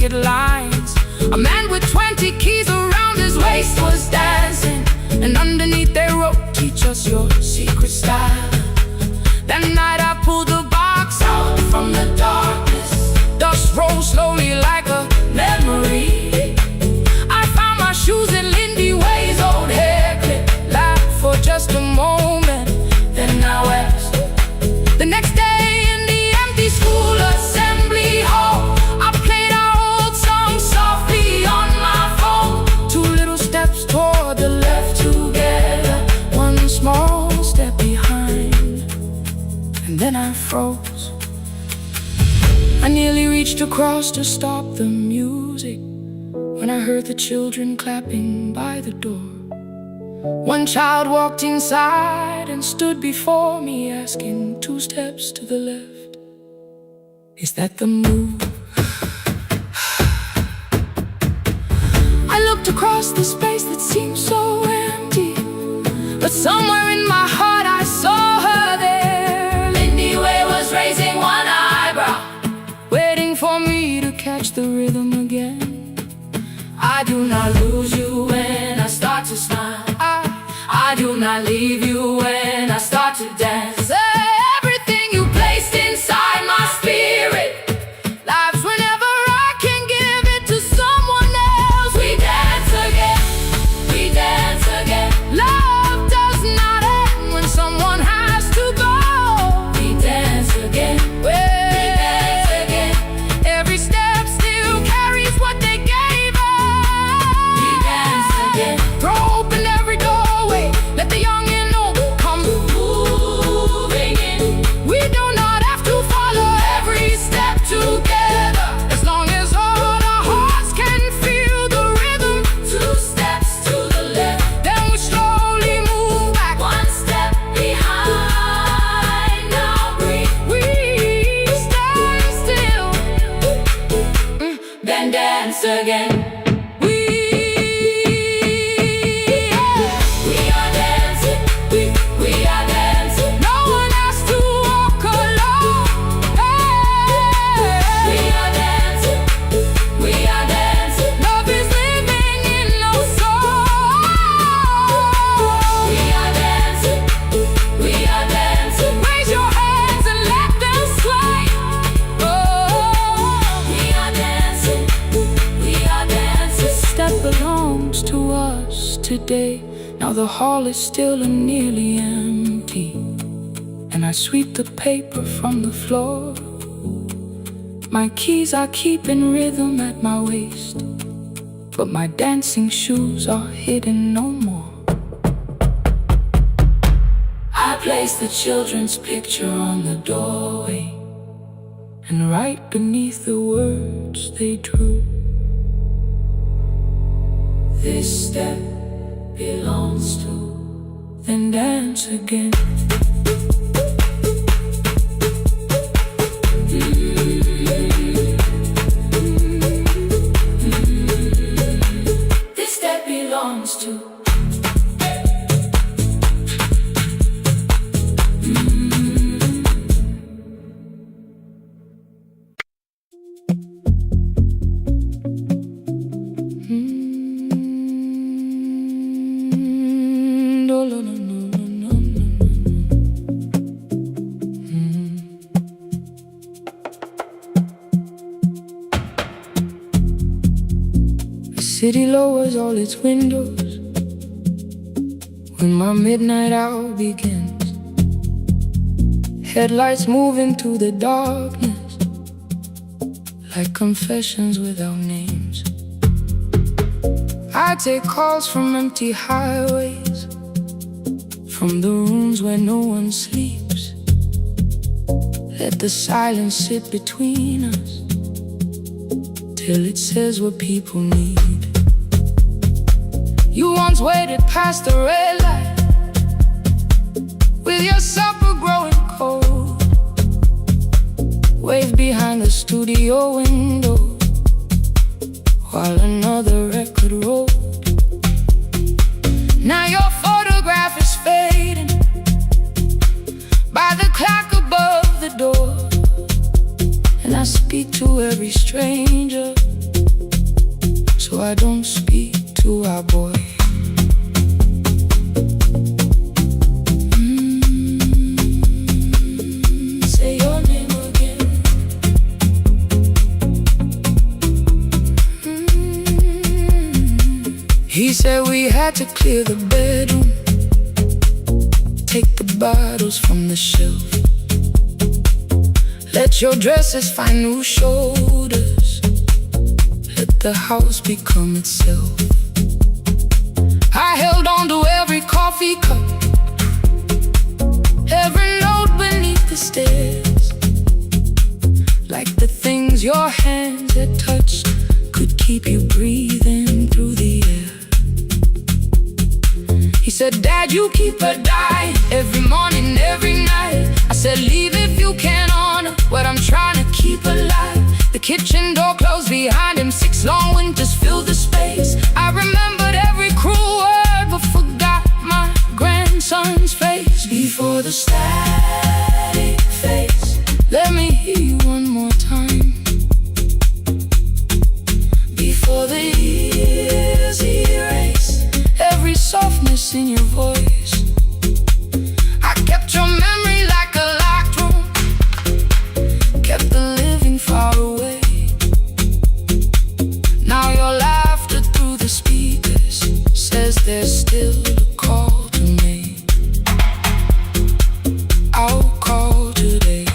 picket lines. A man with 20 keys around his waist was dancing, and underneath they wrote, "Teach us your secret style." That night I pulled the box out from the darkness. Dust rose slowly like a memory. I found my shoes in Lindy Way's old hair clip. Laughed for just a moment, then I wept. The next day in the empty school assembly hall, I played our old song softly on my phone. 2 little steps toward the left together, 1 small step behind, and then I froze. I nearly reached across to stop the music when I heard the children clapping by the door. One child walked inside and stood before me, asking, 2 steps to the left, is that the move? I looked across the space that seemed so empty, but somewhere in my heart I saw her there. Lindy Way was raising 1 eyebrow, waiting for me to catch the rhythm again. I do not lose you when I start to smile. I do not leave you when I start to dance. Everything you placed inside my spirit lives whenever I can give it to someone else. We dance again, we dance again. Love does not end when someone has to go. We dance again, we dance again. Every step still carries what they gave us. We dance again. Throw open every doorway, let the young and old come moving in. We do not have to follow every step together, as long as all our hearts can feel the rhythm. 2 steps to the left, then we slowly move back, 1 step behind. Now breathe, we stand still, then dance again. We are dancing, we are dancing. No one has to walk alone. We are dancing, we are dancing. Love is living in our soul. We are dancing, we are dancing. Raise your hands and let them sway. We are dancing, we are dancing. This step belongs to us today. Now the hall is still and nearly empty, and I sweep the paper from the floor. My keys I keep in rhythm at my waist, but my dancing shoes are hidden no more. I place the children's picture on the doorway, and right beneath the words they drew, this step belongs to, then dance again. This step belongs to. City lowers all its windows when my midnight hour begins. Headlights moving through the darkness like confessions without names. I take calls from empty highways, from the rooms where no one sleeps. Let the silence sit between us till it says what people need. You once waited past the red light with your supper growing cold, waved behind the studio window while another record rolled. Now your photograph is fading by the clock above the door, and I speak to every stranger so I don't speak to our boy. Say your name again. He said we had to clear the bedroom, take the bottles from the shelf, let your dresses find new shoulders, let the house become itself. I held on to every coffee cup, every note beneath the stairs, like the things your hands had touched could keep you breathing through the air. He said, Dad, you keep her dying every morning, every night. I said, leave if you can honor what I'm trying to keep alive. The kitchen door closed behind him, 6 long winters filled the space. I remembered every cruel word but forgot my grandson's face. Before the static fades, let me hear you one more time. Before the years erase every softness in your voice, I kept your memory like a locked room, kept the living far away. Now your laughter through the speakers says there's still a call to make. I'll call today.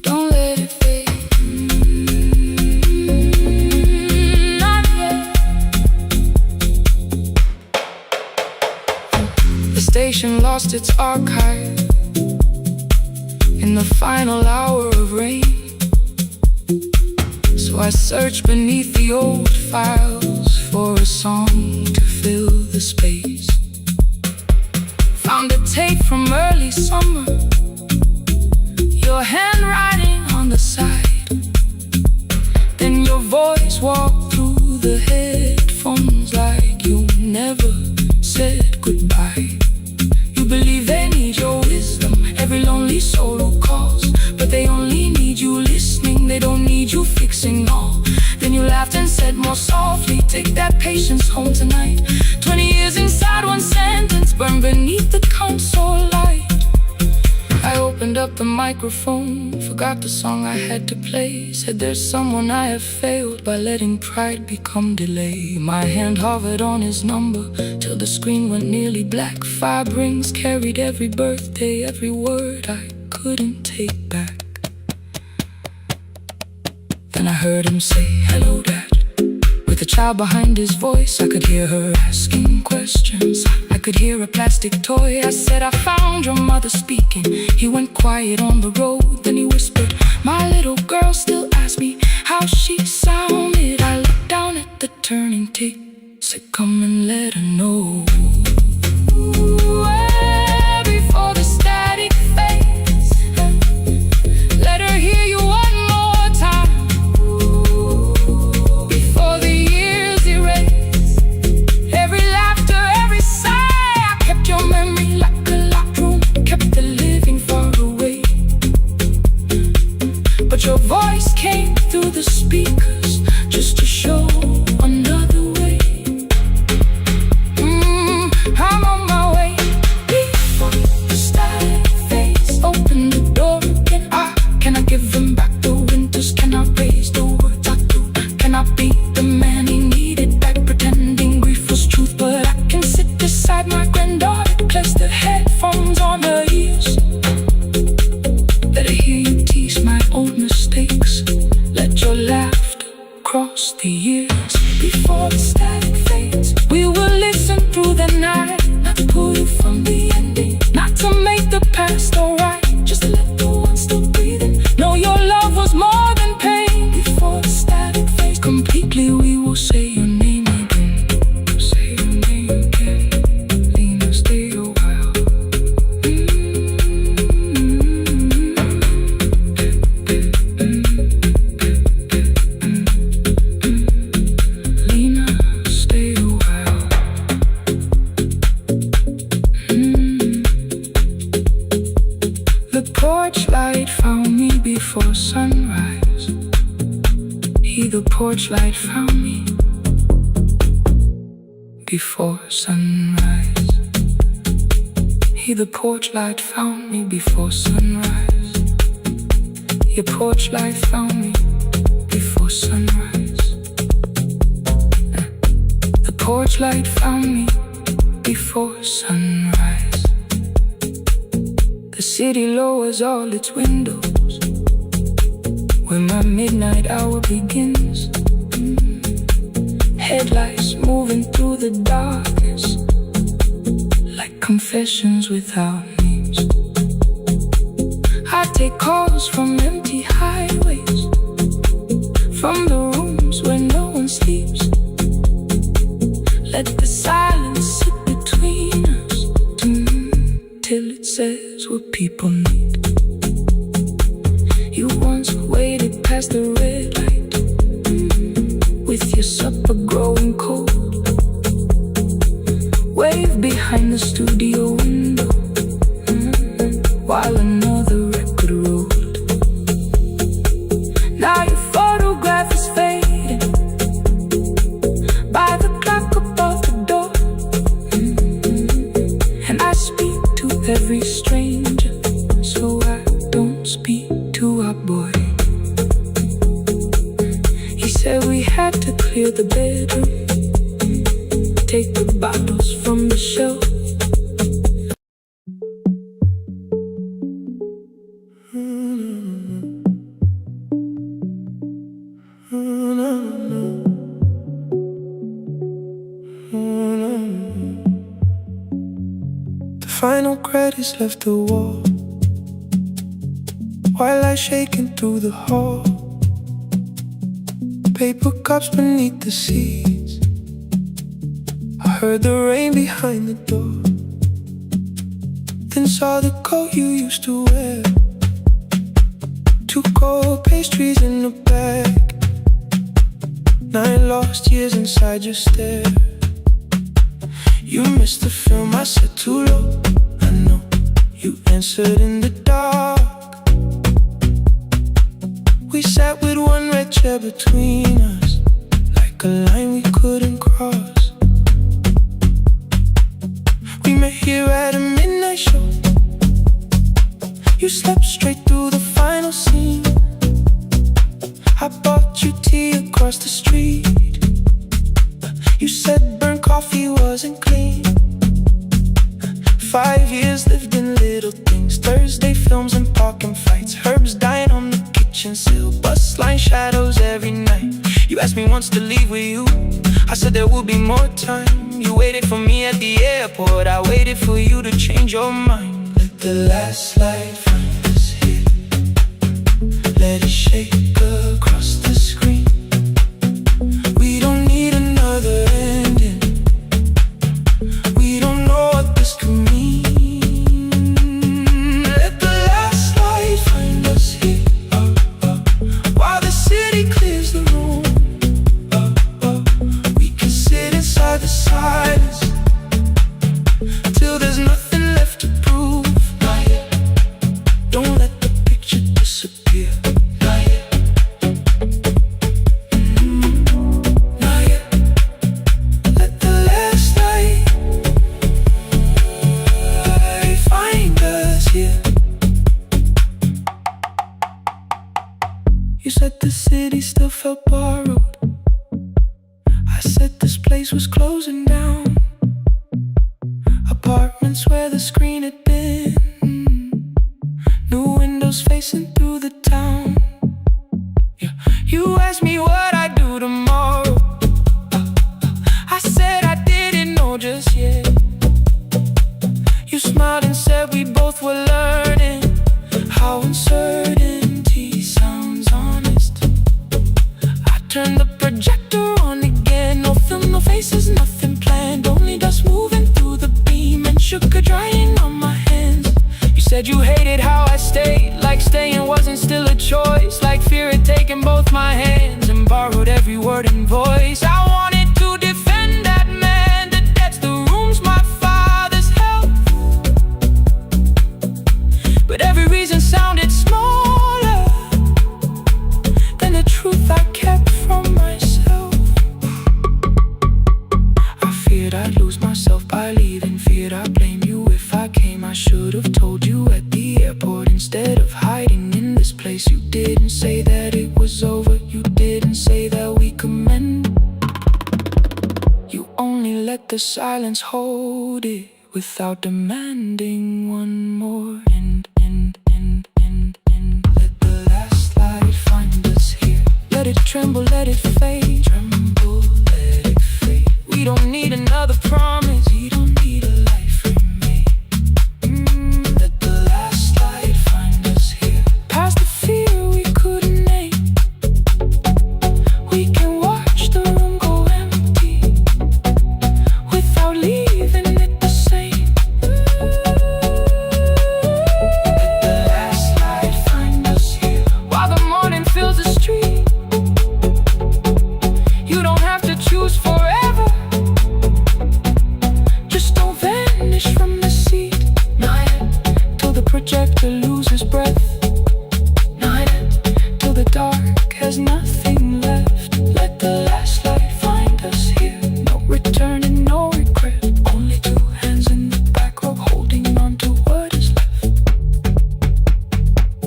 Don't let it fade. Not yet. The station lost its archive in the final hour of rain, so I searched beneath the old files for a song to fill the space. Found a tape from early summer, your handwriting on the side, then your voice walked through the headphones like you never said goodbye. You believe they need your wisdom, every lonely soul who calls, but they only need you listening, they don't need you fixing all. Then you laughed and said more softly, take that patience home tonight. 20 years inside one sentence, burned beneath the console light. I opened up the microphone, forgot the song I had to play. Said there's someone I have failed by letting pride become delay. My hand hovered on his number till the screen went nearly black. 5 rings carried every birthday, every word I couldn't take back. Then I heard him say, hello, Dad. With a child behind his voice, I could hear her asking questions. I could hear a plastic toy. I said, I found your mother speaking. He went quiet on the road, then he whispered, my little girl still asks me how she sounded. I looked down at the turning tick, said, come and let her know. Before the static fades, let her hear you one more time. Before the years erase every laughter, every sigh, I kept your memory like a locked room, kept the living far away. But your voice came through the speakers just to show another way. The porch light found me before sunrise. The porch light found me before sunrise. The porch light found me before sunrise. Your porch light found me before sunrise. The porch light found me before sunrise. The city lowers all its windows when my midnight hour begins. Headlights moving through the darkness like confessions without names. I take calls from empty highways, from the rooms where no one sleeps. Let the silence sit between us till it says what people need. You once waited past the red light with your supper growing cold. Wave behind the studio window while another record rolled. Now your photograph is fading by the clock above the door. And I speak to every stranger, so I don't speak to our boy. He said we had to clear the bedroom, take the bottles from the shelf. The final credits left the wall while I shaking through the hall. Paper cups beneath the seats. I heard the rain behind the door, then saw the coat you used to wear. 2 cold pastries in a bag, 9 lost years inside your stare. You missed the film, I said too low. I know you answered in the dark. We sat with one red chair between us, like a line we couldn't cross. We met here at a midnight show. You slept straight through the final scene. I bought you tea across the street. You said burnt coffee wasn't clean. 5 years lived in little things, Thursday films and parking fights, herbs dying on the kitchen sill, bus line shadows every night. You asked me once to leave with you, I said there will be more time. You waited for me at the airport, I waited for you to change your mind. Let the last light find us here, let it shake across the screen. We don't need another ending, we don't know what this could mean. Let the last light find us here, while the city clears the room. We can sit inside the silence till there's nothing left to prove. Not yet. Don't let the picture disappear. Not yet. Not yet. Let the last light find us here. You said the city still felt borrowed. I said this place was closing down. Apartments where the screen had been, new windows facing through the town. Yeah. You asked me what I'd do tomorrow. I said I didn't know just yet. You smiled and said we both were learning how uncertainty sounds honest. I turned the projector on again, no film, no faces, nothing planned, only dust moving through the beam and sugar drying on my hands. You said you hated how I stayed, like staying wasn't still a choice, like fear had taken both my hands and borrowed every word and voice. I wanted to defend that man, the debts, the rooms my fathers held, but every reason sounded smaller than the truth I kept from myself. I feared I'd lose myself by leaving, feared I'd blame you if I came. I should have told you at the airport instead of hiding in this place. You didn't say that it was over, you didn't say that we could mend. You only let the silence hold it without demanding one more end. Let the last light find us here. Let it tremble, let it fade. Tremble, let it fade. We don't need another promise, we don't need a life remade. Let the last light find us here. Past the fear we couldn't name. We can watch the room go empty without leaving it the same. Let the last light find us here. While the morning fills the street, you don't have to choose forever. Just don't vanish from the seat. Not yet, till the projector loses breath. Not yet, till the dark has nothing left. Let the last light find us here. No return and no regret. Only two hands in the back row holding on to what is left.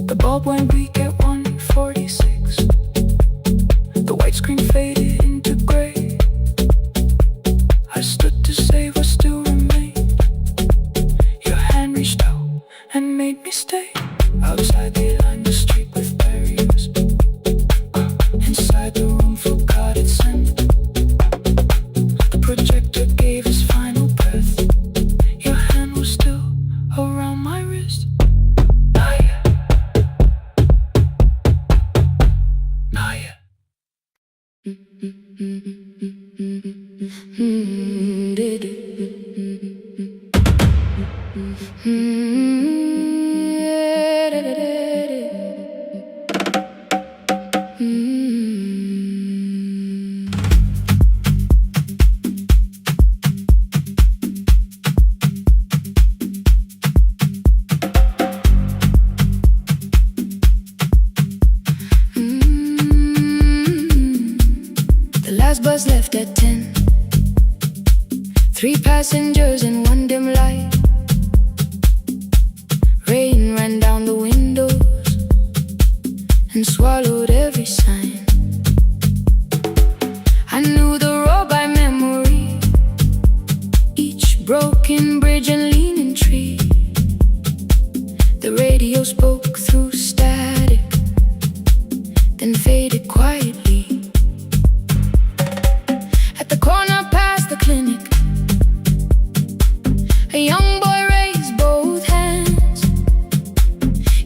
The bulb went weak at 1:46. The white screen faded into gray. I stood to save what still remained. Your hand reached out and made me stay. Outside they lined the street with barriers. Inside the room forgot its scent. The projector gave his final breath. Your hand was still around my wrist. Not yet. Not yet. The last bus left at 10. 3 passengers and 1 dim light. Rain ran down the windows and swallowed every sign. I knew the road by memory, each broken bridge and leaning tree. The radio spoke through static, then faded quietly. At the corner past the clinic, a young boy raised both hands.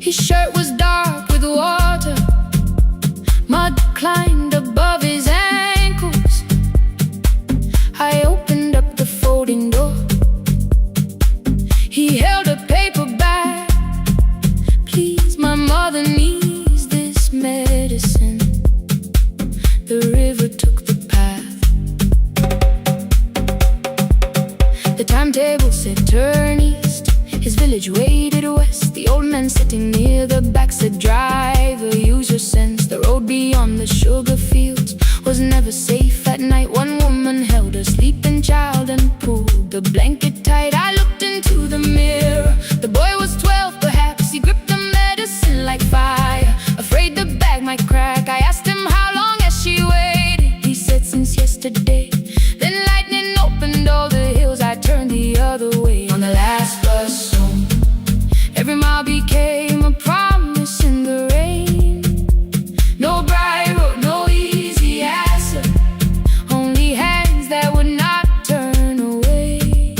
His shirt was dark with water, mud climbed above his ankles. I opened up the folding door. He held a paper bag. Please, my mother needs this medicine. The river took the path. The timetable said turn east. His village waded west. The old man sitting near the back said driver, use your sense. The road beyond the sugar fields was never safe at night. One woman held a sleeping child and pulled the blanket tight. I looked into the mirror. The boy was 12 perhaps. He gripped the medicine like fire, afraid the bag might crack. I asked him how long has she waited. He said since yesterday. Then lightning opened all the hills. I turned the other way. On the last bus home, every mile became a promise in the rain. No bright road, no easy answer, only hands that would not turn away.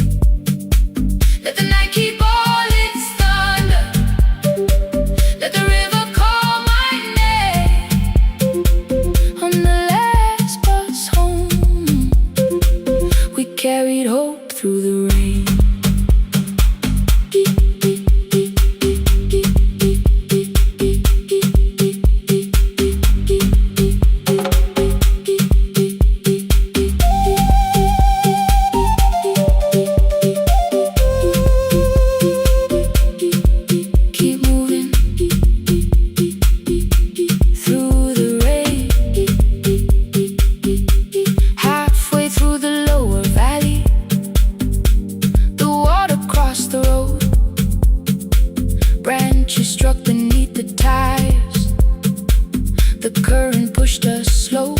The current pushed us slow.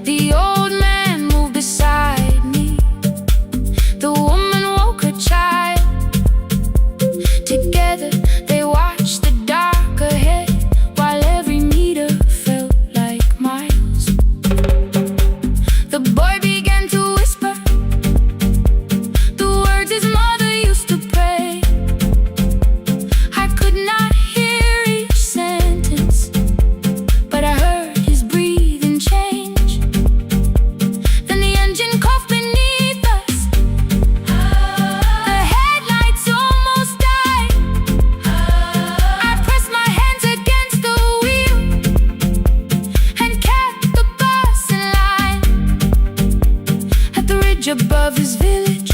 The old man moved beside me. The woman woke her child. Together they watched the dark ahead, while every meter felt like miles. The boy began to whisper the words his mother used to pray. I could not hear each sentence, but I heard his breathing change. Then the engine coughed beneath us. The headlights almost died. I pressed my hands against the wheel and kept the bus in line. At the ridge above his village,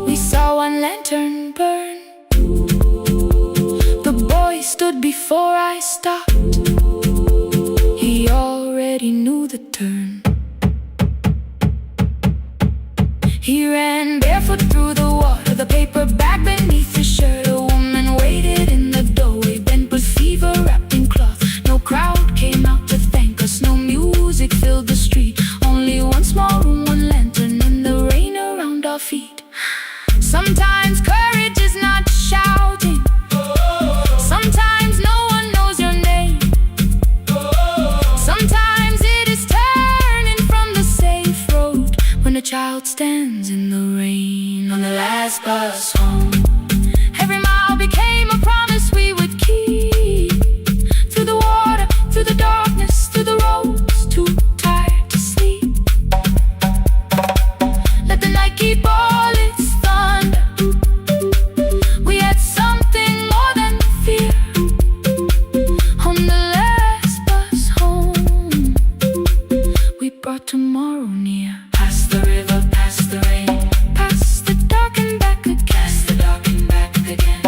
we saw one lantern burn. The boy stood before I stopped. He already knew the turn. He ran barefoot through the water, the paper bag beneath his shirt. A woman waited in the doorway, bent with fever, wrapped in cloth. No crowd came out to thank us, no music filled the street. Only one small room, one lantern, and the rain around our feet. Sometimes courage is not shouting. Sometimes no one knows your name. Sometimes it is turning from the safe road when a child stands in the rain on the last bus home. Every mile became a promise we would keep. Through the water, through the darkness, through the roads too tired to sleep. Let the night keep all its thunder. We had something more than fear. On the last bus home, we brought tomorrow near. Past the river, past the rain, past the dark and back again. Past the dark and back again.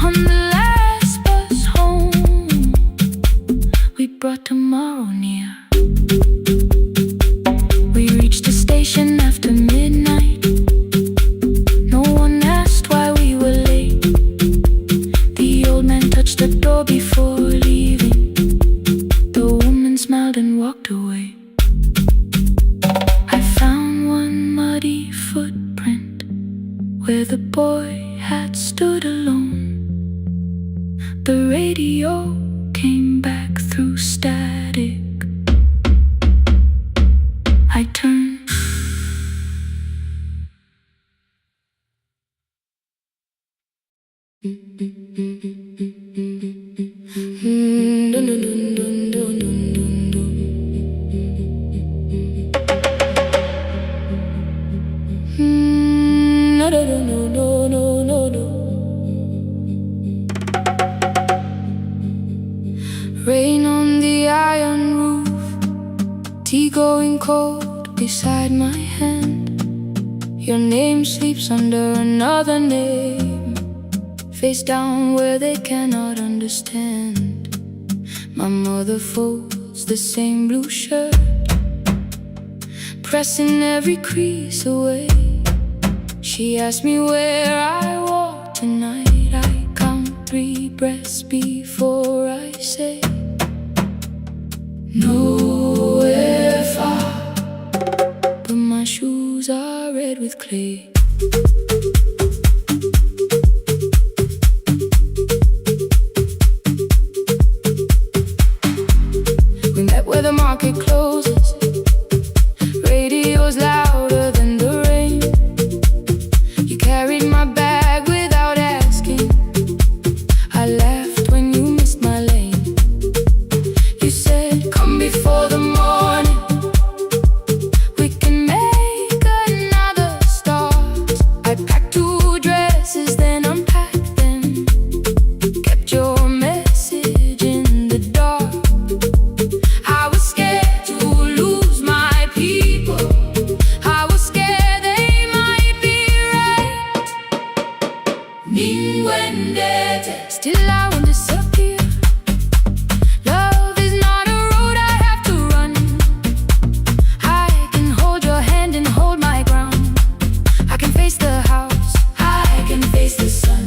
On the last bus home, we brought tomorrow near. We reached the station after midnight. No one asked why we were late. The old man touched the door before leaving. The woman smiled and walked away. I found one muddy footprint where the boy had stood alone. The radio came back through static. I turned. Rain on the iron roof, tea going cold beside my hand. Your name sleeps under another name, face down where they cannot understand. My mother folds the same blue shirt, pressing every crease away. She asked me where I walk tonight. I count 3 breaths before I say nowhere far, but my shoes are red with clay. We met where the market closes. Radio's louder than the rain. You carried my bag without asking. I laughed when you missed my lane. You said, come before the morning, we can make another start. I packed 2 dresses, then unpacked them. Kept your message in the dark. I was scared to lose my people. I was scared they might be right. Still I won't disappear. Love is not a road I have to run. I can hold your hand and hold my ground. I can face the house, I can face the sun.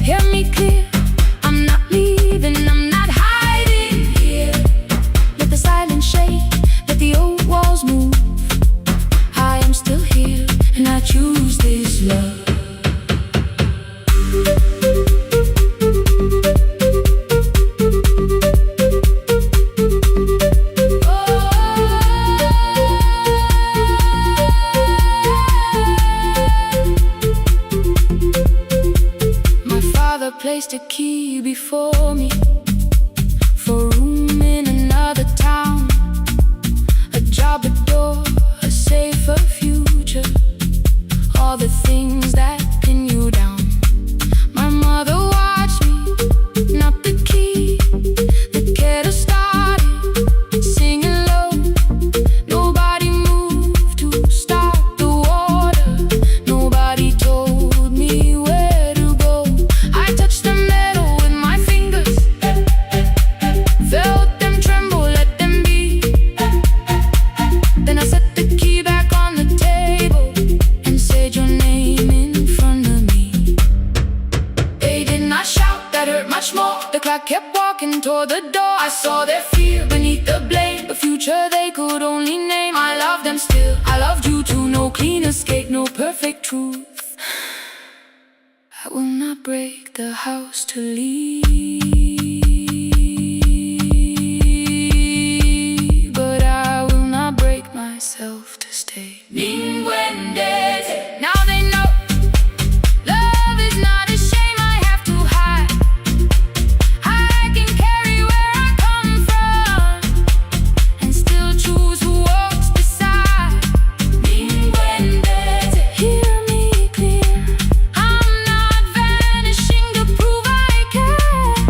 Hear me clear. placed a key before me for room in another town, a job, a door, a safer future, all the things that pin you down. My mother watched me, not the key, the kettle started singing low. Nobody moved to stop the water, nobody told me where to go. I touched the metal with my fingers, felt them tremble, let them be. Then I set the key back on the table and said your name in front of me. They did not shout, that hurt much more. The clock kept walking toward the door. I saw their fear beneath the blame, a future they could only name. I love them still, I loved you too. No clean escape, no perfect truth. I will not break the house to leave, but I will not break myself to stay. Now they know love is not a shame I have to hide. I can carry where I come from and still choose who walks beside. Hear me clear, I'm not vanishing to prove I care.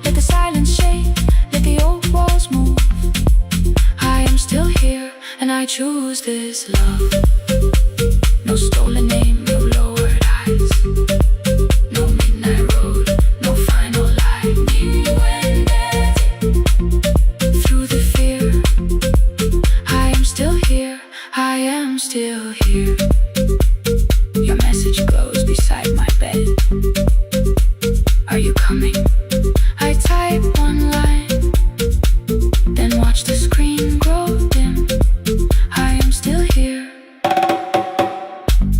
Let the silence shake, let the old walls move. I am still here and I choose this love. No stolen name, no lowered eyes, no midnight road, no final lie. Through the fear, I am still here, I am still here. Your message glows beside my bed. Are you coming? I type one line, then watch the screen grow dim. I am still here,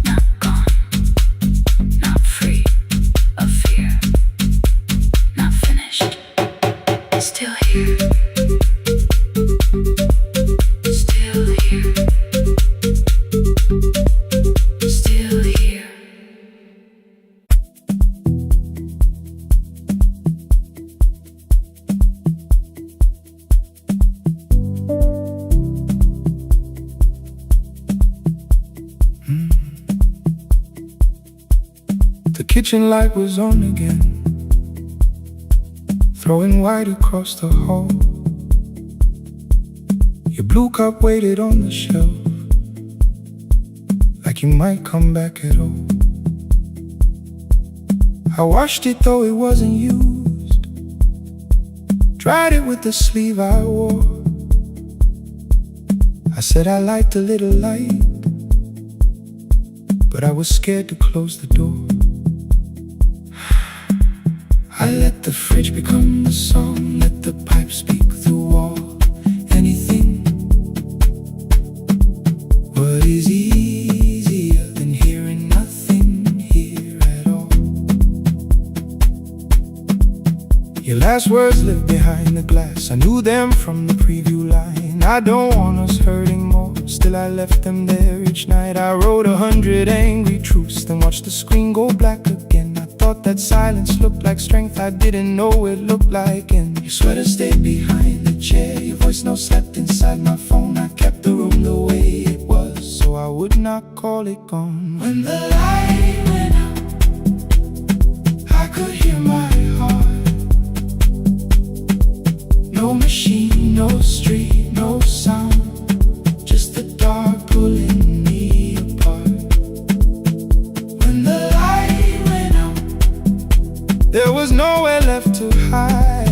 not gone, not free of fear, not finished, still here, still here, still here. The kitchen light was on again, throwing white across the hall. Your blue cup waited on the shelf, like you might come back at all. I washed it though it wasn't used, dried it with the sleeve I wore. I said I liked a little light, but I was scared to close the door. I let the fridge become the song, let the pipe speak through all. Anything. What is easier than hearing nothing here at all? Your last words live behind the glass, I knew them from the preview line. I don't want us hurting more, still I left them there each night. I wrote 100 angry truths, then watched the screen go black again. I thought that silence looked like strength, I didn't know it looked like end. Your sweater stayed behind the chair, your voice note slept inside my phone. I kept the room the way it was, so I would not call it gone. When the light went out, I could hear my heart. No machine, no street, no sound, just the dark pulling me apart. When the light went out, there was nowhere left to hide.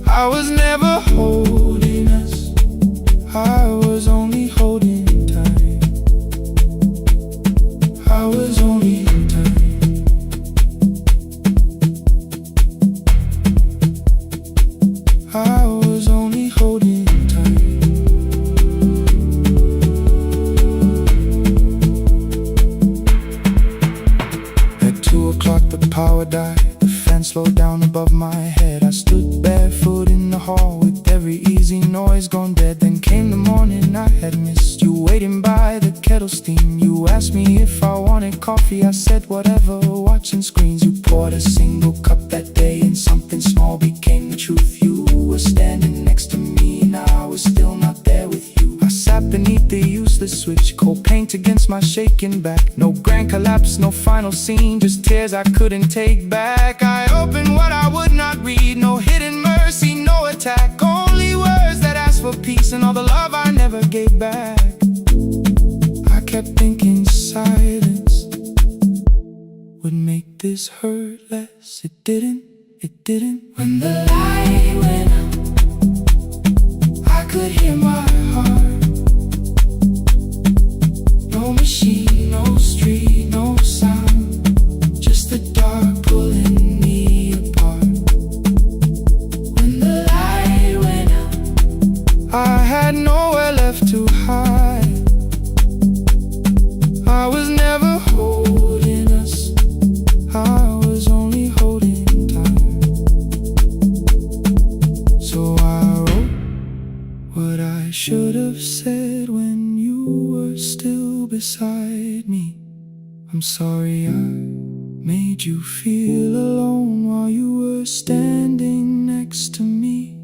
I was never holding us, I was only holding time. I was only time. I was only holding time. At 2 o'clock the power died, the fan slowed down above my head. I stood barefoot in the hall with every every easy noise gone dead. Then came the morning I had missed you, waiting by the kettle steam. You asked me if I wanted coffee, I said whatever, watching screens. You poured a single cup that day and something small became the truth. You were standing next to me and I was still not there with you. I sat beneath the useless switch, cold paint against my shaking back. No grand collapse, no final scene, just tears I couldn't take back. I opened what I would not read, no hidden mercy, no attack. Only words that asked for peace and all the love I never gave back. I kept thinking silence would make this hurt less. It didn't. When the light went out, I could hear my heart. No machine, no street, no sound, just the dark pulling me apart. When the light went out, I had nowhere left to hide. I was never holding us, I was only holding time. So I wrote what I should have said when you were still beside me. I'm sorry I made you feel alone while you were standing next to me.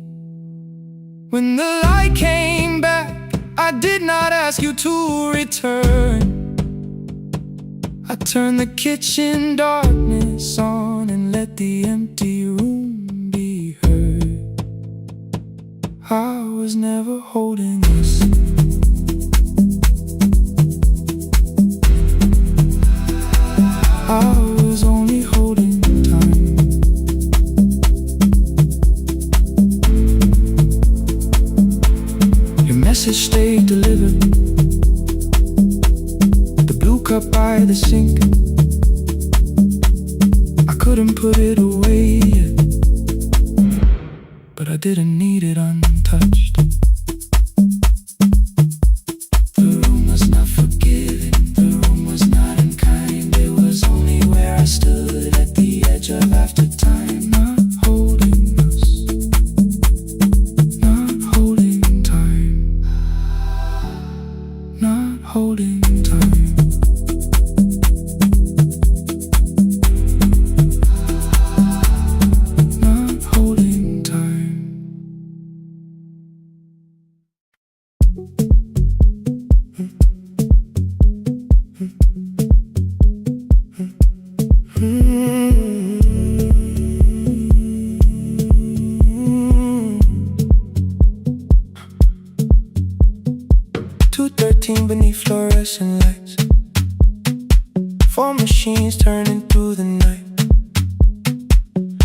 When the light came back, I did not ask you to return. I turned the kitchen darkness on and let the empty room be heard. I was never holding us, I was only holding time. Your message stayed delivered, the blue cup by the sink. I couldn't put it away yet, but I didn't need it untouched. The room was not forgiving, the room was not unkind. It was only where I stood at the edge of after time. Not holding us, not holding time, not holding time. Not holding time. 2:13 beneath fluorescent lights, 4 machines turning through the night.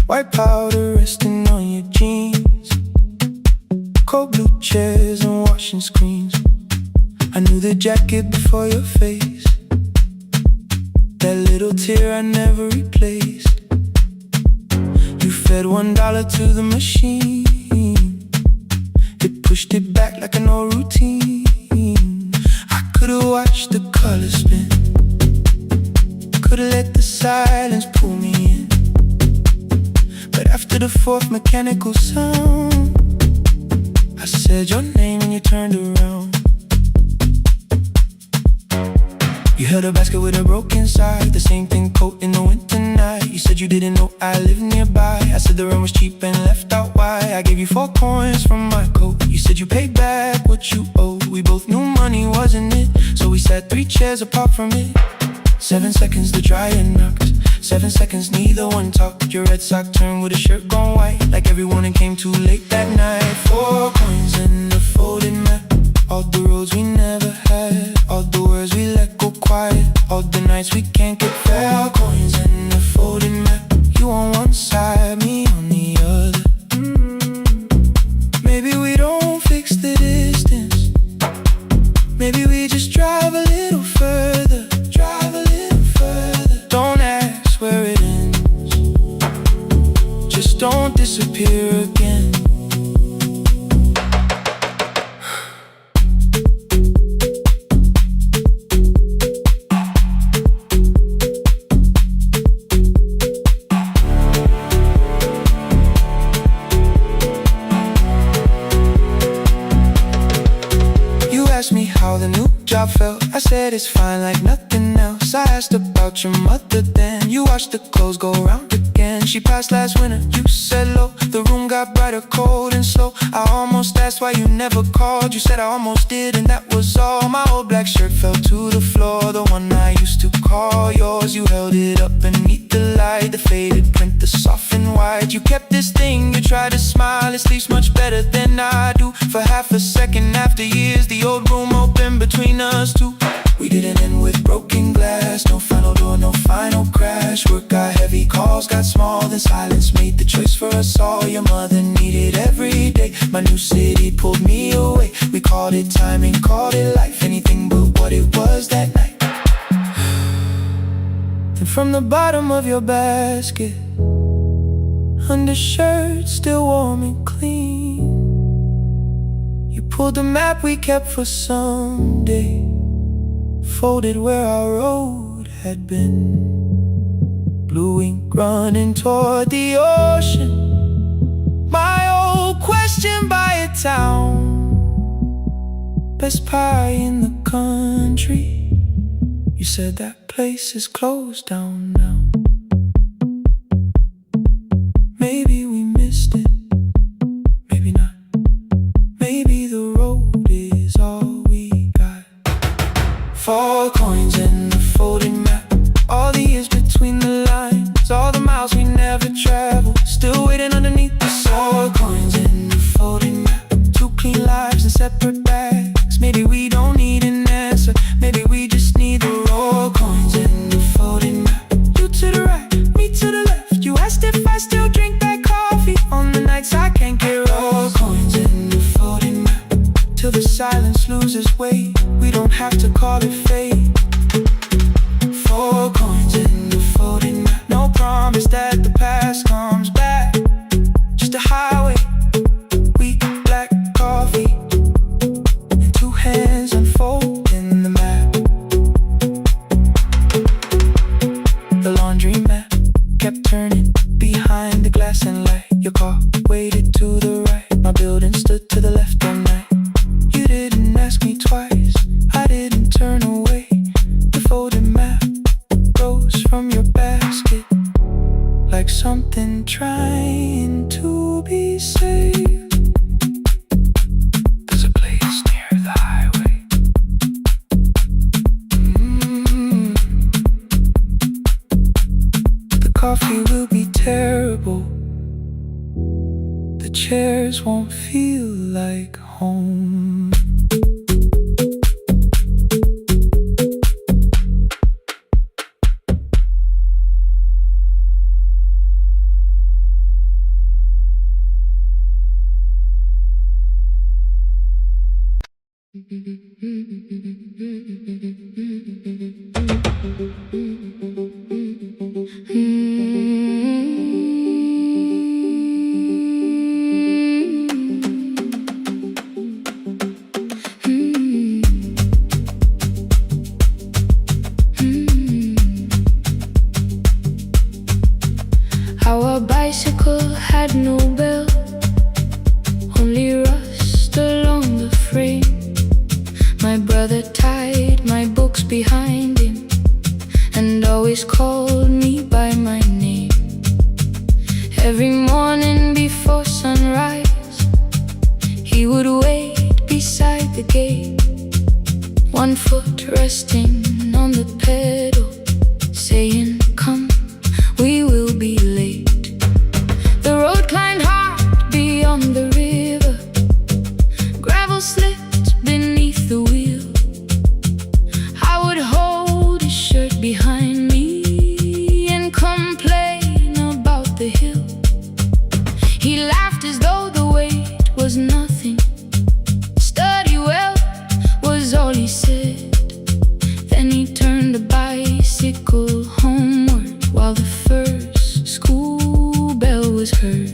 White powder resting on your jeans, cold blue chairs and washing screens. I knew the jacket before your face, that little tear I never replaced. You fed $1 to the machine, it pushed it back like an old routine. I could've watched the colors spin, could've let the silence pull me in. But after the 4th mechanical sound, I said your name and you turned around. You held a basket with a broken side, the same thing coat in the winter night. You said you didn't know I lived nearby. I said the rent was cheap and left out why. I gave you 4 coins from my coat. You said you paid back what you owed. We both knew money wasn't it, so we sat 3 chairs apart from it. 7 seconds the dryer knocked, 7 seconds neither one talked. Your red sock turned with a shirt gone white, like everyone it came too late that night. 4 coins and a folded map, all the roads we never had, all the words we let go quiet, all the nights we can't get back. 4 coins and a folded map, you on one side, me on the other. Maybe we don't fix the distance, maybe we just drive a little further. Don't ask where it ends, just don't disappear again. how the new job felt. I said it's fine like nothing else. I asked about your mother then. You watched the clothes go round again. She passed last winter, you said low. The room got brighter, cold and slow. I almost asked why you never called. You said I almost did and that was all. My old black shirt fell to the floor, the one I used to call yours. You held it up beneath the light, the faded print, the soft and white. You kept this thing, you tried to smile. It sleeps much better than I do. For half a second after years, the old room opened between us two. We didn't end with broken glass. No final door, no final crash. Work got heavy, calls got small. Then silence made the choice for us all. Your mother needed every day. My new city pulled me away. We called it timing, called it life. Anything but what it was that night. Then from the bottom of your basket, undershirt still warm and clean, you pulled the map we kept for someday, folded where our road had been. Blue ink running toward the ocean. My old question by a town. Best pie in the country. You said that place is closed down now. Maybe we missed it, maybe not. Maybe the road is all we got. 4 coins in the folded map. All the years between the lines, all the miles we never traveled, still waiting underneath the 4 coins in the folded map. 2 clean lives in separate bags. Maybe we don't need an answer. Maybe we just need the raw coins in the folded map. You to the right, me to the left. You asked if I still drink that coffee on the nights I can't get raw coins in the folded map. Till the silence loses weight. We don't have to call it fate. 4 coins in the folded map. No promise that the past comes back. Just a highway, weak black coffee, and 2 hands unfolding the map. The laundry mat kept turning behind the glass and light. Your car waited to the right. My building stood to the left all night. You didn't ask me twice, I didn't turn away. The folded map rose from your basket like something trying to be saved. There's a place near the highway. The coffee will be terrible. The chairs won't feel like home. Our bicycle had no bell, only rust along the frame. My brother tied my books behind him and always called me by my name. Every morning before sunrise, he would wait beside the gate, 1 foot resting on the pedal, saying, "Come, we will be late." The road climbed hard beyond the river, gravel slipped beneath the wheel. I would hold his shirt behind me and complain about the hill. He laughed as though the weight was nothing. Study well was all he said. Then he turned the bicycle homeward while the first school bell was heard.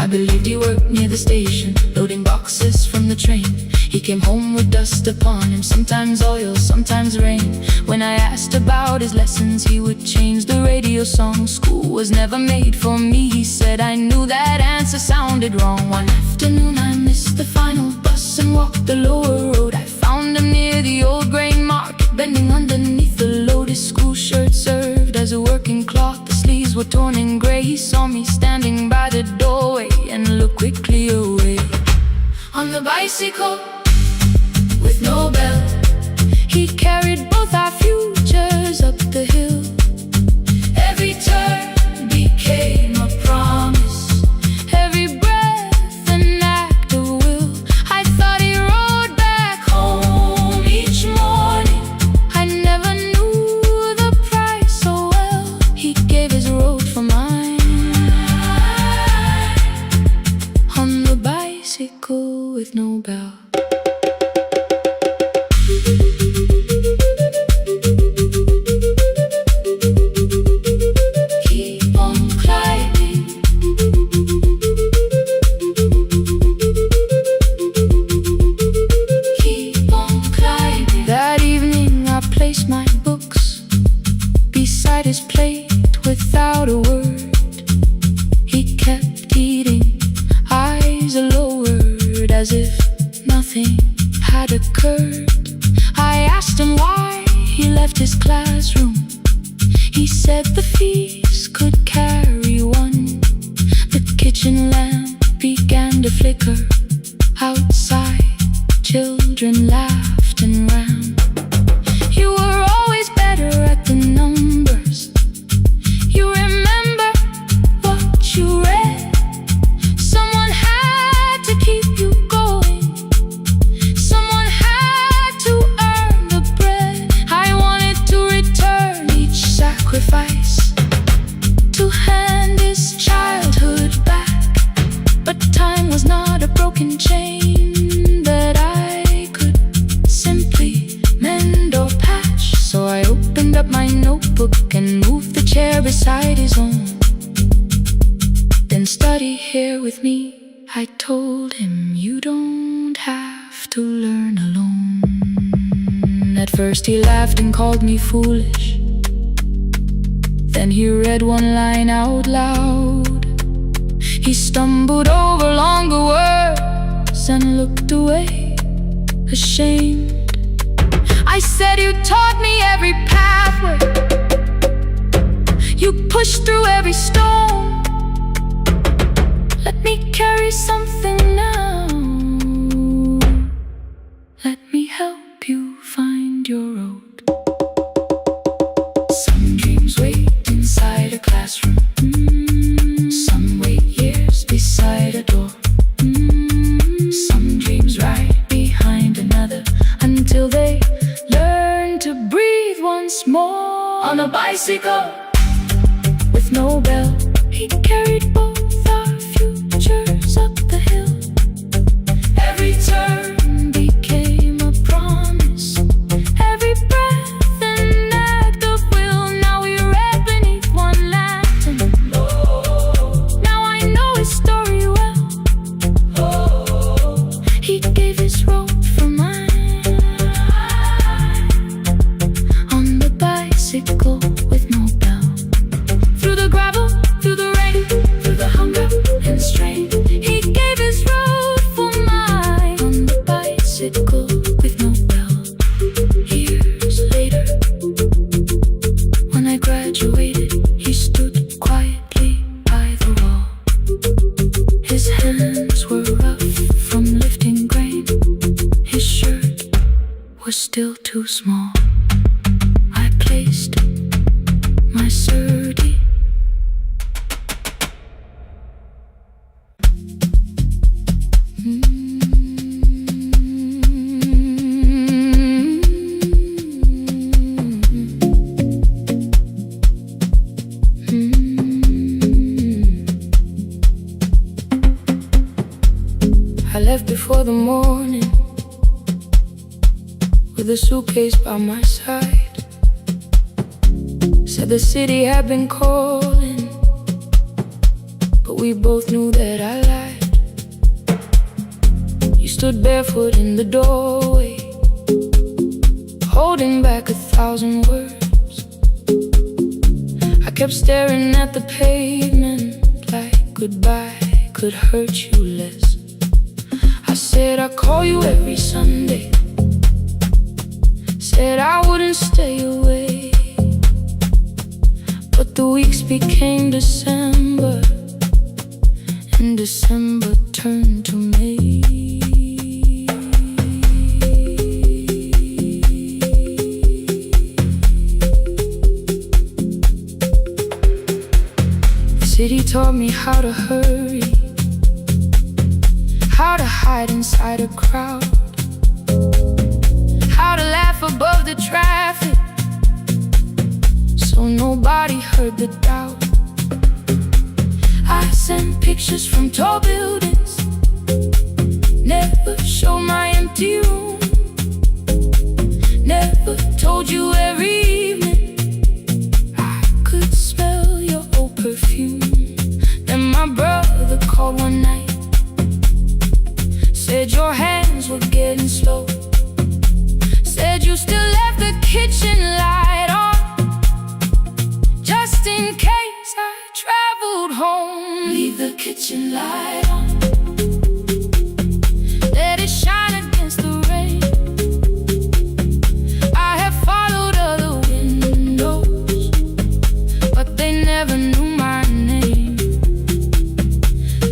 I believed he worked near the station, loading boxes from the train. He came home with dust upon him, sometimes oil, sometimes rain. When I asked about his lessons, he would change the radio song. School was never made for me, he said. I knew that answer sounded wrong. One afternoon I missed the final bus bus and walked the lower road. I found him near the old grain market, bending underneath the loaded school shirt served as a working cloth. The sleeves were torn and gray. He saw me standing by the doorway and looked quickly away. On the bicycle with no bell, he carried both our futures up the hill. Every turn became a promise, every breath an act of will. I thought he rode back home each morning. I never knew the price so well. He gave his road for mine. On the bicycle with no bell. My books beside his plate without a word. He kept eating, eyes lowered, as if nothing had occurred. I asked him why he left his classroom. He said the feast could carry one. The kitchen lamp began to flicker. Outside, children laughed and ran. You were always better at the numbers. You remember what you read. Someone had to keep you going. Someone had to earn the bread. I wanted to return each sacrifice, to hand his childhood back. But time was not a broken chain that I could simply mend or patch. So I opened up my notebook and moved the chair beside his own. Then study here with me, I told him. You don't have to learn alone. At first he laughed and called me foolish. Then he read one line out loud. He stumbled over longer words and looked away, ashamed. I said, you taught me every pathway. You pushed through every stone. Let me carry something now. Let me help you find your road. Some dreams wait inside a classroom. Some wait years beside a door. Some dreams right behind another until they learn to breathe once more. On a bicycle with no bell, he carried both our futures up the hill. Every turn became a promise, every breath an act of will. Now we read beneath one lantern. Now I know his story well. He gave his road for mine. On the bicycle with no bell, through the gravel, through the rain, through the hunger and strain, he gave his road for mine. On the bicycle with no bell. Years later, when I graduated, he stood quietly by the wall. His hands were rough from lifting grain. His shirt was still too small. I placed my surdy I left before the morning with a suitcase by my side. Said the city had been calling, but we both knew that I lied. You stood barefoot in the doorway, holding back 1,000 words. I kept staring at the pavement like goodbye could hurt you less. I Said I'd call you every Sunday. Said I wouldn't stay away. But the weeks became December, and December turned to May. The city taught me how to hurry, how to hide inside a crowd, how to laugh above the traffic, so nobody heard the doubt. I sent pictures from tall buildings, never showed my empty room, never told you every evening I could smell your old perfume. Then my brother called one night, said your hands were getting slow, said you still left the kitchen light on, just in case I traveled home. Leave the kitchen light on, let it shine against the rain. I have followed other windows, but they never knew my name.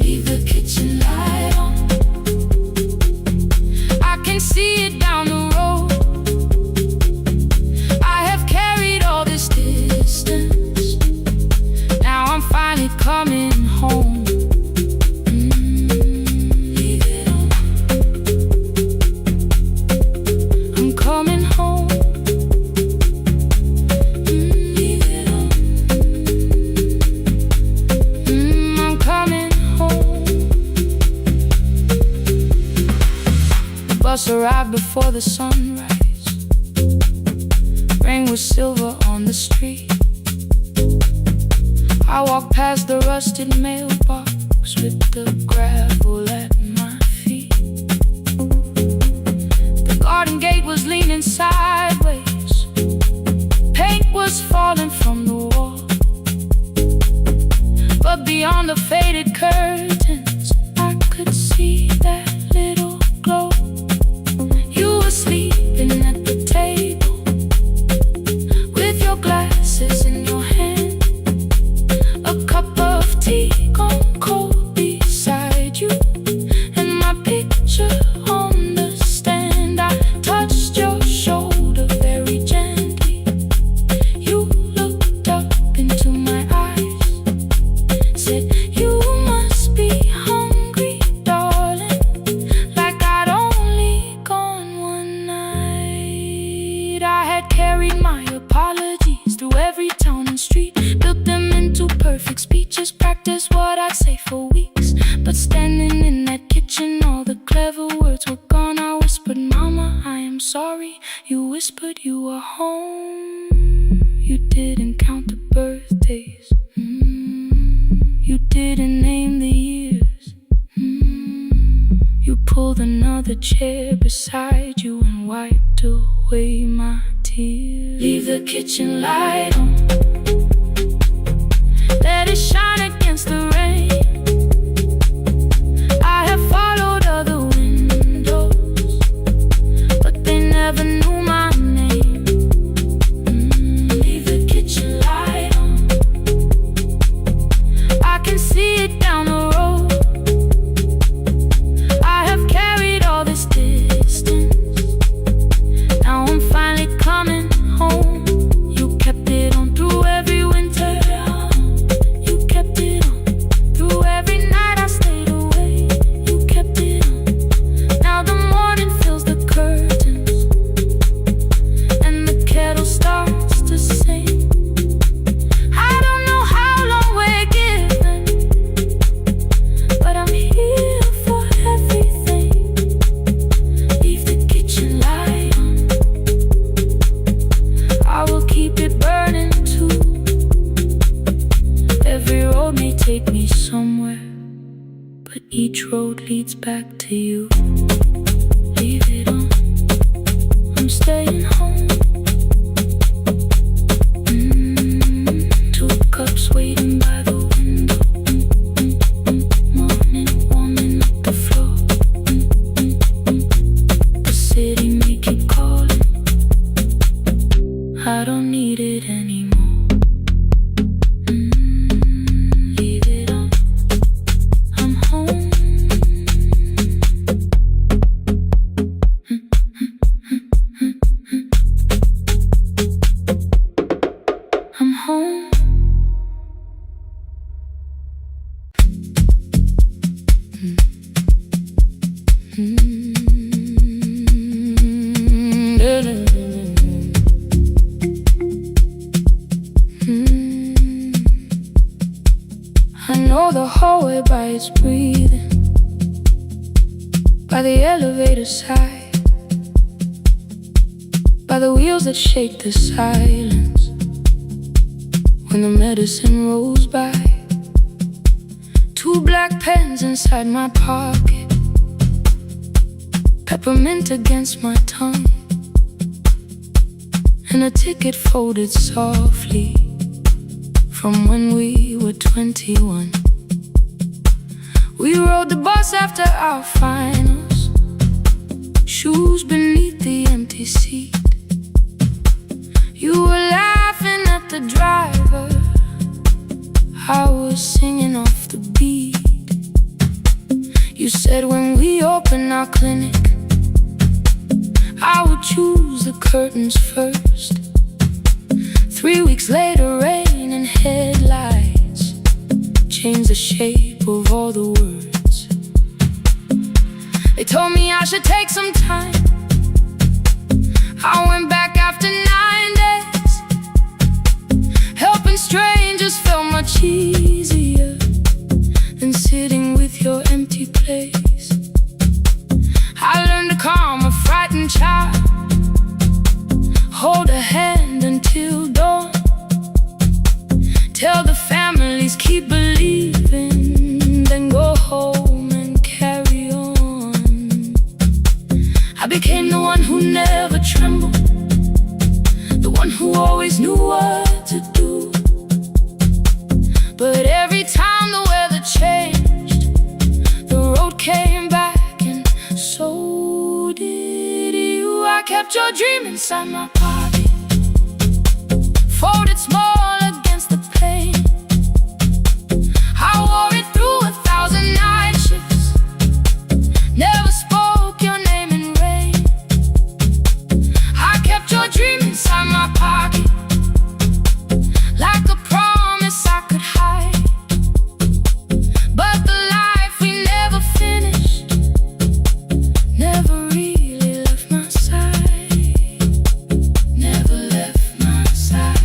Leave the kitchen light on, I can see it down the road. I have carried all this distance, now I'm finally coming home. Leave it on, I'm coming home. Leave it on, I'm coming home. The bus arrived before the sunrise. Rain was silver on the street. I walked past the rusted mailbox with the gravel at my feet. The garden gate was leaning sideways, paint was falling from the wall, but beyond the faded curtains I could see that little glow. You were sleeping at the table with your glasses in your hand, a cup of tea gone cold beside you, and my picture on the stand. I touched your shoulder very gently. You looked up into my eyes, said you must be hungry, darling, like I'd only gone one night. I had carried my apologies through every town and street, built them into perfect speeches, practiced what I'd say for weeks. But standing in that kitchen, all the clever words were gone. I whispered, Mama, I am sorry. You whispered you were home. You didn't count the birthdays, you didn't name the years. You pulled another chair beside you and wiped away my tears. Leave the kitchen light on, let it shine against the rain. I have followed other windows, but they never knew my name. Leave the kitchen light on, I can see it down the road. I have carried all this distance, now I'm finally coming home. You kept it on through every winter, you kept it on through every night I stayed away. You kept it on, now the morning fills the curtains, and the kettle starts to sing. I don't know how long we're given, but I'm here for everything. Leave the kitchen light on, I will keep it burning too. Every road may take me somewhere, but each road leads back to you. Leave it on, I'm staying home. Two cups waiting by the window. Morning warming up the floor. it anymore. Leave it on. I'm home. I'm home. I know the hallway by its breathing, by the elevator side, by the wheels that shake the silence when the medicine rolls by. 2 black pens inside my pocket, peppermint against my tongue, and a ticket folded softly from when we were 21. We rode the bus after our finals, shoes beneath the empty seat. You were laughing at the driver, I was singing off the beat. You said when we open our clinic, I would choose the curtains first. 3 weeks later, rain and headlights changed the shape of all the words. They told me I should take some time. I went back after 9 days. Helping strangers felt much easier than sitting with your empty place. I learned to calm a frightened child, hold a hand until dawn, tell the families keep believing, then go home and carry on. I became the one who never trembled, the one who always knew what to do. But every time the weather changed, the road came back, and so did you. I kept your dream inside my pocket, folded small against the pain. I wore it through 1,000 night shifts, never spoke your name in rain. I kept your dream inside my pocket, like a promise I could hide. But the life we never finished never really left my side, never left my side.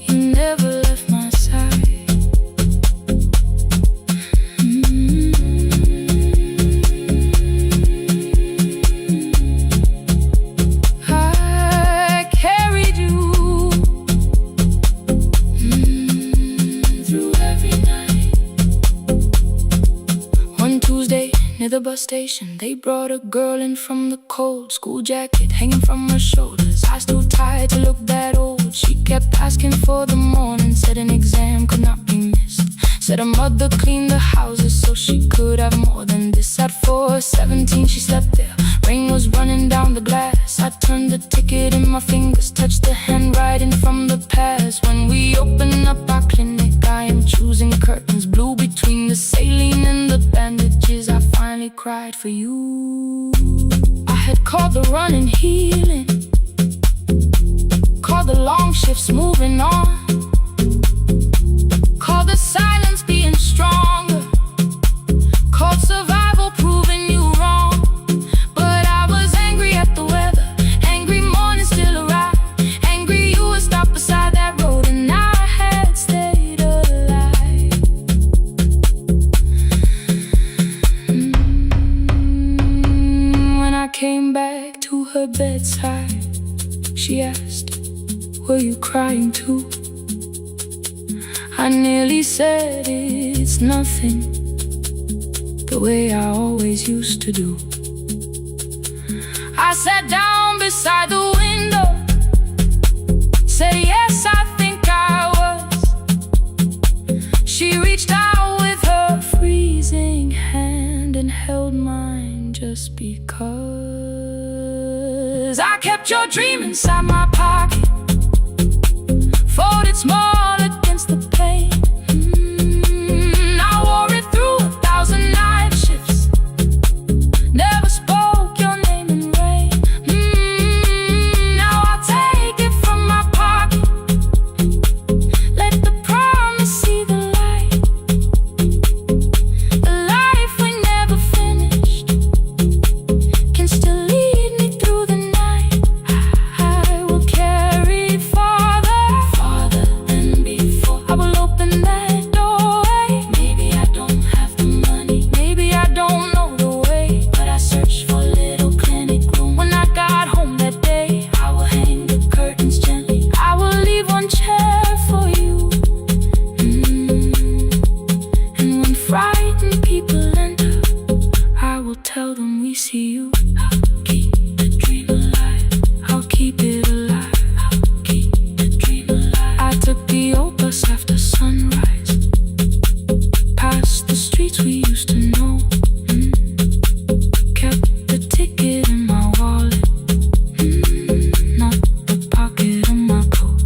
You never left my side. I carried you through every night. One Tuesday near the bus station, they brought a girl in from the cold, school jacket hanging from her shoulders, eyes too tired to look that old. She kept asking for the morning, said an exam could not be missed, said her mother cleaned the houses so she could have more than this. At 4:17 she slept there, rain was running down the glass. I turned the ticket in my fingers, touched the handwriting from the past. When we open up our clinic, I am choosing curtains blue between the saline and the bandages. I finally cried for you. I had called the run and healing, called the long shifts moving on, called the silence being stronger, called survival proving you wrong. But I was angry at the weather, angry morning still arrived, angry you were stopped beside that road and I had stayed alive. When I came back to her bedside, she asked, were you crying too? I nearly said it's nothing, the way I always used to do. I sat down beside the window, said yes, I think I was. She reached out with her freezing hand and held mine just because. I kept kept your dream inside my pocket, folded small against the pain. I wore it through 1,000 night shifts, never spoke your name in rain. Now I'll take it from my pocket, let the promise see the light. The life we never finished can still lead me through the night. I will carry farther, farther than before. I will open that doorway. Maybe I don't have the money, maybe I don't know the way, but I searched for a little clinic room. When I got home that day, I will hang the curtains gently. I will leave one chair for you. And when frightened people enter, I will tell them we see you. I'll keep the dream alive, I'll keep it alive, I'll keep the dream alive. I took the old bus after sunrise, past the streets we used to know. Kept the ticket in my wallet, not the pocket of my coat.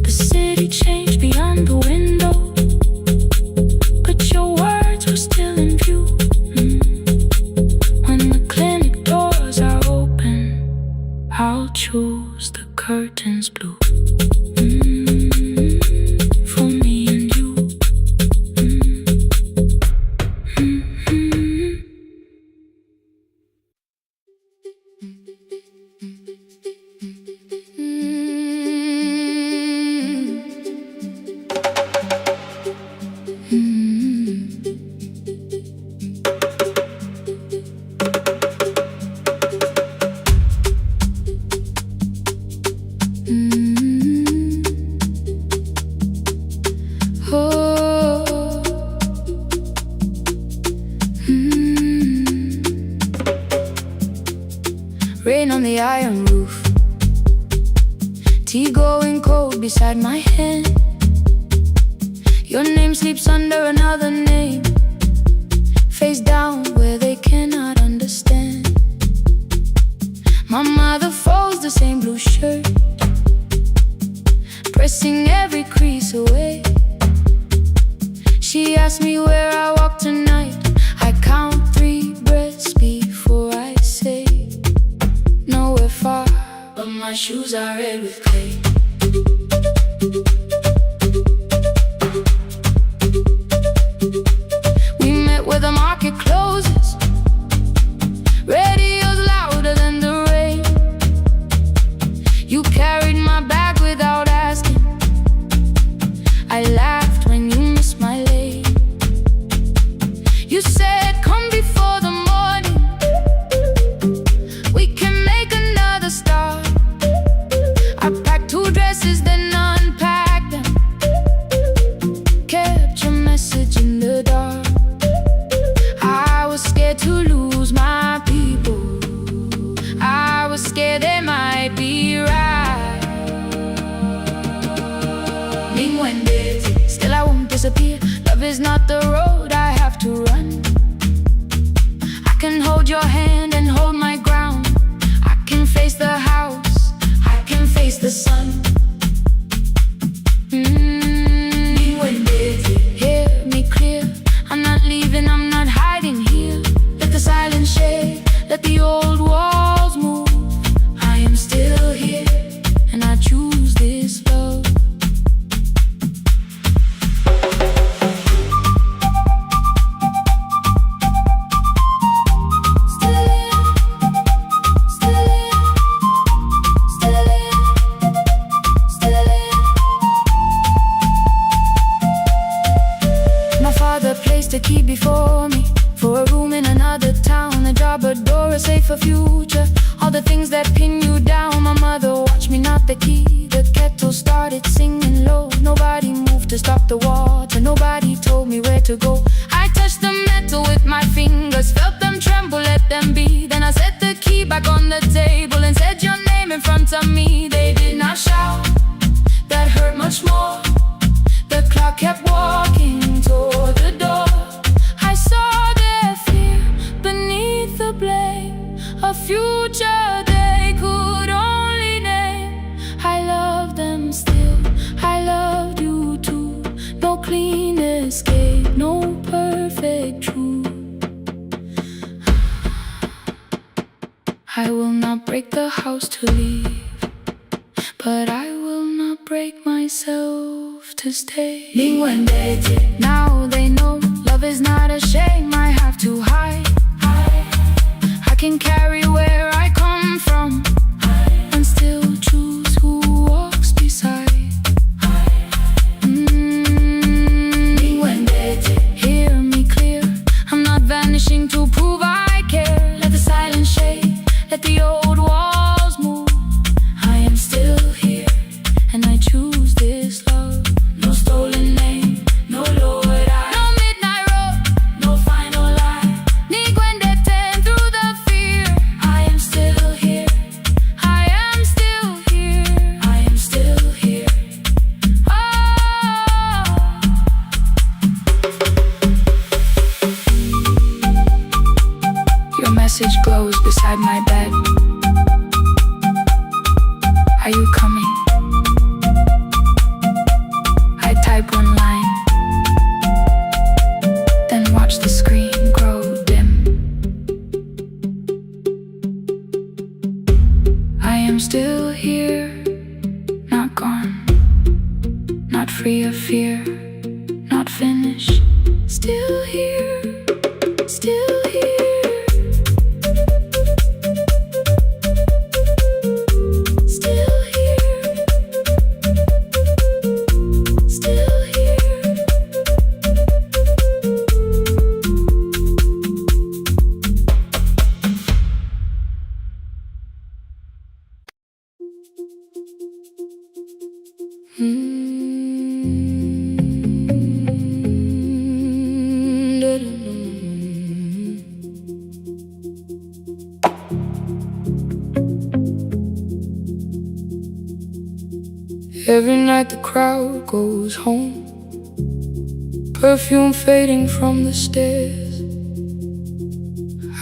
The city changed beyond the window, but your words were still in view. When the clinic doors are open, I'll choose the curtains blue. For me and you. Oh. Rain on the iron roof, tea going cold beside my hand. Your name sleeps under another name, face down where they cannot understand. My mother folds the same blue shirt, pressing every crease away. She asked me where I walk tonight. I count 3 breaths before I say nowhere far, but my shoes are red with clay. We met where the market closes, radio's louder than the rain. You carried my bag without asking, I laughed when you missed my lane. You said come before the morning, we can make another start. I packed 2 dresses then unpacked them, kept your message in the dark. I was scared to lose my people, I was scared they might be right. Still I won't disappear, love is not the road I have to run. I can hold your hand and hold my ground, I can face the house, I can face the sun. Hear me clear, I'm not leaving, I'm not hiding here. Let the silence shake, let the old walls move. I am still here, and I choose this love. A key before me, for a room in another town, a job, a door, a safer future. All the things that pin you down. My mother watched me, not the key. The kettle started singing low. Nobody moved to stop the water, nobody told me where to go. I touched the metal with my fingers, felt them tremble, let them be. Then I set the key back on the table and said your name in front of me. They did not shout, that hurt much more. The clock kept walking toward the door. I saw their fear beneath the blame, a future there. but I will not break myself to stay. Now they know love is not a shame I have to hide. I can carry where I come from and still choose who walks beside. Hear me clear, I'm not vanishing to prove I care. Let the silence shake, let the old walls move. I am still here, and I choose this love. No stolen name, no lowered eye, no midnight road, no final lie. Ni ten through the fear. I am still here, I am still here, I am still here. Your message glows beside my bed. Are you coming? I type one line, then watch the screen grow dim. I am still here, not gone, not free of fear, not finished. Still here, still here. Every night the crowd goes home, perfume fading from the stairs.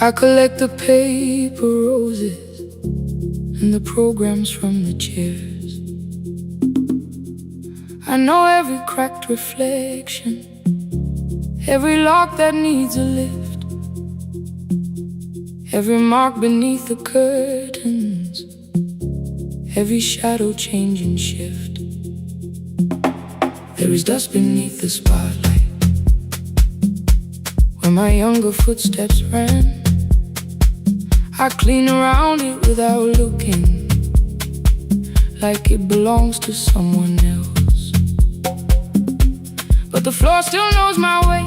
I collect the paper roses and the programs from the chairs. I know every cracked reflection, every lock that needs a lift, every mark beneath the curtains, every shadow change and shift. There is dust beneath the spotlight where my younger footsteps ran. I clean around it without looking, like it belongs to someone else. But the floor still knows my way,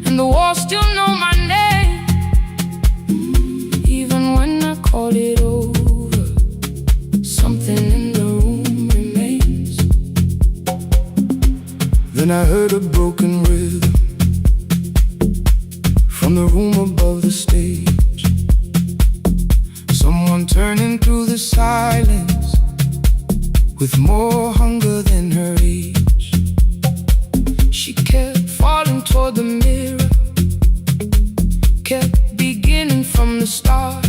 and the walls still know my name. Even when I call it over, something in the room remains. Then I heard a broken rhythm from the room above the stage. Someone turning through the silence with more hunger than her age. She kept falling toward the mirror, kept beginning from the start.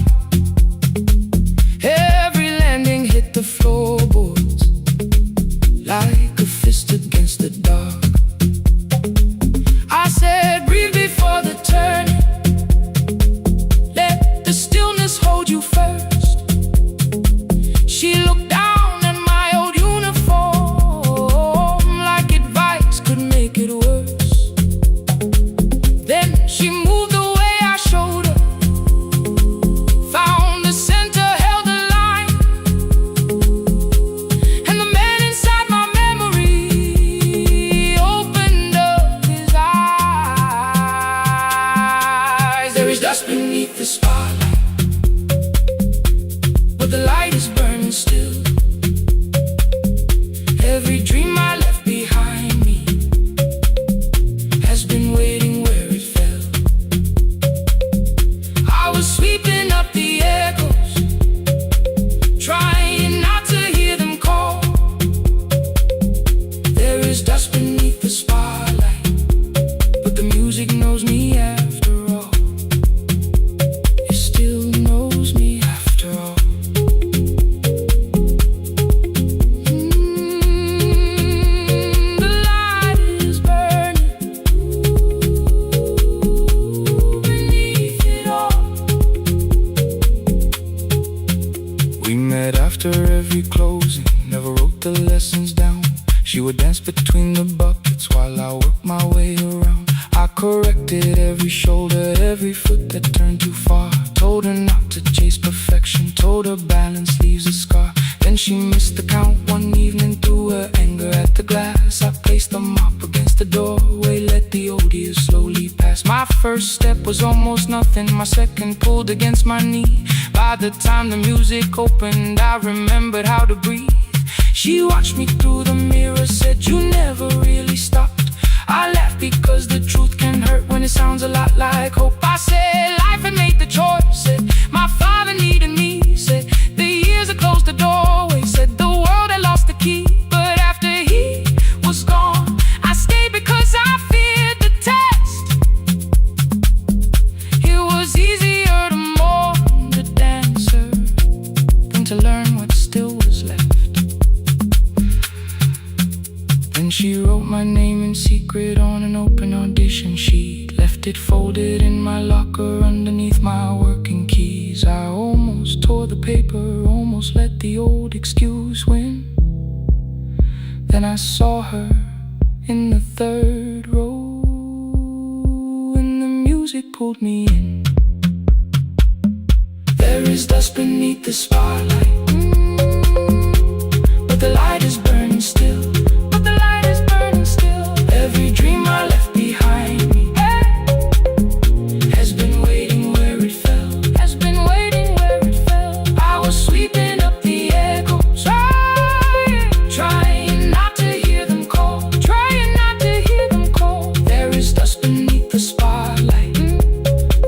Every landing hit the floorboards like a fist against the dark. I said, breathe before the turning, let the stillness hold you first. She looked down at my old uniform like advice could make it worse. Then she moved the way I showed her, found the center, held the line, and the man inside my memory opened up his eyes. There is dust beneath the spotlight, but the light is burning still. Every dream I left behind me has been waiting where it fell. I was sweeping up the echoes, trying not to hear them call. There is dust beneath the spotlight, but the music knows me after all. It still knows me after all. We met after every closing, never wrote the lessons down. She would dance between the buckets while I worked my way around. I corrected every shoulder, every foot that turned too far. Told her not to chase perfection, told her balance leaves a scar. Then she missed the count one evening, threw her anger at the glass. I placed the mop against the doorway, let the odious slowly pass. My first step was almost nothing, my second pulled against my knee. By the time the music opened, I remembered how to breathe. She watched me through the mirror, said, "You never really stopped." I laughed because the truth can hurt when it sounds a lot like hope. I said, life had made the choice, said, my father needed me, said, the years had closed the doorway, said, the world had lost the key. But after he was gone, I stayed because I feared the test. It was easier to mourn the dancer than to learn what still was left. Then she wrote my name in secret on an open audition sheet, left it folded in my locker underneath my working keys. I almost tore the paper, almost let the old excuse win. Then I saw her in the third row, and the music pulled me in. There is dust beneath the spotlight, but the light is burning still. Every dream I left behind me has been waiting where it fell, has been waiting where it fell. I was sweeping up the echoes, trying not to hear them call, trying not to hear them call. There is dust beneath the spotlight,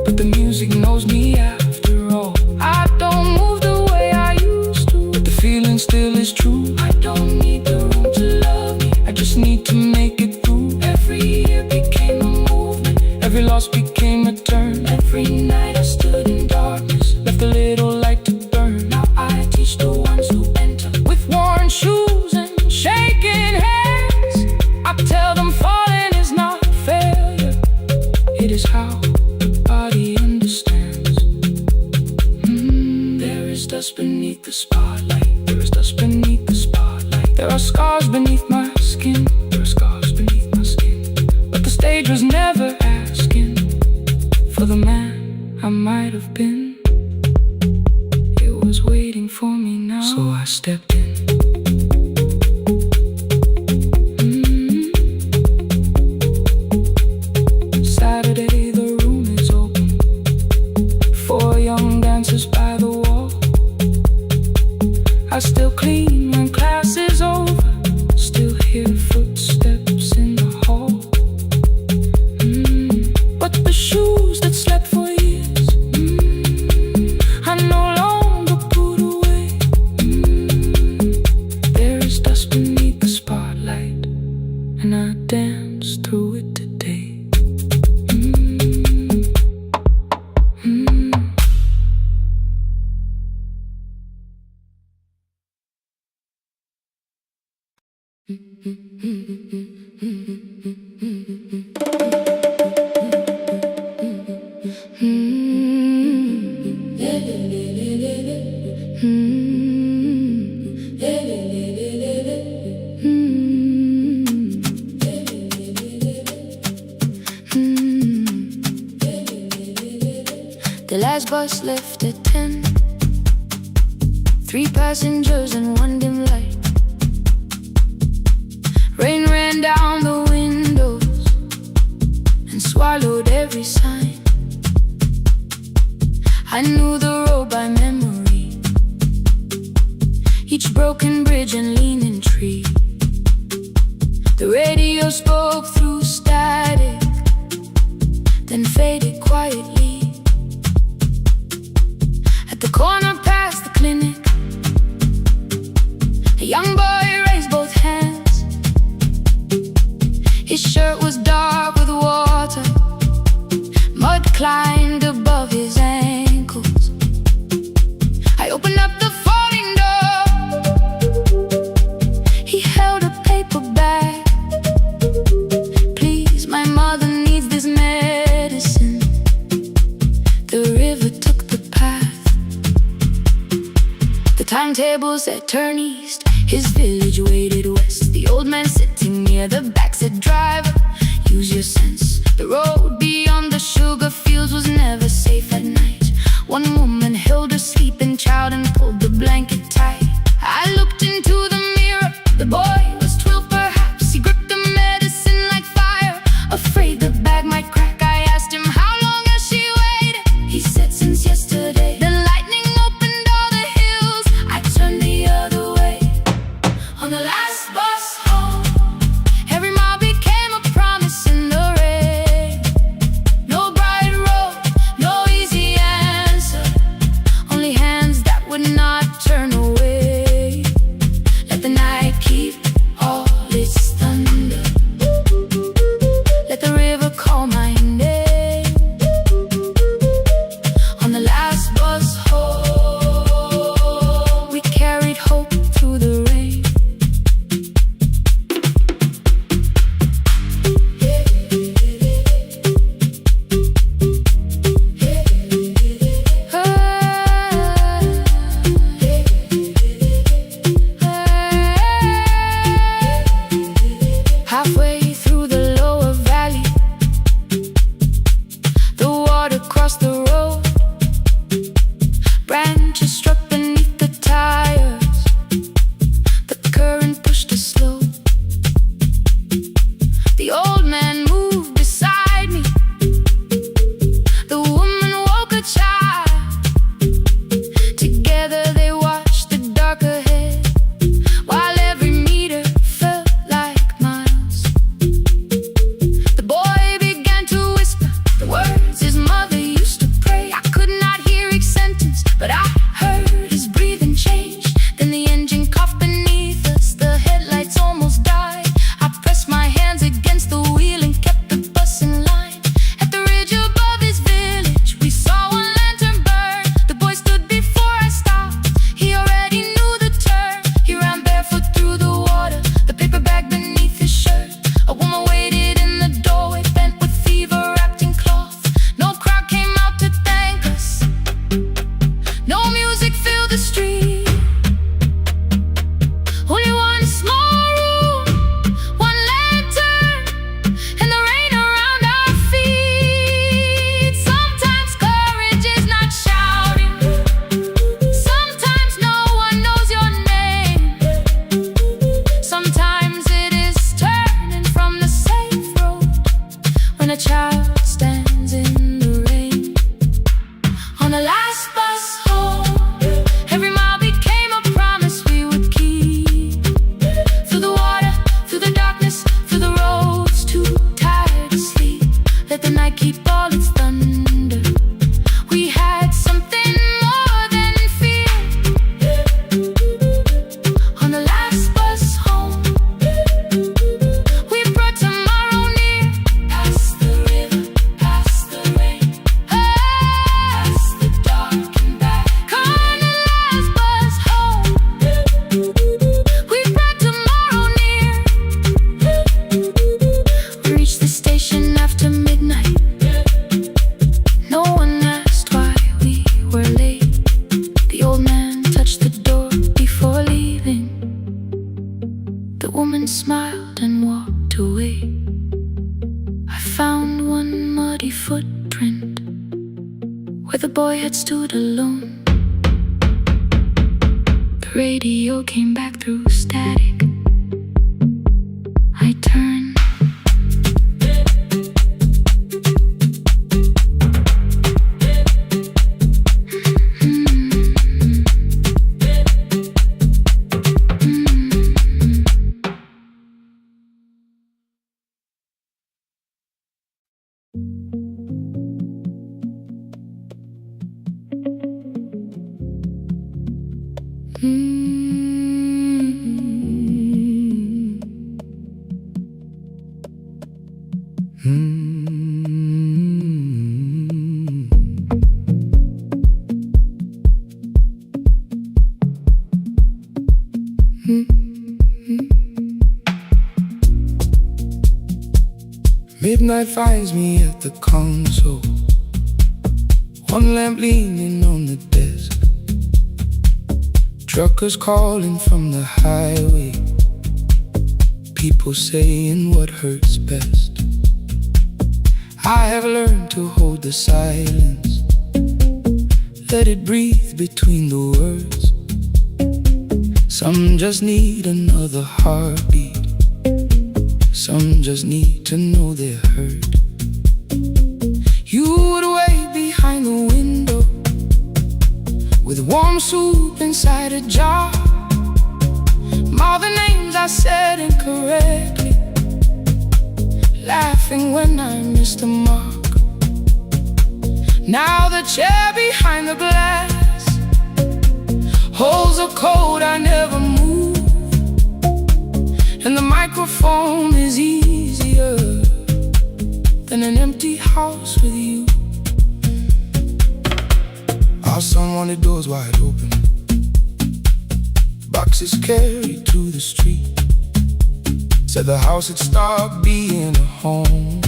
but the music knows me after all. I don't move the way I used to, but the feeling still is true. I don't need the room to love me, I just need to make it. Every year became a movement, every loss became a turn. Every night I stood in darkness, left a little light to burn. Now I teach the ones who enter with worn shoes and shaking hands. I tell them falling is not failure, it is how the body understands. There is dust beneath the spotlight, there is dust beneath the spotlight. There are scars beneath my skin, there are scars beneath my skin. The stage was never asking for the man I might have been. It was waiting for me now, so I stepped in. Saturday, the room is open, 4 young dancers by the wall. I still clean when class is over, still hear footsteps in the hall. But the shoes that slept for years, I no longer put away. There is dust beneath the spotlight, and I dance through it today. The last bus left at 10, 3 passengers and 1 dim light. Rain ran down the windows and swallowed every sign. I knew the road by memory, each broken bridge and leaning tree. The radio spoke through static, then faded quietly. At the corner past the clinic, a young boy raised both hands. His shirt was dark with water, mud climbed above his ankles. I opened up the folding door, he held a paper bag. Please, my mother needs this medicine. The river took the path, the timetables that turn east, his village waited west. The old man sitting near the back said, "Driver, use your sense. The road beyond the sugar fields was never safe at night." One woman held her sleeping child and pulled the blanket tight. I looked into the mirror, the boy was 12 perhaps. He gripped the medicine like fire, afraid the bag might crack. I asked him, "How long has she waited?" He said, "Since yesterday." The lightning opened all the hills. I turned the other way. On the last bus home, every mile became a promise in the rain. No bright road, no easy answer, only hands that would not turn away. Let the night keep all its thunder, let the river call my name. On the last bus home, we carried hope through the rain. Halfway through the lower valley, the water crossed the road. Branches struck beneath the tires, the current pushed us slow. The old man moved beside me, the woman woke a child. Together they watched the dark ahead, while every meter felt like miles. The boy began to whisper the words his mother used to pray. I could not hear each sentence, but I heard his breathing change. Then the engine coughed beneath us, the headlights almost died. I pressed my hands against the wheel and kept the bus in line. At the ridge above his village, we saw one lantern burn. The boy stood before I stopped, he already knew the turn. He ran barefoot through the water, the paper bag beneath his shirt. A woman waited in the doorway, bent with fever, wrapped in cloth. No crowd came out to thank us, no music filled the street. Only one small room, one lantern, and the rain around our feet. Sometimes courage is not shouting, sometimes no one knows your name. Sometimes it is turning from the safe road when a child stands in the rain. On the last bus home, every mile became a promise we would keep. Through the water, through the darkness, through the roads too tired to sleep. Let the night keep all its thunder. We had something more than fear. On the last bus home, we brought tomorrow near. Past the river, past the rain, past the dark and back. On the last bus home, we brought tomorrow near. We reached the station after midnight. No one asked why we were late. The old man touched the door before leaving. The woman smiled and walked away. I found one muddy footprint where the boy had stood alone. The radio came back through static. I turned. Midnight finds me at the console, one lamp leaning on the desk. Truckers calling from the highway, people saying what hurts best. I have learned to hold the silence, let it breathe between the words. Some just need another heartbeat, some just need to know they're heard. You would wait behind the window with warm soup inside a jar. All the names I said incorrectly, laughing when I missed the mark. Now the chair behind the glass holds a code I never moved, and the microphone is easier than an empty house with you. Our son wanted doors wide open, boxes carried to the street. Said the house had stopped being a home,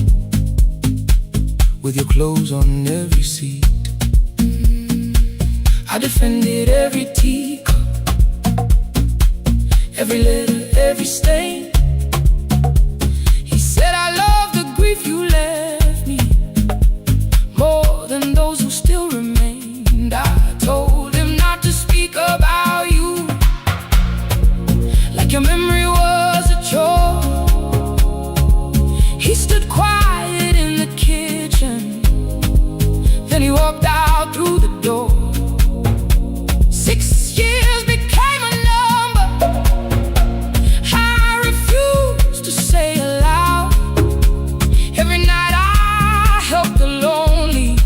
with your clothes on every seat. I defended every teacup, every letter, every stain. He said I love the grief you left me more than those who still remained. I told him not to speak about you like your memory was a chore. He stood quiet in the kitchen, then he walked out through the door. 6 years became a number I refused to say aloud. Every night I helped the lonely,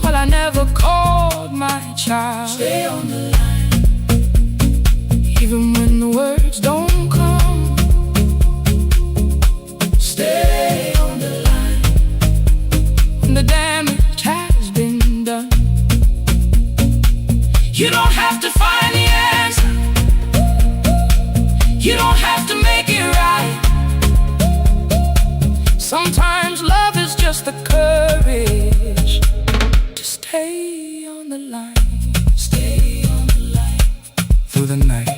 while I never called my child. Stay on the line, even when the words don't come. Stay on the line, when the damage has been done. You don't have to find the answer, you don't have to make it right. Sometimes love is just the courage to stay on the line. Stay on the line through the night.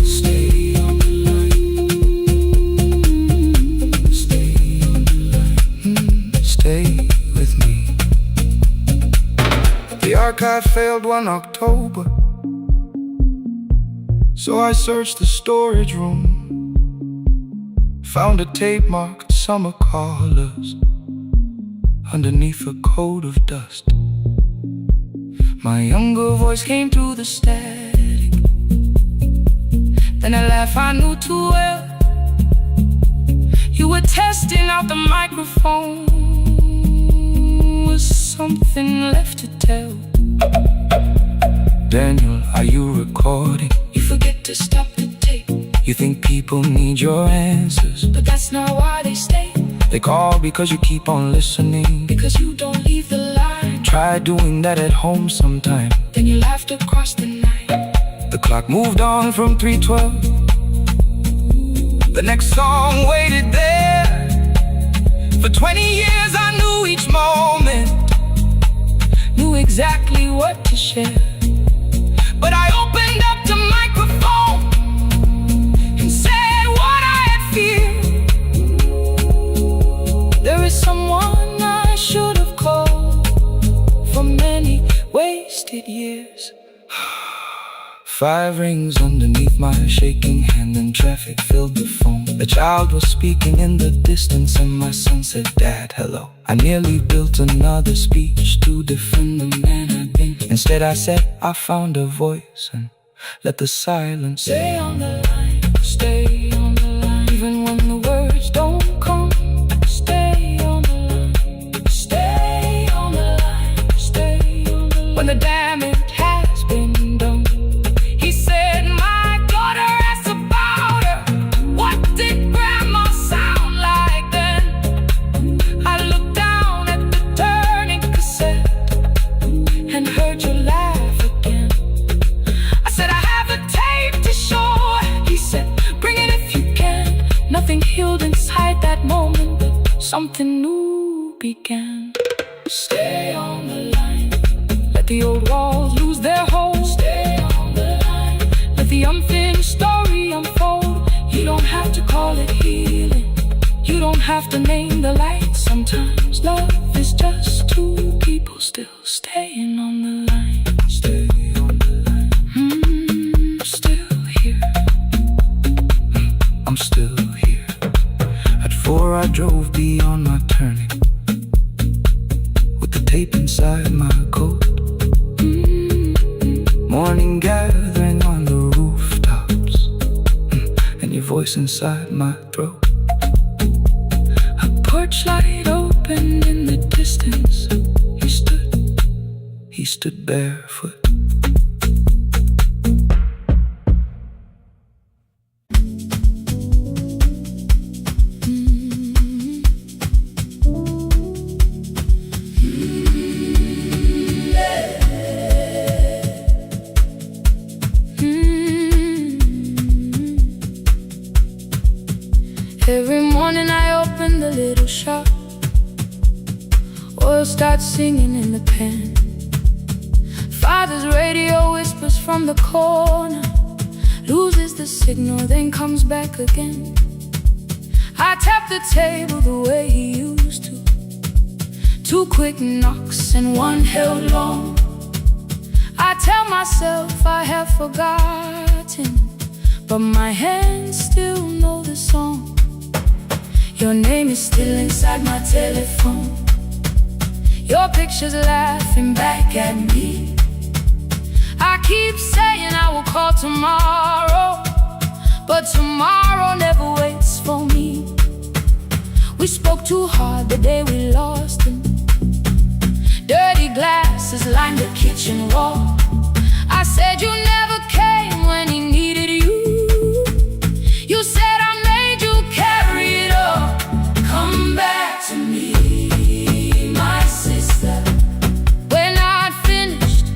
Stay on the line. Stay on the line. Stay with me. The archive failed one October, so I searched the storage room, found a tape marked Summer Callers underneath a coat of dust. My younger voice came through the static, then a laugh I knew too well. You were testing out the microphone, was something left to tell? Daniel, are you recording? You forget to stop the tape. You think people need your answers, but that's not why they stay. They call because you keep on listening, because you don't leave the line. Try doing that at home sometime, then you laughed across the night. The clock moved on from 3:12. The next song waited there. For 20 years I knew each moment, knew exactly what to share. But I opened up the microphone and said what I had feared. There is someone I should have called for many wasted years. 5 rings underneath my shaking hand, and traffic filled the phone. The child was speaking in the distance, and my son said, "Dad, hello." I nearly built another speech to defend the man I'd been. Instead I said I found a voice and let the silence stay on the line. Stay on the line, even when the words don't come. Stay on the line. Stay on the line. Stay on the line. When the damage has been done. He said, "My daughter asked about her. What did grandma sound like then?" I looked down at the turning cassette and heard you laugh again. I said, "I have a tape to show." He said, "Bring it if you can." Nothing healed inside that moment, but something new began. Stay on the old walls lose their hold. Stay on the line, let the unfinished story unfold. You don't have to call it healing, you don't have to name the light. Sometimes love is just two people still staying on the line. Stay on the line. Still here. I'm still here. At 4 I drove beyond my turning, with the tape inside my coat. Morning gathering on the rooftops, and your voice inside my throat. A porch light opened in the distance. He stood barefoot. Every morning I open the little shop, oil starts singing in the pan. Father's radio whispers from the corner, loses the signal, then comes back again. I tap the table the way he used to, 2 quick knocks and 1 held long. I tell myself I have forgotten, but my hands still know the song. Your name is still inside my telephone, your picture's laughing back at me. I keep saying I will call tomorrow, but tomorrow never waits for me. We spoke too hard the day we lost him. Dirty glasses lined the kitchen wall. I said you never came when he needed you. You said I made you carry it all. Come back to me, my sister. We're not finished,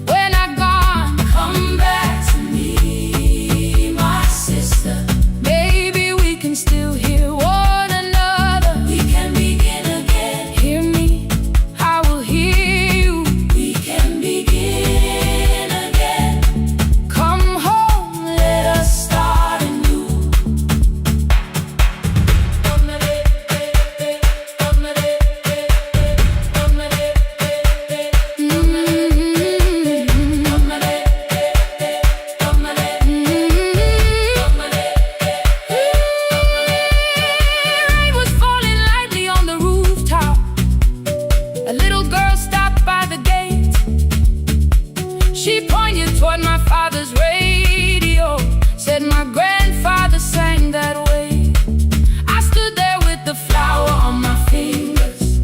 we're not gone. Come back to me, my sister. Maybe we can still hear one another. We can begin again. Hear me, I will hear you. We can begin again. Come home, let us start anew. Rain was falling lightly on the rooftop. A little girl stopped by the gate. She pointed toward my father's radio, said my grandfather sang that way. I stood there with the flower on my fingers.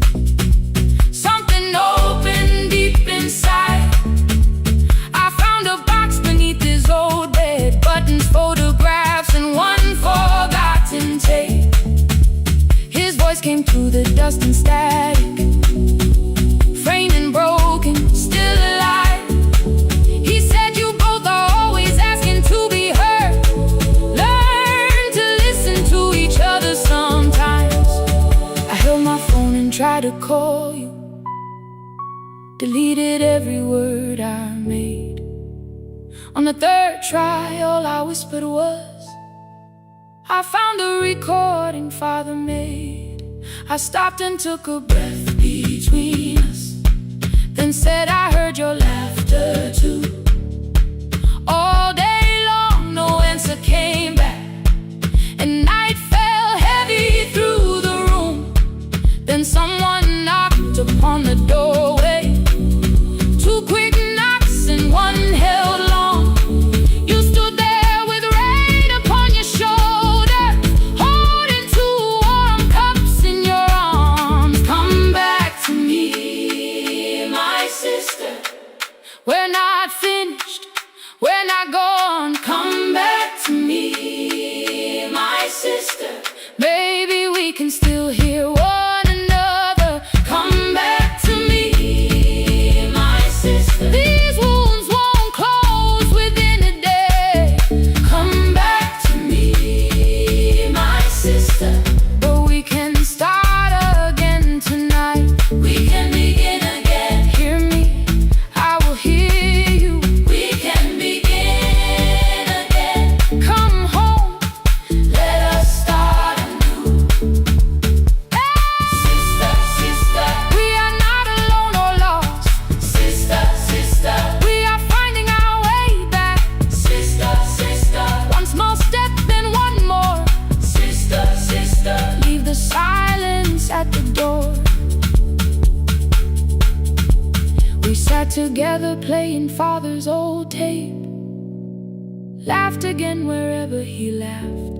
Something opened deep inside. I found a box beneath his old bed, buttons, photographs, and 1 forgotten tape. His voice came through the dust and static, framed and broken, still alive. He said you both are always asking to be heard. Learn to listen to each other sometimes. I held my phone and tried to call you, deleted every word I made. On the 3rd try, all I whispered was, I found a recording Father made. I stopped and took a breath between us, then said I heard your laughter too. All day long no answer came back, and night fell heavy through the room. Then someone knocked upon the doorway, 2 quick knocks and 1 held long. You stood there with rain upon your shoulder, holding 2 warm cups in your arms. Come back to me, my sister. We're not finished, we're not gone. Come back to me, my sister. Maybe we can still hear one another. Come back to me, my sister. These wounds won't close within a day. Come back to me, my sister. But we can start again tonight. We can begin again. Hear me, I will sat together playing father's old tape, laughed again wherever he laughed.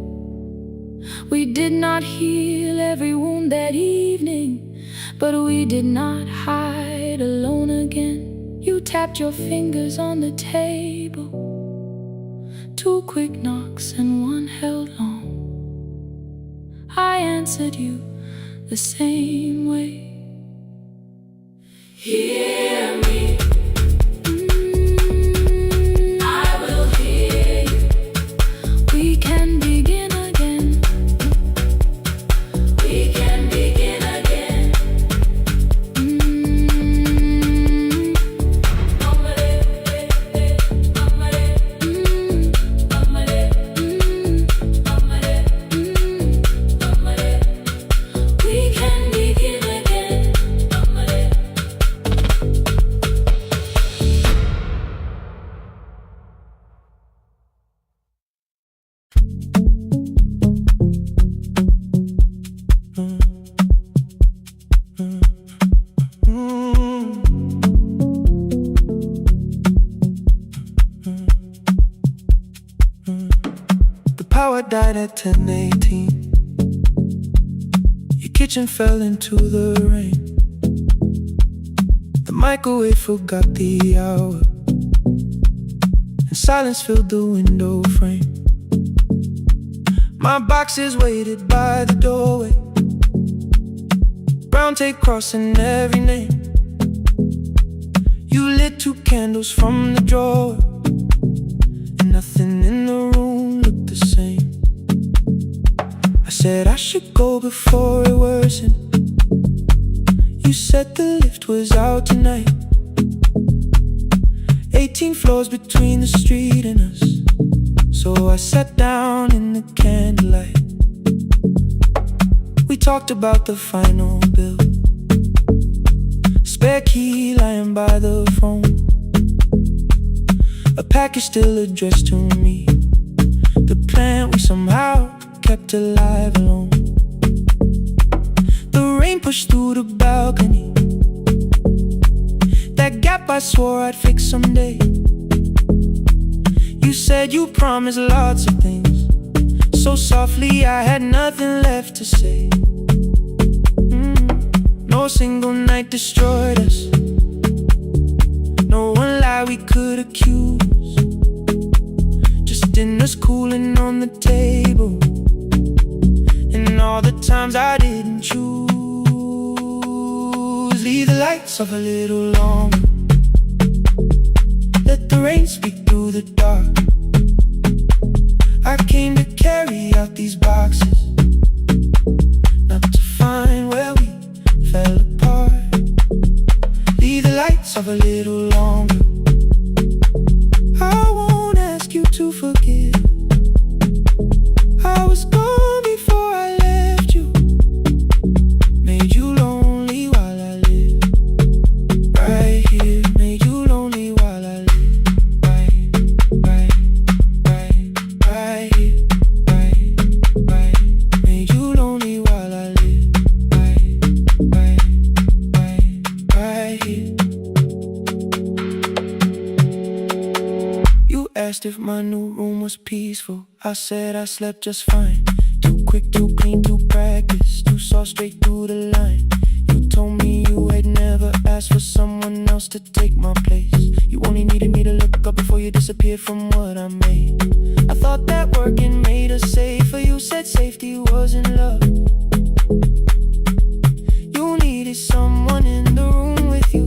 We did not heal every wound that evening, but we did not hide alone again. You tapped your fingers on the table, 2 quick knocks and 1 held long. I answered you the same way. Hear me, I will hear you. We can begin again. We can begin again. We can begin again. The power died at 10:18. Your kitchen fell into the rain. The microwave forgot the hour, and silence filled the window frame. My boxes waited by the doorway, brown tape crossing every name. You lit 2 candles from the drawer, and nothing in the room looked the same. I said I should go before it worsened. You said the lift was out tonight. 18 floors between the street and us, so I sat down in the candlelight. We talked about the final bill, spare key lying by the phone, a package still addressed to me, the plant we somehow kept alive alone. The rain pushed through the balcony, that gap I swore I'd fix someday. You said you promised lots of things, so softly I had nothing left to say. No single night destroyed us, no one lie we could accuse, just dinners cooling on the table, and all the times I didn't choose. Leave the lights off a little longer, let the rain speak through the dark. I came to carry out these boxes, not to find where we fell apart. Leave the lights off a little longer, I won't ask you to forgive. I was gone before I left you, made you lonely while I lived right here, made you lonely while I lived right here, right, made you lonely while I lived right here. You asked if my new room was peaceful, I said I slept just fine. Too quick, too clean, too practiced, you saw straight through the line. You told me you had never asked for someone else to take my place. You only needed me to look up before you disappeared from what I made. I thought that working made us safer, you said safety was in love. You needed someone in the room with you,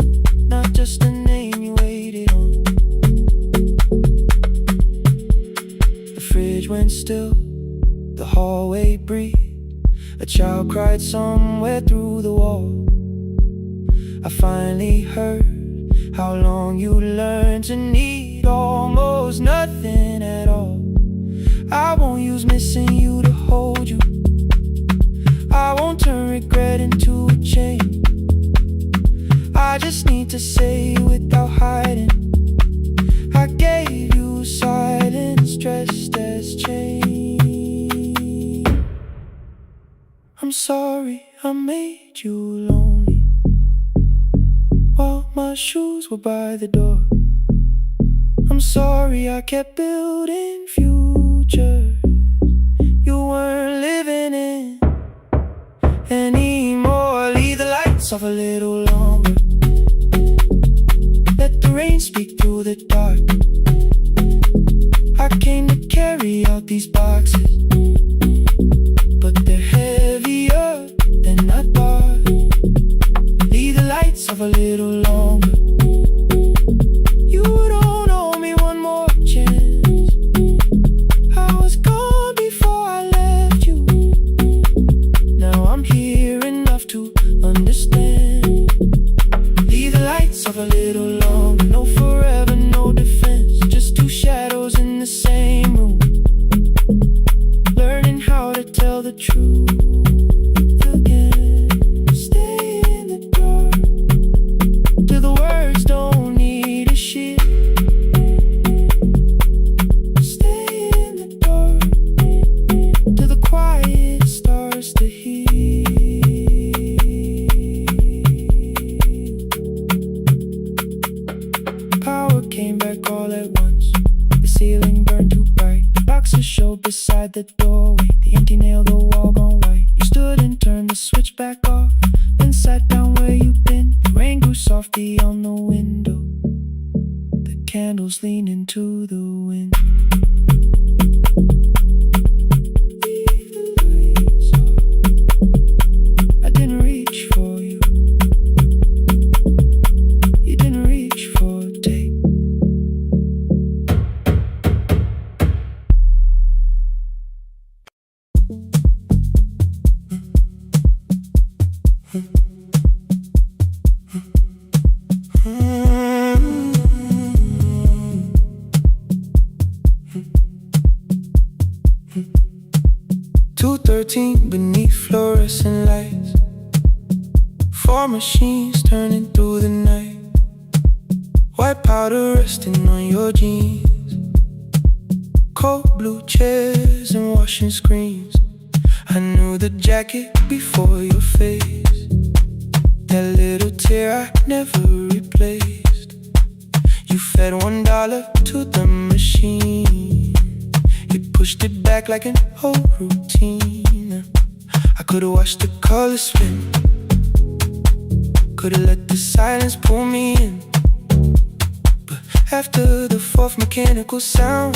not just a name you waited on. The fridge went still, the hallway breathed, a child cried somewhere through the wall. I finally heard how long you learned to need almost nothing at all. I won't use missing you to hold you, I won't turn regret into a chain. I just need to say without hiding, I gave you silence dressed as change. I'm sorry I made you lonely while my my shoes were by the door. I'm sorry I kept building futures you weren't living in anymore. Leave the lights off a little longer. Let the rain speak through the dark. I came to carry out these boxes, but they're heavier than I thought. Leave the lights off a little longer. You don't owe me one more chance. I was gone before I left you. Now I'm here enough to understand. Leave the lights off a little longer. No forever, no defense. Just two shadows in the same room, learning how to tell the truth again. Stay in the dark till the words don't need a shield. Stay in the dark till the quiet starts to heal. Power came back all at once. The ceiling burned too bright. The boxes showed beside the doorway. The empty nail, the wall gone white. You stood and turned the switch back off, then sat down where you'd been. The rain grew softly on the window. The candles leaned into the wind. Leave the lights off. I didn't reach for you. You didn't reach for a take. 2:13 beneath fluorescent lights. 4 machines turning through the night. White powder resting on your jeans. Cold blue chairs and washing screens. I knew the jacket before your face. That little tear I never replaced. You fed $1 to the machine. You pushed it back like an old routine. I could've watched the colors spin. Could've let the silence pull me in. But after the 4th mechanical sound,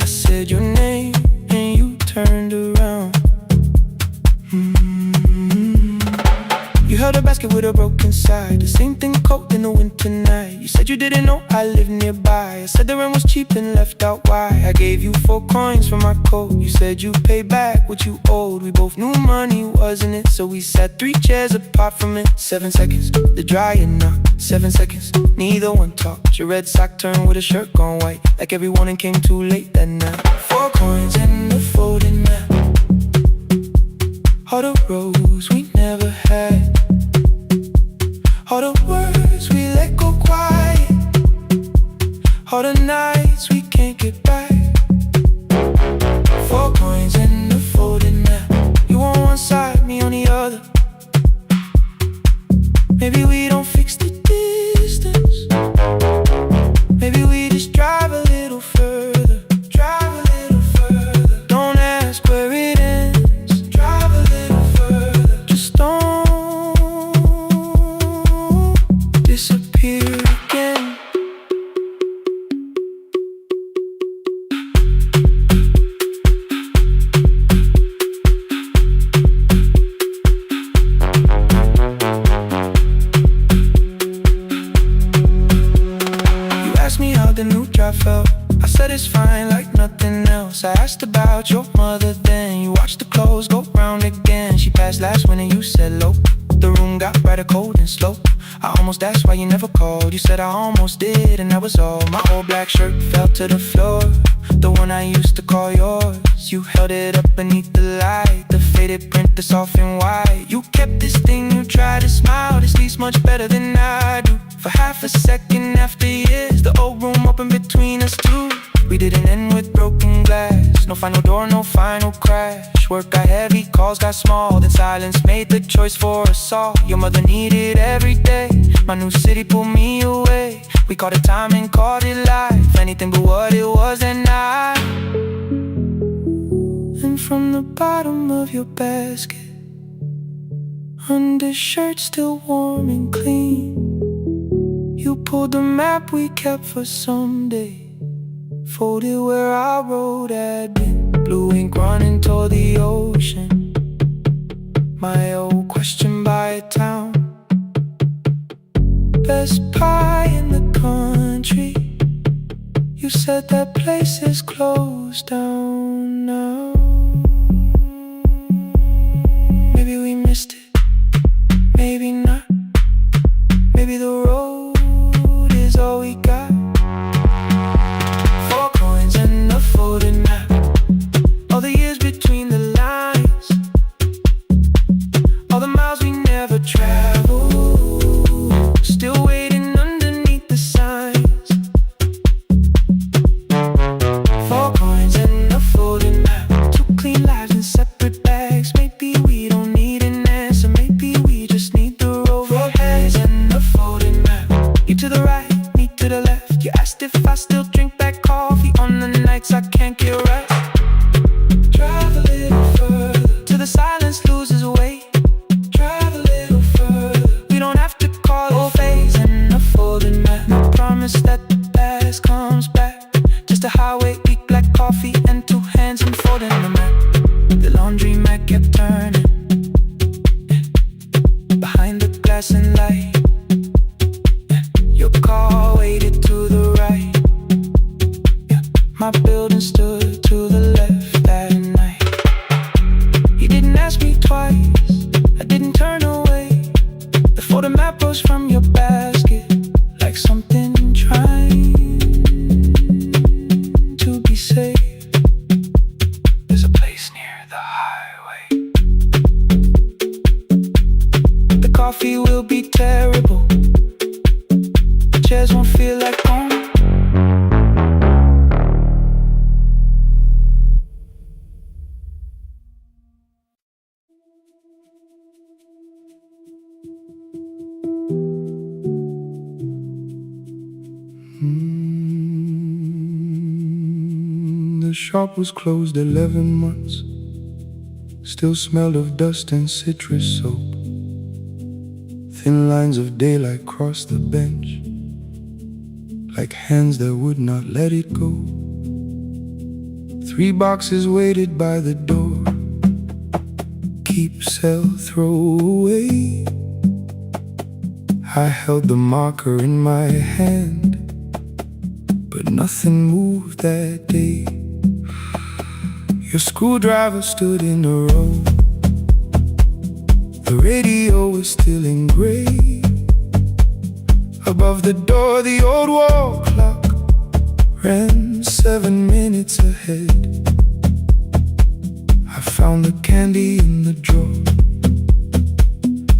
I said your name and you turned around. You held a basket with a broken side. The same thing cold in the winter night. You said you didn't know I lived nearby. I said the rent was cheap and left out why. I gave you 4 coins for my coat. You said you'd pay back what you owed. We both knew money wasn't it, so we sat 3 chairs apart from it. 7 seconds, the dryer knocked. 7 seconds, neither one talked. Your red sock turned with a shirt gone white, like every warning came too late that night. 4 coins and a folding map. All the roads we never had. All the words we let go quiet. All the nights we can't get back. 4 coins and a folding map. You on one side, me on the other. Maybe we don't fix the distance. Maybe we just drive a little further. Drive a little further. Don't ask where it ends. Drive a little further. Just don't disappear again. You asked me how the new drive felt. I said it's fine like nothing else. I asked about your mother then. You watched the clothes go round again. She passed last winter, you said low. The room got brighter, cold and slow. I almost asked why you never called. You said I almost did and that was all. My old black shirt fell to the floor, the one I used to call yours. You held it up beneath the light, the faded print that's soft and white. You kept this thing, you tried to smile. This sleeps much better than I do. For half a second after years, the old room opened between us two. We didn't end with broken glass. No final door, no final crash. finish work got heavy, calls got small, then silence made the choice for us all. Your mother needed every day, my new city pulled me away. We called it time and called it life, anything but what it was that night. And from the bottom of your basket, undershirt still warm and clean, you pulled the map we kept for someday, folded where our road had been. Blue ink running toward the ocean, my old question by a town. Best pie in the country, you said that place is closed down now. Maybe we missed it, maybe not. Maybe the road is all we got. 4 coins and a folded map, all the years between the lines, all the miles we never traveled, still waiting underneath the signs. 4 coins and a folded map, 2 clean lives in separate bags. Maybe we don't need an answer, maybe we just need the road. 4 hands and a folded map, you to the right, me to the left. You asked if I still drink black coffee on the nights I can't get right. Drive a little further till the silence loses weight. Drive a little further, we don't have to call it phase and a folded map. No promise that the past comes back, just a highway, weak black coffee and 2 hands and folding the map. The laundry mat kept turning behind the glass and light. Your car waited to the right, my building stood to the left that night. You didn't ask me twice, I didn't turn away. The photo map rose from your basket like something trying to be safe. There's a place near the highway. The coffee will be terrible, the chairs won't feel like home. The shop was closed 11 months, still smelled of dust and citrus soap. Thin lines of daylight crossed the bench, like hands that would not let it go. 3 boxes waited by the door, keep, sell, throw away. I held the marker in my hand, but nothing moved that day. Your screwdriver stood in a row, the radio was still in gray. Above the door, the old wall clock ran 7 minutes ahead. I found the candy in the drawer,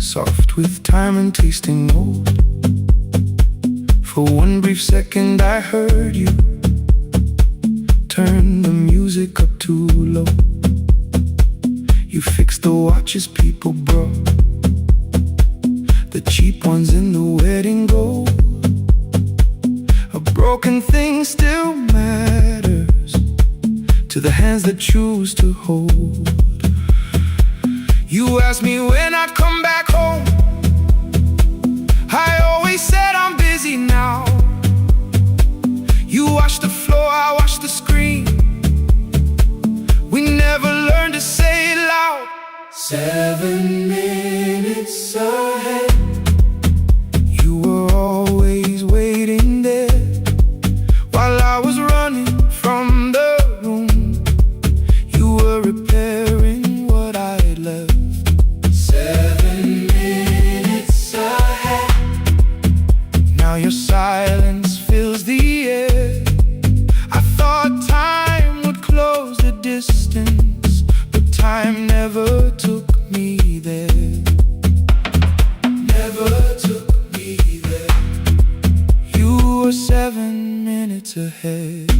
soft with time and tasting old. For 1 brief second I heard you turn the music up too low. You fixed the watches people brought, the cheap ones in the wedding gold. A broken thing still matters to the hands that choose to hold. You asked me when I'd come back home, I always said I'm busy now. You washed the floor, I washed the screen, we never learned to say it loud. 7 minutes ahead, you were always waiting there, while I was running from the room. You were repairing what I had left. 7 minutes ahead, now your silence fills the air. I thought time would close the distance, but time never took me there. Never took me there. You were 7 minutes ahead.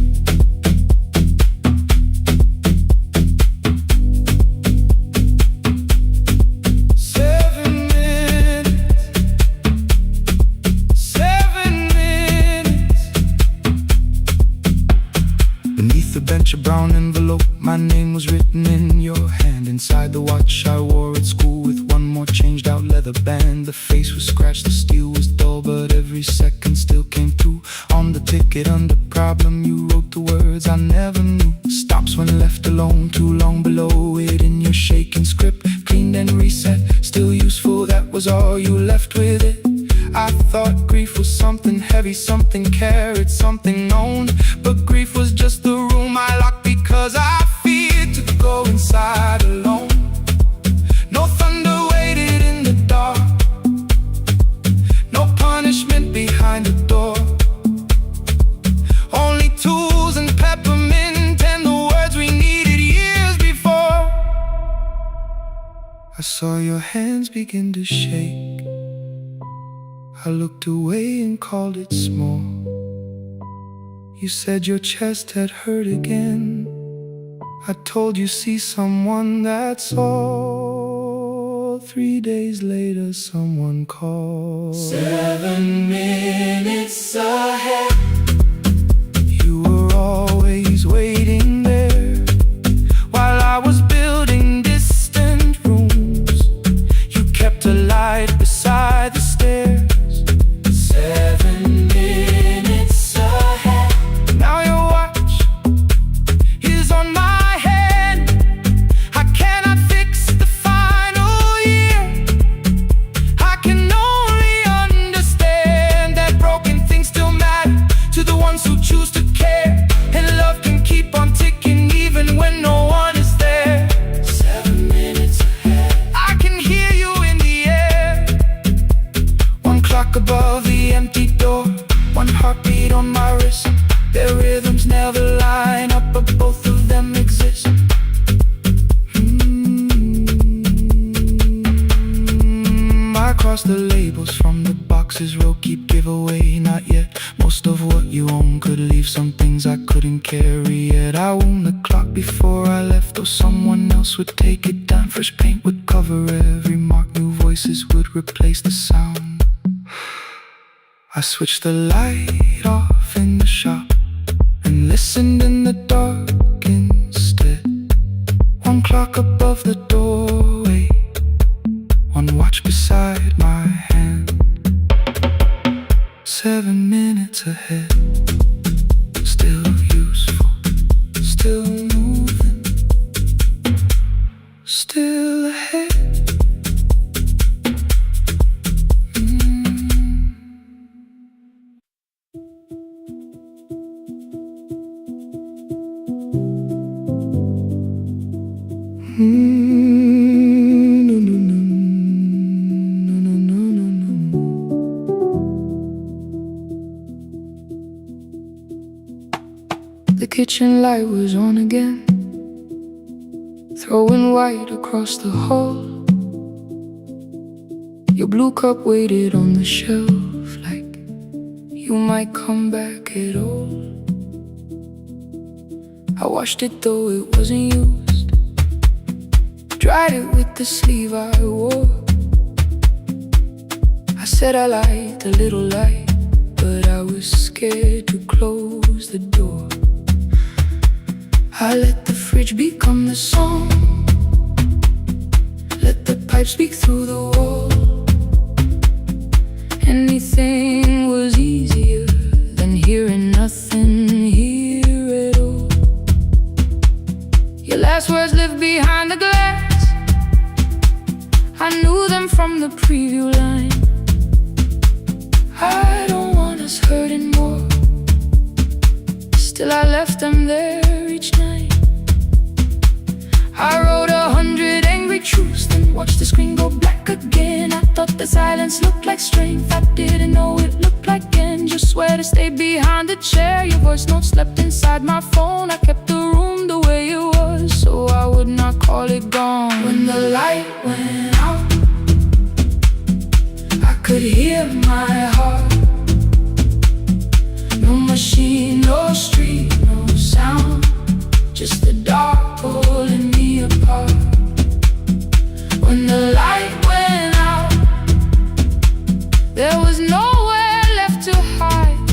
touch a brown envelope. My name was written in your hand. Inside the watch I wore at school, with one more changed out leather band. The face was scratched, the steel was dull, but every second still came through. On the ticket under problem you wrote the words I never knew. Stops when left alone, too long below it in your shaking script. Cleaned and reset, still useful, that was all you left with it. I thought grief was something heavy, something carried, something known. But grief was just the room I locked because I feared to go inside alone. No thunder waited in the dark, no punishment behind the door. Only tools and peppermint and the words we needed years before. I saw your hands begin to shake. I looked away and called it small. You said your chest had hurt again. I told you see someone, that's all. 3 days later someone called. 7 minutes ahead. You were always waiting there while I was building distant rooms. You kept a light beside the stairs. 7 minutes ahead. Now your watch is on my head. I cannot fix the final year. I can only understand that broken things still matter to the ones who choose to care. And love can keep on ticking even when no one is there. 7 minutes ahead. I can hear you in the air. One clock above the empty door, one heartbeat on my wrist. Their rhythms never line up, but both of them exist. I cross the labels from the boxes, row keep giveaway, not yet. Most of what you own could leave, some things I couldn't carry yet. I wound the clock before I left, or someone else would take it down. Fresh paint would cover every mark, new voices would replace the sound. I switched the light off in the shop and listened in the dark instead. One clock above the doorway, one watch beside my hand. 7 minutes ahead, still useful, still moving, still ahead. The kitchen light was on again, throwing white across the hall. Your blue cup waited on the shelf like you might come back at all. I washed it though it wasn't used, dried it with the sleeve I wore. I said I liked a little light, but I was scared to close the door. I let the fridge become the song, let the pipe speak through the wall. Anything was easier than hearing nothing here at all. Your last words lived behind the glass, I knew them from the preview line. I don't want us hurting more, still I left them there each night. I wrote 100 angry truths, then watched the screen go black again. I thought the silence looked like strength, I didn't know it looked like end. Just swear to stay behind the chair, your voice note slept inside my phone. I kept the room the way it was, so I would not call it gone. When the light went out, I could hear my heart. No machine, no street, no sound, just the dark pulling me apart. When the light went out, there was nowhere left to hide.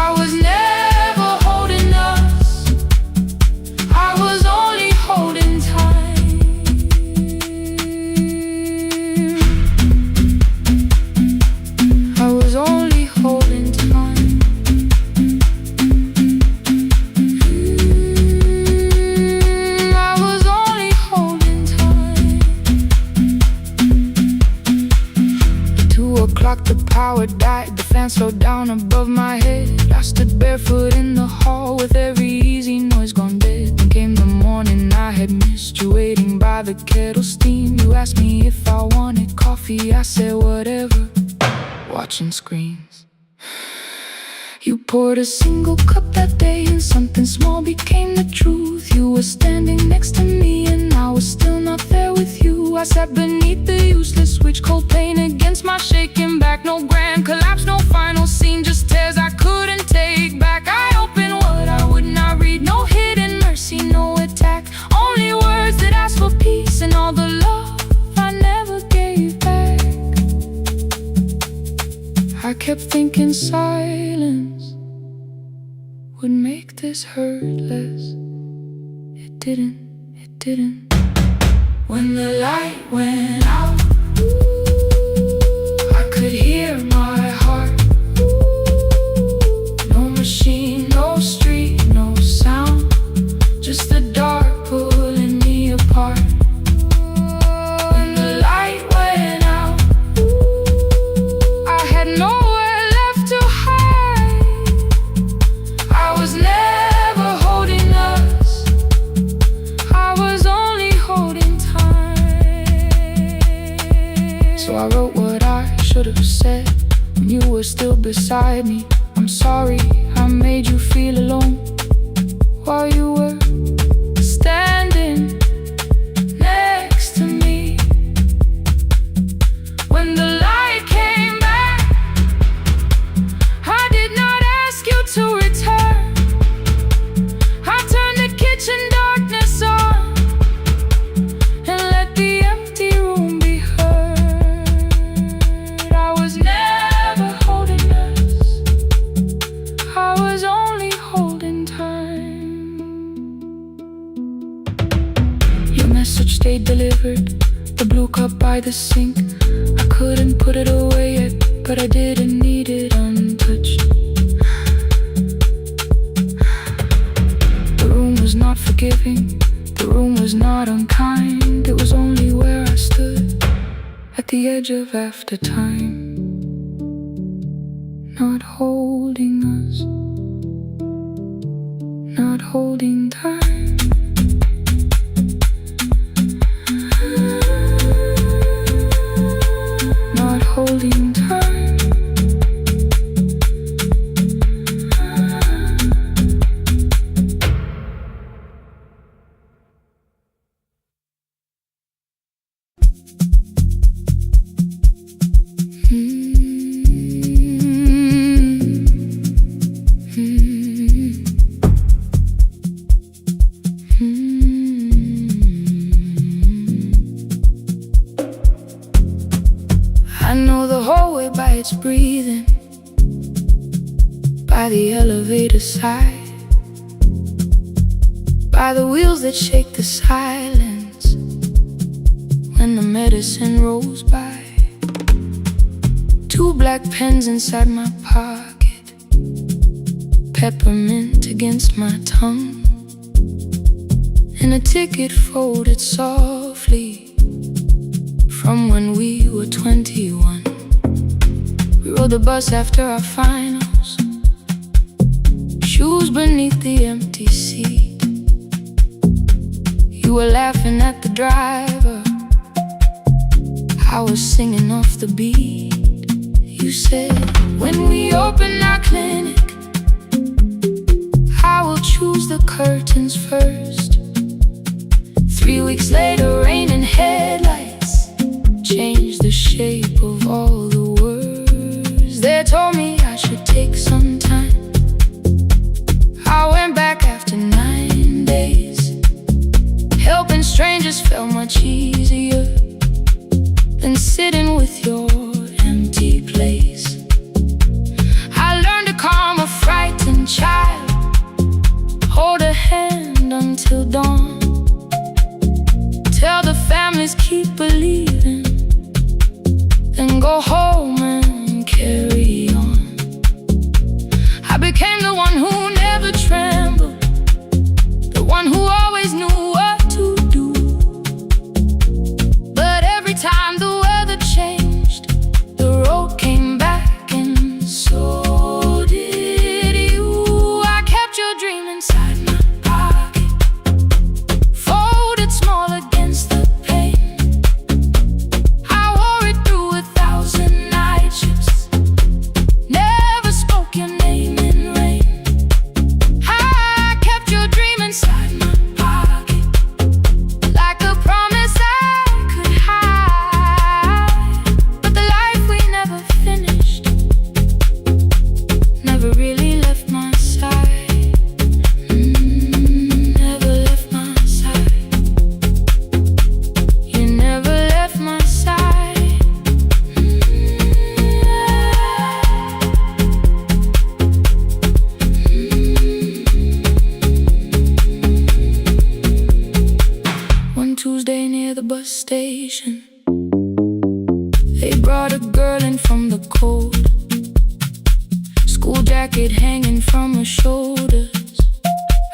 I was never holding us, shadow down above my head. I stood barefoot in the hall with every easy noise gone dead. Then came the morning I had missed you, waiting by the kettle steam. You asked me if I wanted coffee, I said whatever, watching screens. You poured a single cup that day and something small became the truth. You were standing next to me and I was still not there with you. I sat beneath the useless switch, cold pain against my shaking back. No grand collapse, no final scene, just tears I couldn't take back. I opened what I would not read, no hidden mercy, no attack. Only words that ask for peace and all the love I never gave back. I kept thinking silence would make this hurt less. It didn't. When the light went out, I could hear my heart. No machine, no street, no sound, just the dark pulling me apart. When the light went out, I had nowhere left to hide. I was never holding us, I was only holding time. So I wrote what I should have said when you were still beside me. I'm sorry I made you feel alone while you were standing next to me. When the light came back, I did not ask you to return. I turned the kitchen darkness on and let the empty room be heard. I was never holding us, I was only holding time. Your message stayed delivered, the blue cup by the sink. I couldn't put it away yet, but I didn't need it untouched. The room was not forgiving, the room was not unkind. It was only where I stood at the edge of after time, not holding us, not holding time. Not holding time. I know the hallway by its breathing, by the elevator side, by the wheels that shake the silence when the medicine rolls by. Two black pens inside my pocket, peppermint against my tongue, and a ticket folded softly from when we were 21. We rode the bus after our finals, shoes beneath the empty seat. You were laughing at the driver, I was singing off the beat. You said, when we open our clinic, I will choose the curtains first. 3 weeks later, rain and headlights changed the shape of all the words. They told me I should take some time. I went back after 9 days. Helping strangers felt much easier than sitting with your empty place. I learned to calm a frightened child, hold a hand until dawn, tell station. They brought a girl in from the cold, school jacket hanging from her shoulders,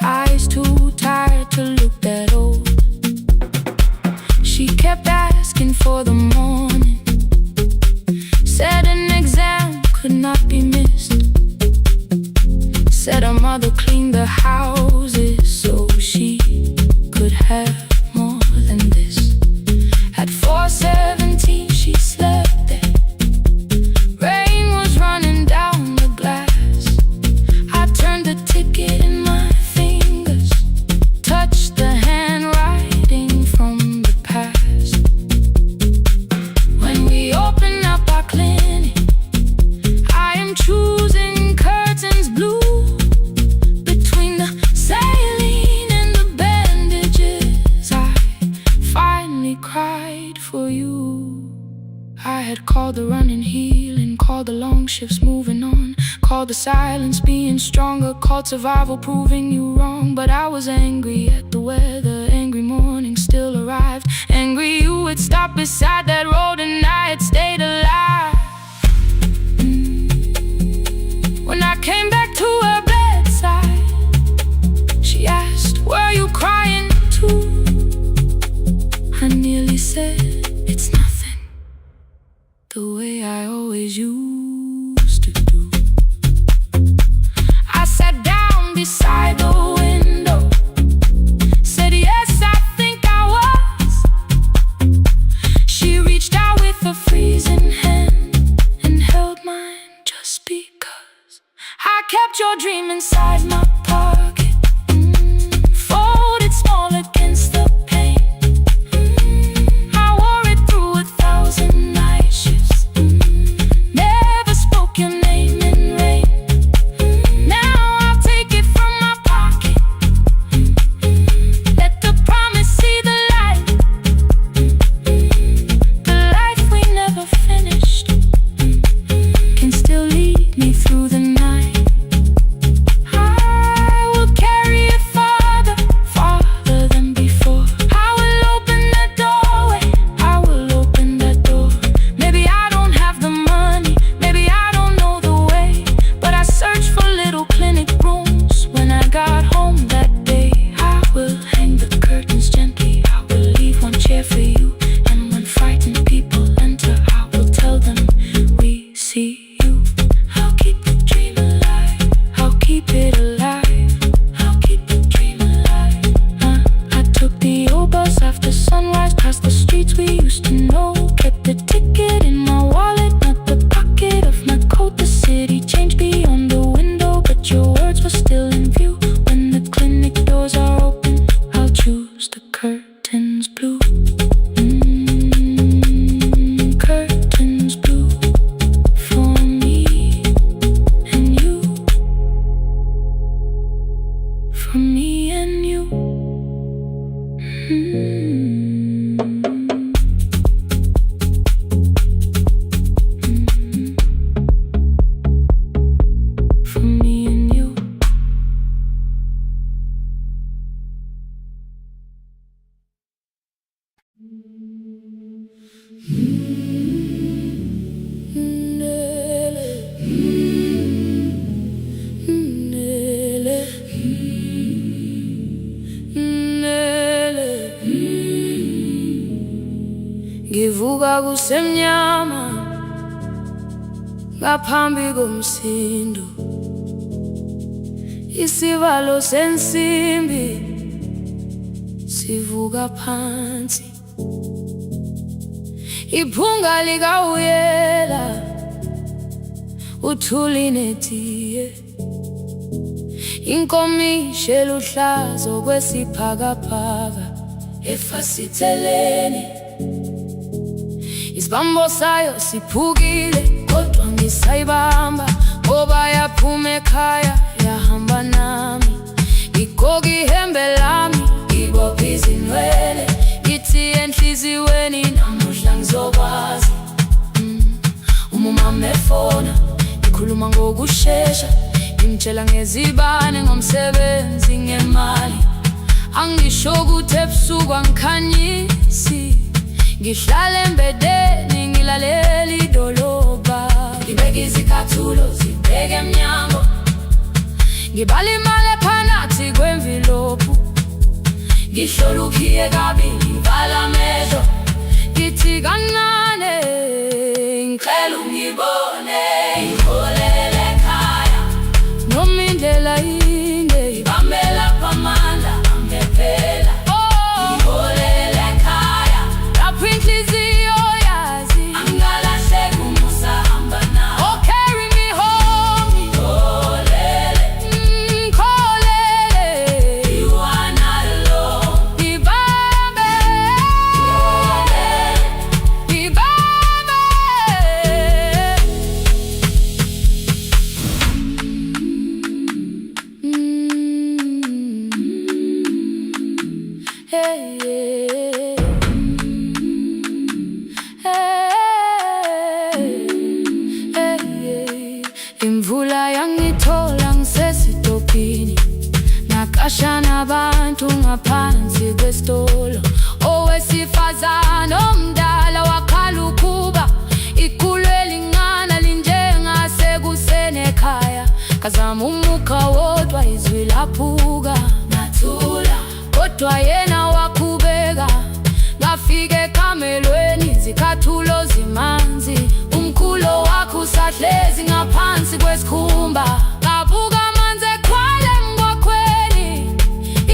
eyes too tired to look that old. She kept asking for the morning, said an exam could not be missed, said her mother cleaned the houses so she could have more than this. At 4:17 she slept there, rain was running down the glass. I turned the ticket in my fingers, touched the handwriting from the past. When we open up our clinic, I am choosing curtains blue. Between the saline and the bandages, I finally cried for you. I had called the running healing, called the long shifts moving on, called the silence being stronger, called survival proving you wrong. But I was angry at the weather, angry morning still arrived, angry you had stopped beside that road and I had stayed alive. When I came back to her bedside, she asked, were you crying too? I nearly said, it's nothing, the way I always used to do. I sat down beside the window, said yes, I think I was. She reached out with a freezing hand and held mine just because I kept your dream inside my pocket, folded small against the pain. I wore it through 1,000 night shifts, never spoke your name in rain. Now I'll take it from my pocket, let the promise see the light, the life we never finished can still lead me through the night. I will carry it farther, farther than before. I will open the doorway, I will open that door. Maybe I don't have the money, maybe I don't know the way, but I searched for little clinic rooms when I got home that day. I will hang the curtains gently, I will leave one chair for you, and when frightened people enter, I will tell them we see you. I'll keep the dream alive, I'll keep it alive, I'll keep the dream alive. I took the old bus after sunrise, past the streets we used to know, kept the ticket in my wallet, not the pocket of my coat. The city changed beyond the window, but your words were still in view. When the clinic doors are open, I'll choose the curtains blue. Curtains blue for me and you, for me and you. For me and you. Ngivuka kusemnyama ngaphambi komsindo, isivalo sensimbi sivuka phansi, iphunga likawuyela uthuli netiye, inkomishi eluhlaza okwesiphakapaka efasiteleni. Isibambo sayo siphukile kodwa ngisayibamba, ngoba yaphuma ekhaya yahamba nami. Igqoka ihembe lami, ibopha izinwele, ithi enhliziyweni namuhla ngizokwazi. Umama efona, ikhuluma ngokushesha, imtshela ngezibane, ngomsebenzi, ngemali. Angisho ukuthi ebusuku angikhanyisi, Ngihlala embedeni ngilalela idolobha, ngibeka izicathulo zibheke emnyango, ngibala imali ephakathi kwemvilophu, ngihlola ukhiye kabili ngivala amehlo, ngithi kancane ngicela ungibone, ngiholele ekhaya noma indlela inde ibambela phamandla angephela. Ngiholele ekhaya lapho inhliziyo yazi angalahleki umusa hamba nawe. Oh, carry me home. Ngiholele, ngiholele, you are not alone. Ngibambe, ngiholele, ngibambe. Hey, hey, hey, hey. Imvula yangithola ngisesitopini, nakasha nabantu ngaphansi kwesitolo. Owesifazane omdala wakhala ukuba ikhulu elingana linjengasekuseni ekhaya. Ngazama umuka wodwa izwi laphuka, ngathula kodwa yena wakhubeka. Ngafika ekamelweni izicathulo zimanzi, umkhulo wakhe usahlezi ngaphansi kwesikhumba. Ngabuka amanzi ekhwale mgwaqweni,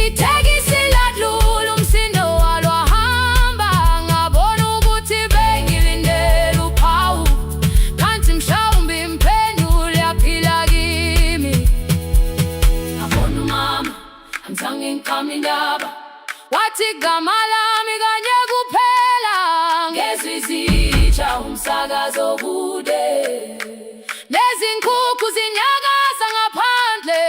itekisi ladlula umsindo walo wahamba. Ngabona ukuthi bengilindele uphawu, kanti mhlawumbe imphendula yaphila kimi. Ngabona umama angizange ngiqame indaba, wathi igama lami kanye kuphela. Ngezwi zitsha umsakazo kude, nezinkukhu zinyakaza ngaphandle.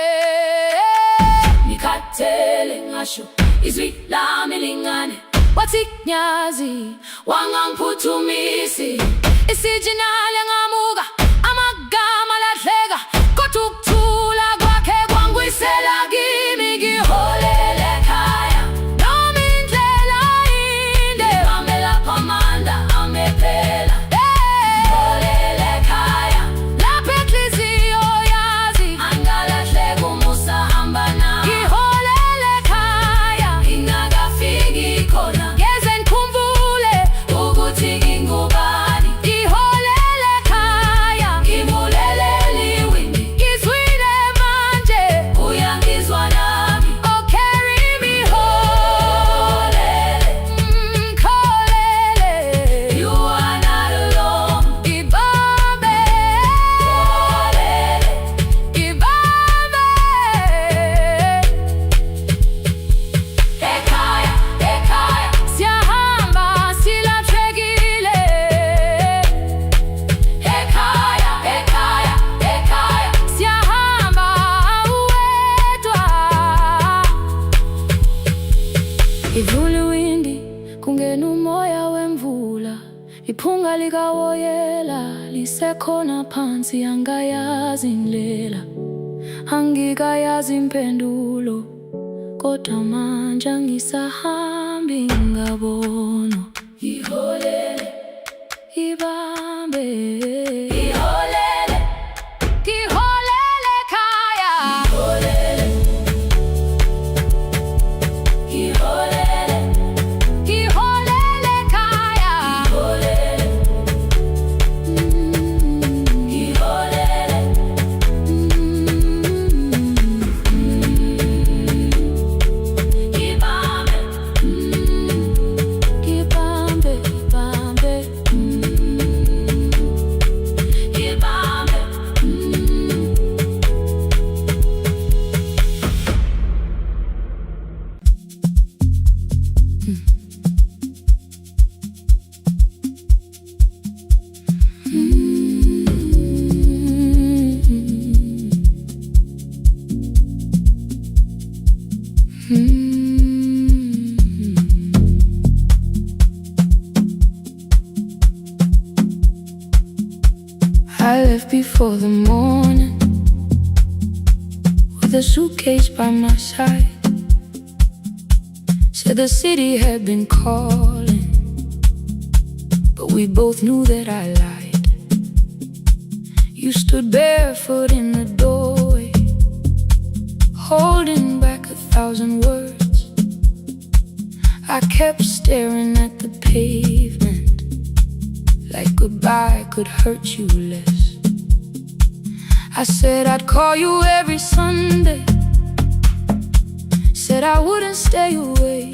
Ngikhathele ngasho izwi lami lingane, wathi nyazi wangangiphuthumisi. Isijinali ngamuka amagama lahleka, kodwa ukuthula kwakhe kwangwisela kimi. Ngiholele ekhaya noma indlela inde ibambela phamandla angephela. Ngiholele ekhaya lapho inhliziyo yazi angalahleki umusa hamba nawe. Ngiholele ekhaya ingakafiki khona, ngeze ngikhumbule ukuthi ngingubani. Ngiholele ekhaya ngibulelele iwindi, ngizwile manje uyangizwa nami. Oh, carry me home. Ngiholele, you are not alone. Ngibambe, ngibambe. Ekhaya, ekhaya siyahamba silahlekile. Ekhaya, ekhaya, ekhaya siyahamba uwedwa. Ivula iwindi kungena umoya wemvula, iphunga likawoyela lisekhona phansi. Angayazi indlela, angikayazi impendulo, kodwa manje angisahambi ngabona. Ngiholele, ibambe, ngiholele, ngiholele ekhaya. Ngiholele, ngiholele, ngiholele ekhaya. Ngiholele, ngiholele, ngibambe, ngibambe, ngibambe, ngibambe. I left before the morning with a suitcase by my side. Said the city had been calling, but we both knew that I lied. You stood barefoot in the doorway, holding back 1,000 words. I kept staring at the pavement, like goodbye could hurt you less. I said I'd call you every Sunday, said I wouldn't stay away.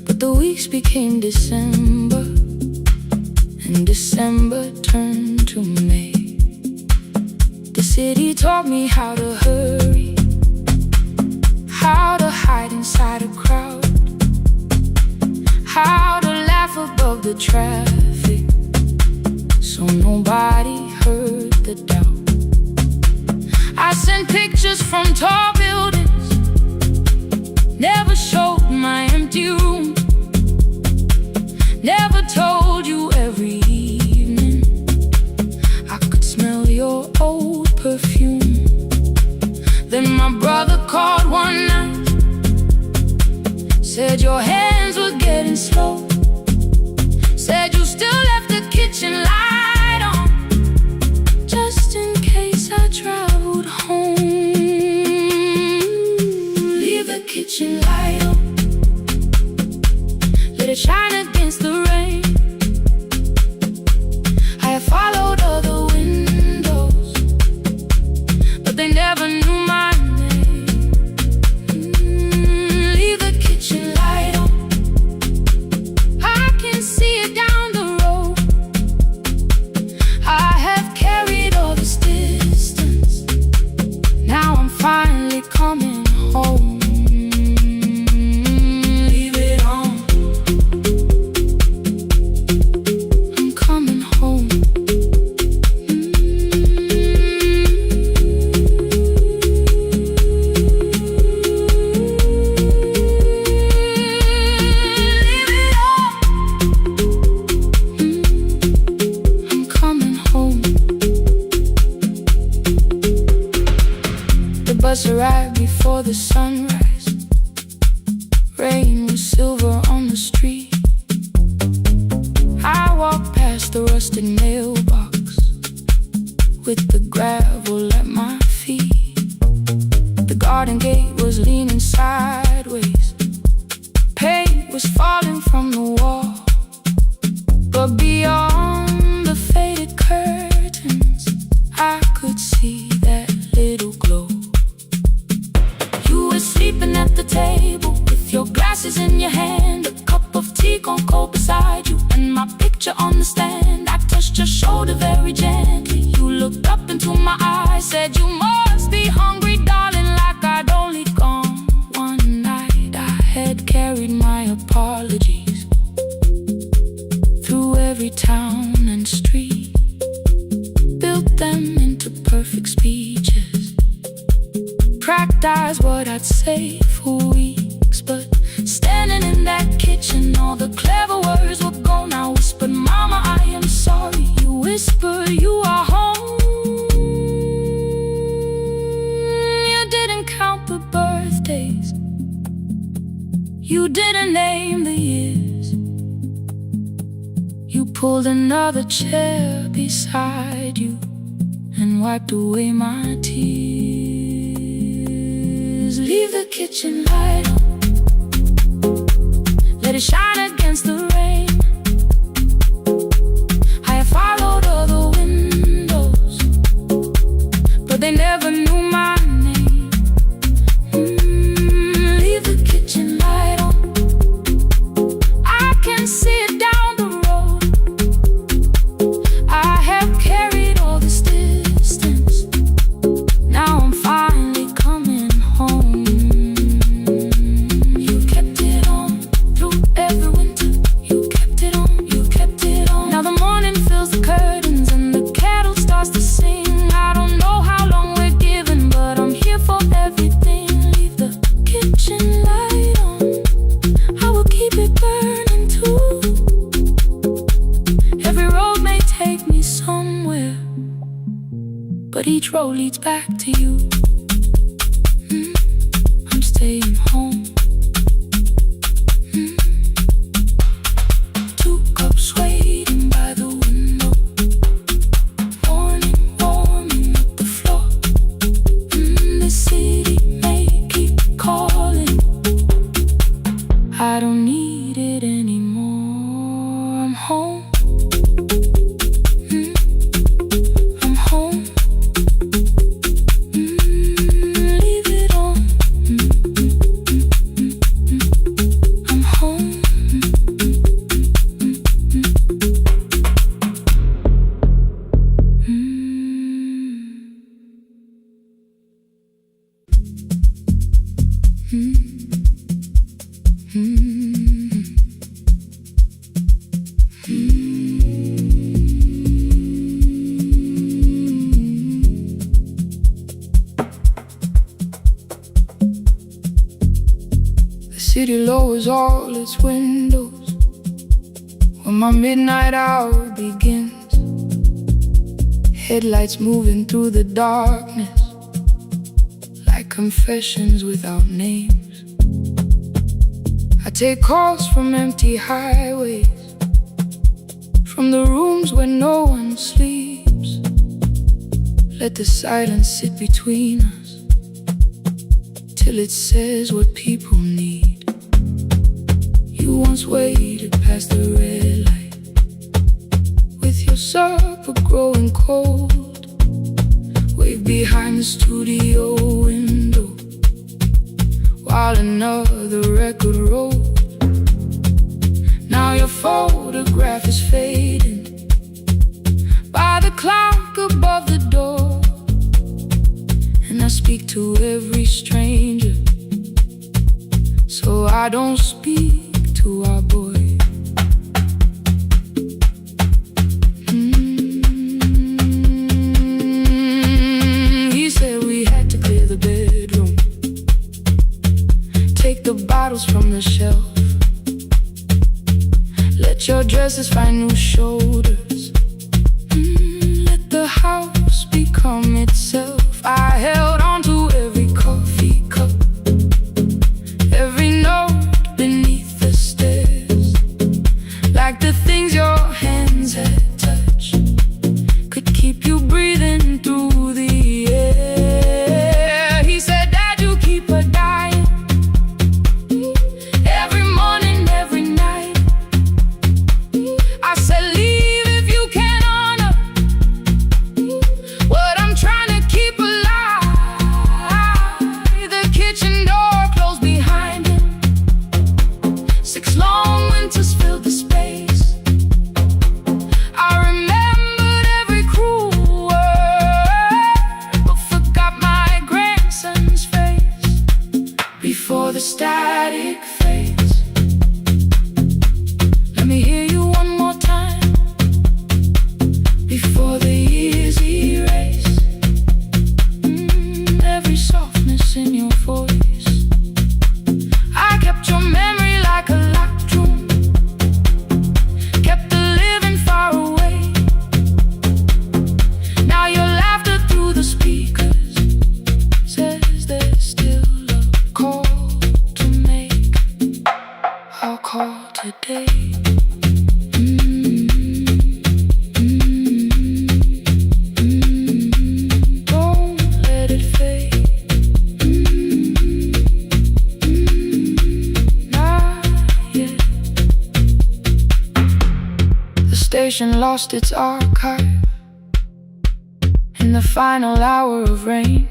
But the weeks became December, and December turned to May. The city taught me how to hurry, how to hide inside a crowd, how to laugh above the traffic, so nobody heard the doubt. I sent pictures from tall buildings, never showed my empty room, never told you every evening I could smell your old perfume. Then my brother called one night, said your hands were getting slow, said you still left the kitchen light on, just in case I traveled home. Leave the kitchen light on, let it shine against the rain. I have followed other windows, but they never knew my name. Leave the kitchen light on, I can see it down the road. I have carried all this distance, now I'm finally coming home. Leave it on, I'm coming home. Leave it on, I'm coming home. The bus arrived before the sunrise. Rain was silver on the street. I walked past the rusted mailbox with the gravel at my feet. The garden gate was leaning sideways, paint was falling from the wall, but beyond the faded curtains I could see that little glow. You were sleeping at the table with your glasses in your hand, a cup of tea gone cold beside you, and my picture on the stand. I touched your shoulder very gently. You looked up into my eyes, said you must be hungry, darling, like I'd only gone one night. I had carried my apologies through every town and street, built them into perfect speeches, practiced what I'd say for weeks. But standing in that kitchen, all the clever words were gone. I whispered, Mama, I am sorry. You whispered, you are home. You didn't count the birthdays, you didn't name the years. You pulled another chair beside you and wiped away my tears. Leave the kitchen light on, let it shine against the rain. I have followed other windows, but they never knew my name. Leave the kitchen light on, I can see it down the road. I have carried all this distance, now I'm finally coming home. You kept it on through every winter, you kept it on, you kept it on. Now the morning fills the curtains and the kettle starts to sing. I don't know how long we're given, but I'm here for everything. Leave the kitchen light on, I will keep it burning too. Every road may take me somewhere, but each road leads back to you. I'm staying home. To house waiting by the window. Morning warming up the floor. The city may keep calling. I don't need it anymore. I'm home. I'm home. Leave it on. I'm home. The city lowers all its windows when my midnight hour begins. Headlights moving through the darkness like confessions without names. I take calls from empty highways, from the rooms where no one sleeps. Let the silence sit between us till it says what people need. You once waited past the red light with your supper growing cold. Wave behind the studio window while another record rolls. Now your photograph is fading by the clock above the door. And I speak to every stranger, so I don't speak to our boy. He said we had to clear the bedroom, take the bottles from the shelf, let your dresses find new shoulders, let the house become itself. I held on to every coffee cup, every note beneath the stairs, like the things your hands had touched could keep you breathing through the air. He said, Dad, you keep a dying every morning, every night. I said, leave if you can honor what I'm trying to keep alive. The kitchen door closed behind him. 6 long winters filled the space. I remembered every cruel word, but forgot my grandson's face before the static fades. Let me hear you one more time before the years erase every softness in your voice. I kept your memory like a locked room, kept the living far away. Now your laughter through the speakers says there's still a call to make. I'll call today. Don't let it fade. Not yet. The station lost its archive in the final hour of rain,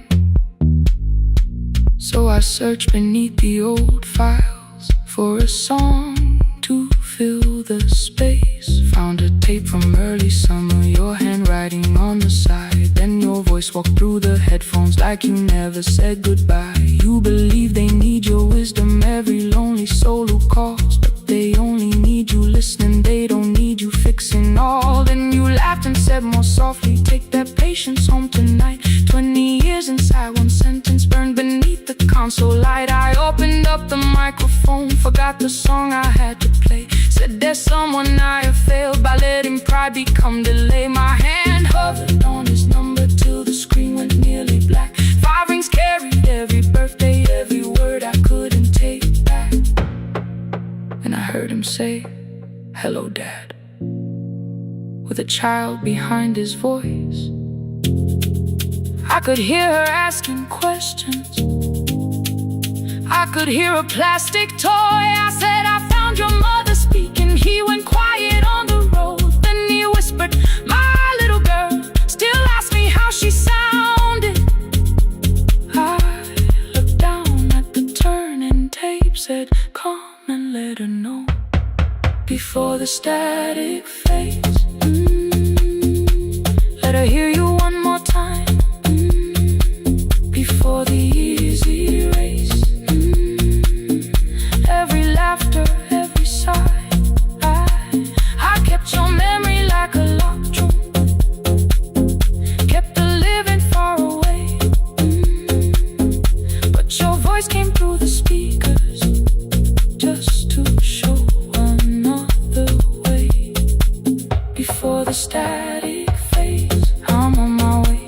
so I searched beneath the old files for a song to fill the space. Found a tape from early summer, your handwriting on the side. Then your voice walked through the headphones like you never said goodbye. You believe they need your wisdom, every lonely soul who calls, but they only need you listening, they don't need you fixing all. Then you laughed and said more softly, take that patience home tonight. 20 years inside one sentence burned beneath the console light. I opened up the microphone, forgot the song I had to play. Said there's someone I have failed by letting pride become delay. My hand hovered on his number till the screen went nearly black. 5 rings carried every birthday, every word I couldn't take back. And I heard him say, hello, Dad. with a child behind his voice. I could hear her asking questions. I could hear a plastic toy. I said, I found your mother speaking. He went quiet on the road. Then he whispered, my little girl still asks me how she sounded. I looked down at the turning tape, said, come and let her know before the static fades. Let her hear you one more time before the easy race. Every laughter, every sigh, I kept your memory like a locked room, kept her living far away. But your voice came through the speakers just to show another way. Before the static fades, I'm on my way.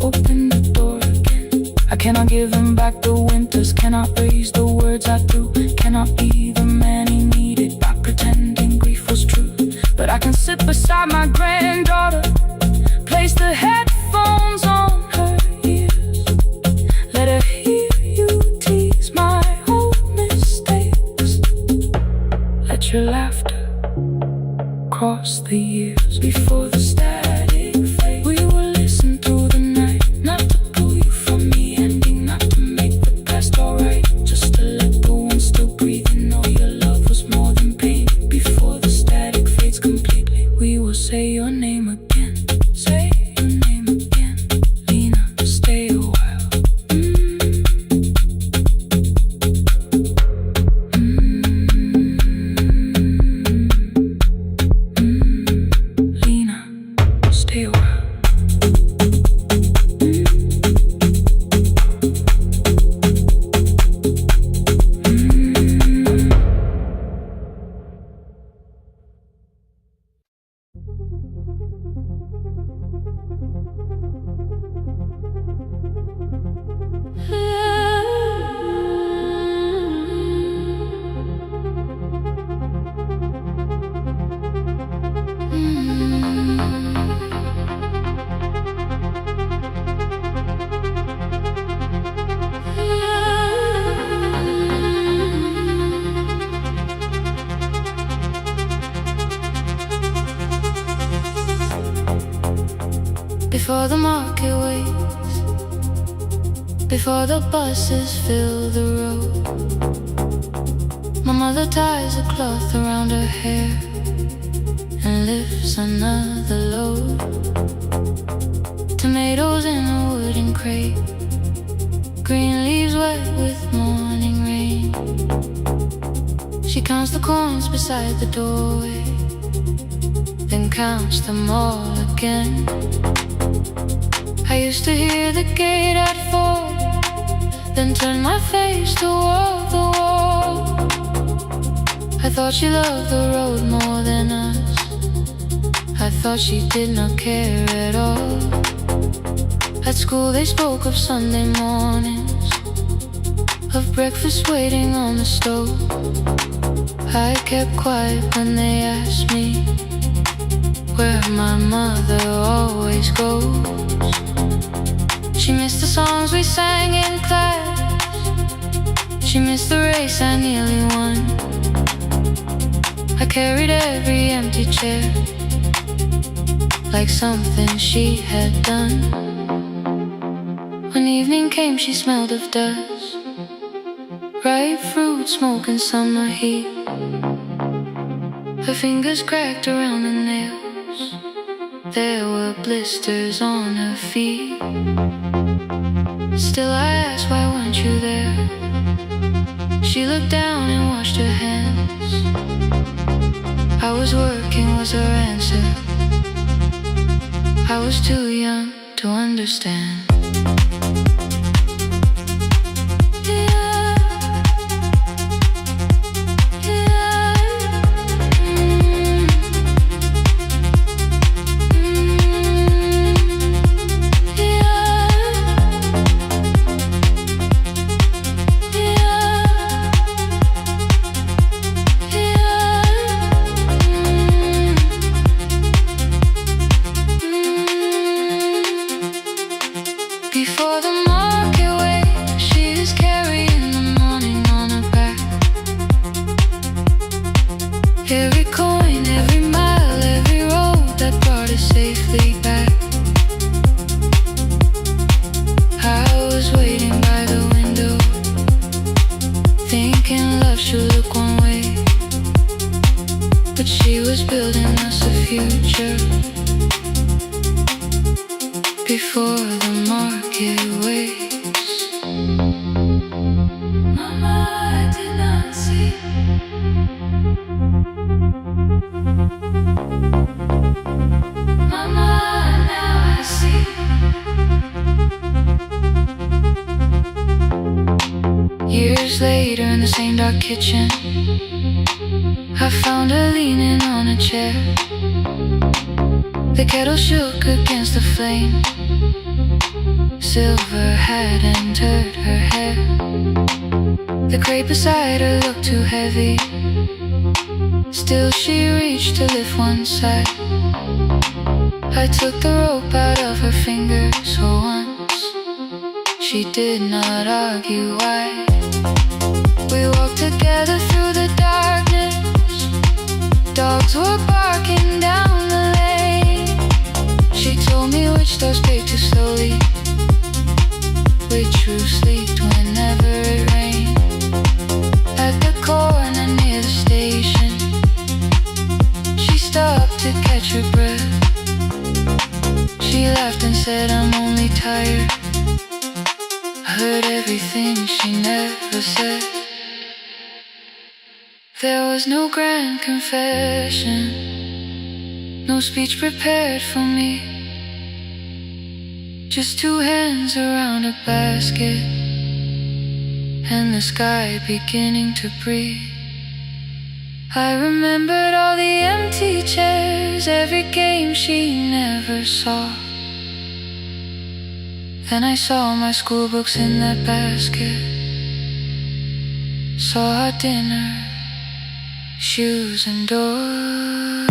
Open the door again. I cannot give him back the winters, cannot raise the words I threw, cannot be the man he needed by pretending grief was true. But I can sit beside my granddaughter, place the headphones on her ears, let her hear you tease my old mistakes. Let your laughter cross the years. Before the static fade, we will listen through the night, not to pull you from me ending, not to make the past alright, just to let the one still breathe and know your love was more than pain. Before the static fades completely, we will say your name again. Say your name again. Lena, stay a while. Lena, stay a while. Before the market waits, before the buses fill the road, my mother ties a cloth around her hair and lifts another load. Tomatoes in a wooden crate, green leaves wet with morning rain. She counts the coins beside the doorway, then counts them all again. I used to hear the gate at 4, then turn my face toward the wall. I thought she loved the road more than us, I thought she did not care at all. At school they spoke of Sunday mornings, of breakfast waiting on the stove. I kept quiet when they asked me where my mother always goes. She missed the songs we sang in class, she missed the race I nearly won. I carried every empty chair like something she had done. When evening came she smelled of dust, ripe fruit, smoke and summer heat. Her fingers cracked around the nails, there were blisters on her feet. Still I asked, why weren't you there? She looked down and washed her hands. I was working was her answer, I was too young to understand. Before the market wakes, she is carrying the morning on her back. Every coin, every mile, every road that brought us safely back. I was waiting by the window, thinking love should look one way, but she was building us a future. Before the market wakes. Mama, I did not see. Mama, now I see. Years later in the same dark kitchen, I found her leaning on a chair. The kettle shook against the flame. Silver had entered her hair. The crate beside her looked too heavy. Still she reached to lift one side. I took the rope out of her fingers for once. She did not argue why. We walked together through the darkness. Dogs were barking down the lane. She told me which doors paved too slowly, which roofs leaked whenever it rained. At the corner near the station, she stopped to catch her breath. She laughed and said, I'm only tired. I heard everything she never said. There was no grand confession, no speech prepared for me, just two hands around a basket and the sky beginning to breathe. I remembered all the empty chairs, every game she never saw. Then I saw my school books in that basket, saw our dinner, shoes and doors.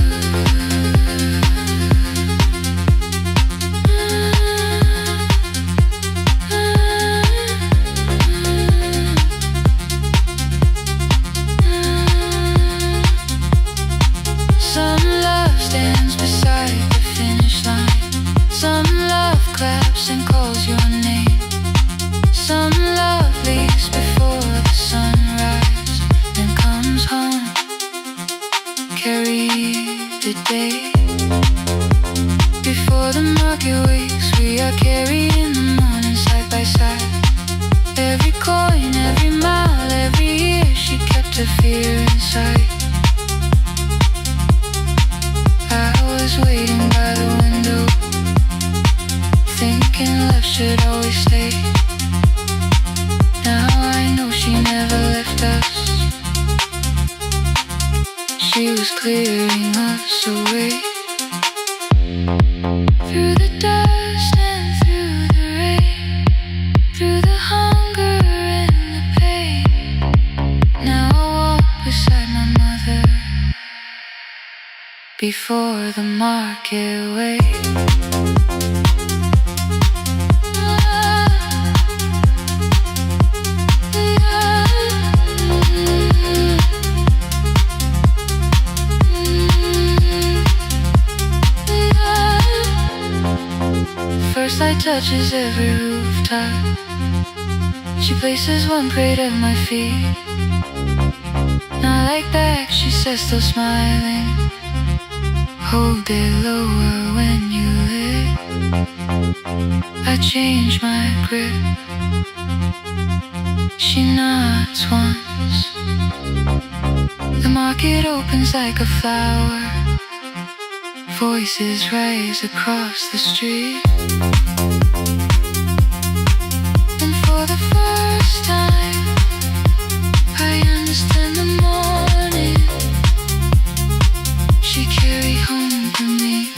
Some love stands beside the finish line. Some love claps and calls your name. Some love leaves before the sunrise, then comes home, carry the day. Before the market wakes, we are carried in the morning side by side. Every coin, every mile, every year, she kept her fear inside. I was waiting by the window, thinking love should always stay. Now I know she never left us. She was clearing us away. Through the dust and through the rain, through the hunger and the pain. Now I walk beside my mother before the market wakes. First light touches every rooftop. She places one crate at my feet. Not like back, she says, still smiling. Hold it lower when you lit. I change my grip. She nods once. The market opens like a flower. Voices rise across the street. And for the first time, I understand the morning she carried home to me.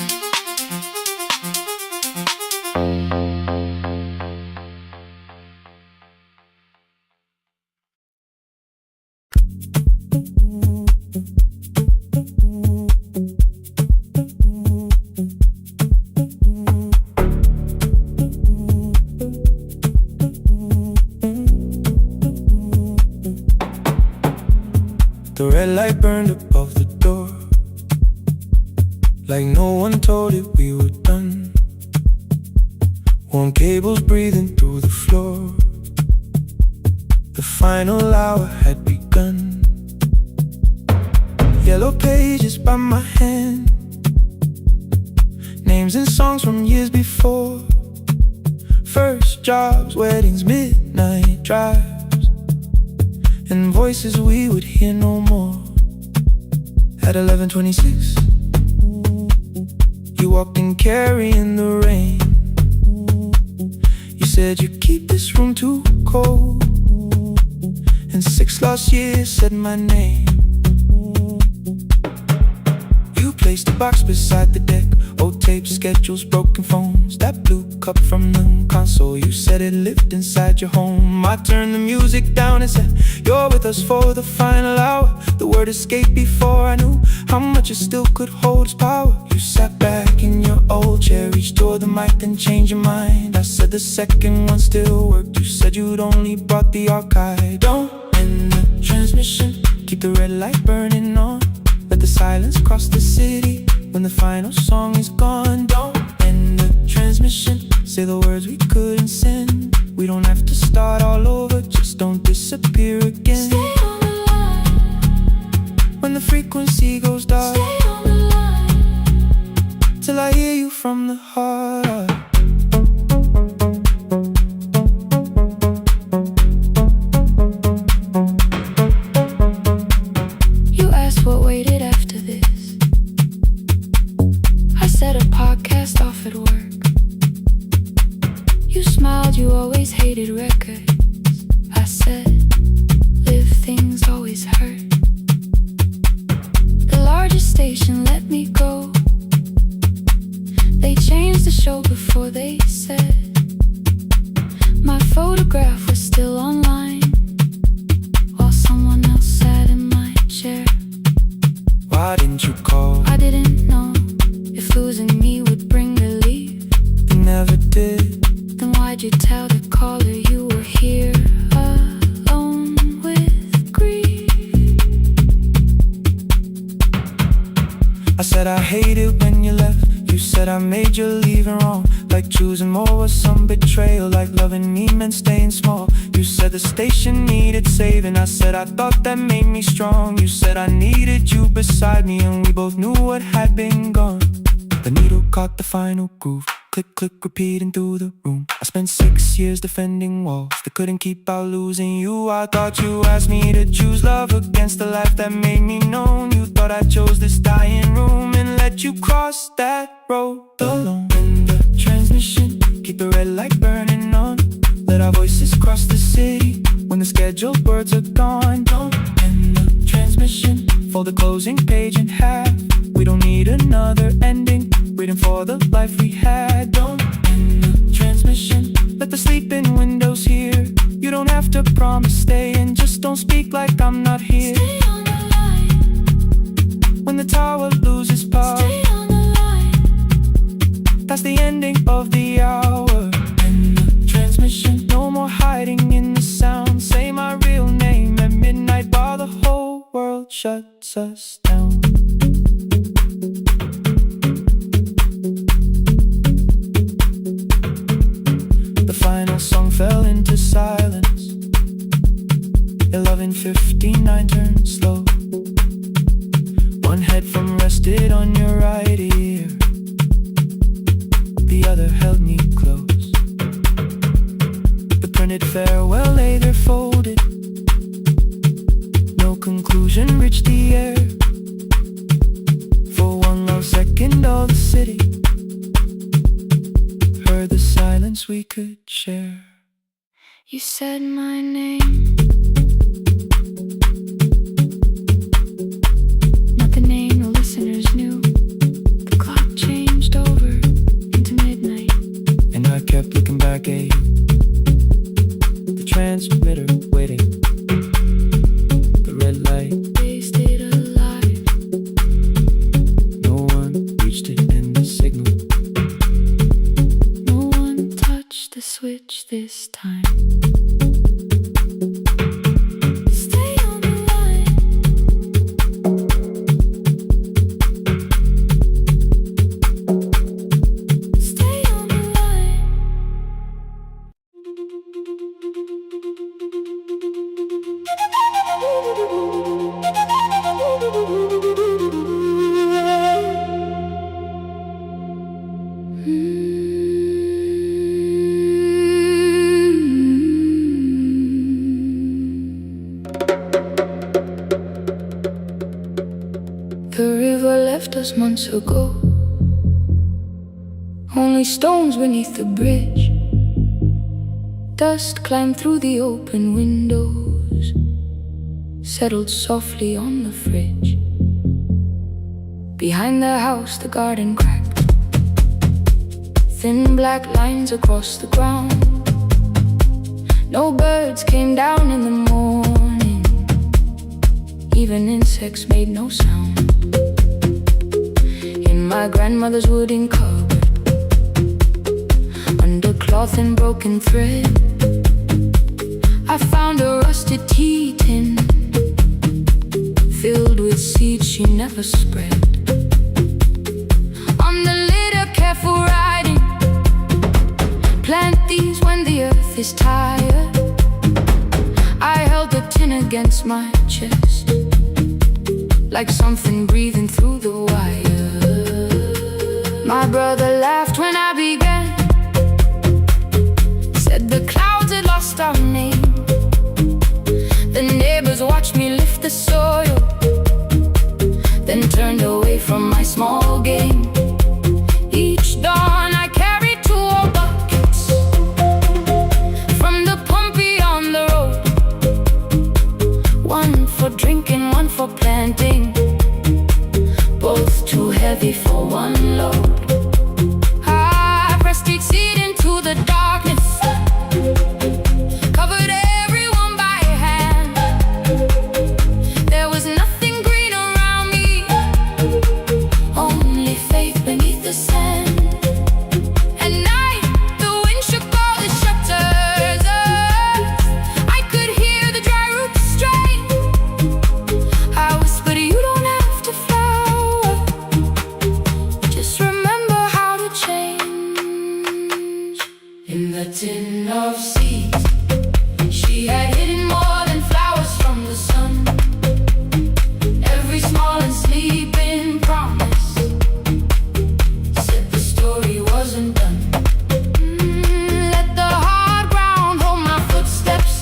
The red light burned above the door, like no one told it we were done. Warm cables breathing through the floor. The final hour had begun. Yellow pages by my hand, names and songs from years before. First jobs, weddings, midnight drives, and voices we would hear no more. At 11:26, you walked in carrying the rain. You said you keep this room too cold, and 6 lost years said my name. You placed a box beside the deck, old tapes, schedules, broken phones, that blue cup from the console. You said it lived inside your home. I turned the music down and said, you're with us for the final hour. The word escaped before I knew how much it still could hold its power. You sat back in your old chair, reached toward the mic, then changed your mind. I said the second one still worked. You said you'd only brought the archive. Don't end the transmission, keep the red light burning on. Let the silence cross the city when the final song is gone. Don't end the transmission, say the words we couldn't send. We don't have to start all over, just don't disappear again. Stay on the line when the frequency goes dark. Stay on the line till I hear you from the heart. You asked what waited after this. I said a podcast off at work. You smiled, you always hated records. I said, live things always hurt. The largest station let me go. They changed the show before they said my photograph was still online, while someone else sat in my chair. Why didn't you call? I didn't know if losing me would bring relief. You never did. Then why'd you tell the caller you were here alone with grief? I said I hate it when you left. You said I made you leaving wrong, like choosing more was some betrayal, like loving me meant staying small. You said the station needed saving. I said I thought that made me strong. You said I needed you beside me, and we both knew what had been gone. The needle caught the final groove, click, click, repeating through the room. I spent 6 years defending walls that couldn't keep out losing you. I thought you asked me to choose love against the life that made me known. You thought I chose this dying room and let you cross that road alone. In the transmission, keep the red light burning on. Let our voices cross the city when the scheduled words are gone. Don't end the transmission, fold the closing page in half. We don't need another ending, waiting for the life we had. Don't end the transmission, let the sleeping windows hear. You don't have to promise staying, just don't speak like I'm not here. Stay on the line when the tower loses power. Stay on the line That's the ending of the hour. End the transmission, no more hiding in the sound. Say my real name at midnight while the whole world shuts us down. The final song fell into silence. 11:59 turned slow. One headphone rested on your right ear, the other held me close. The printed farewell lay there folded. No conclusion reached the air. For one long second all the city heard the silence we could share. You said my name, not the name the listeners knew. The clock changed over into midnight, and I kept looking back at you. The transmitter waiting, the red light, they stayed alive. no one reached it in the signal. No one touched the switch this time. Stay on the line was months ago. Only stones beneath the bridge. Dust climbed through the open windows, settled softly on the fridge. Behind the house the garden cracked, thin black lines across the ground. No birds came down in the morning, even insects made no sound. In my grandmother's wooden cupboard, under cloth and broken thread, I found a rusted tea tin filled with seeds she never spread. On the lid a careful writing: plant these when the earth is tired. I held the tin against my chest, like something breathing through the wire. My brother laughed when I began, said the clouds had lost our name. The neighbors watched me lift the soil, then turned away from my small game. Each dawn I carried 2 old buckets from the pump beyond the road, one for drinking, one for planting, both too heavy for one load. I pressed each seed into the darkness, covered everyone by hand. There was nothing green around me, only faith beneath the sand. At night the wind shook all the shutters. I could hear the dry roots strain. I whispered, you don't have to flower, just remember how to change. In the tin of seeds she had hidden more than flowers from the sun. Every small and sleeping promise said the story wasn't done. Let the hard ground hold my footsteps,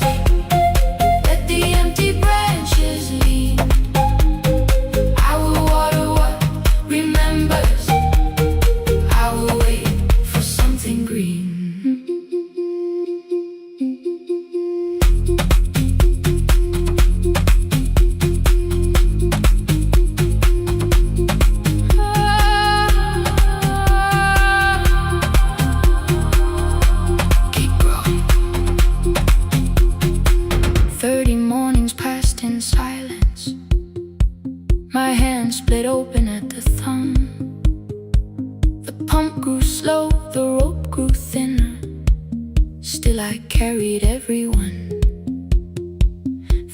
let the empty branches lean. I will water what remembers, I will wait for something green. 30 mornings passed in silence. My hand split open at the thumb. The pump grew slow, the rope grew thinner. Still I carried everyone.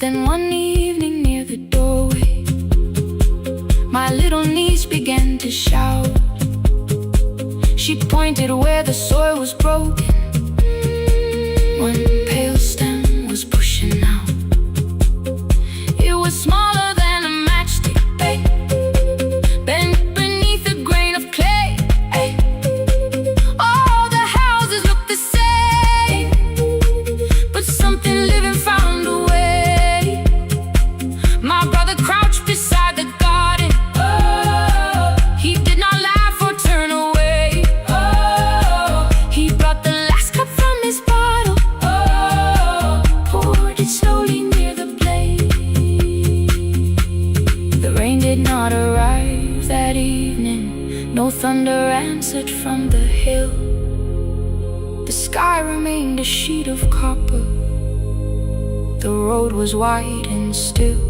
Then one evening near the doorway, my little niece began to shout. She pointed where the soil was broken. One pale stem was pushing out. It was smaller than a matchstick, babe, bent beneath a grain of clay. All the houses looked the same, but something living found a way. My brother crouched beside the garden. He did not laugh or turn away. He brought the last cup from his bottle, poured it slowly near the blaze. The rain did not arrive that evening, no thunder answered from the hill. The sky remained a sheet of copper, the road was wide and still.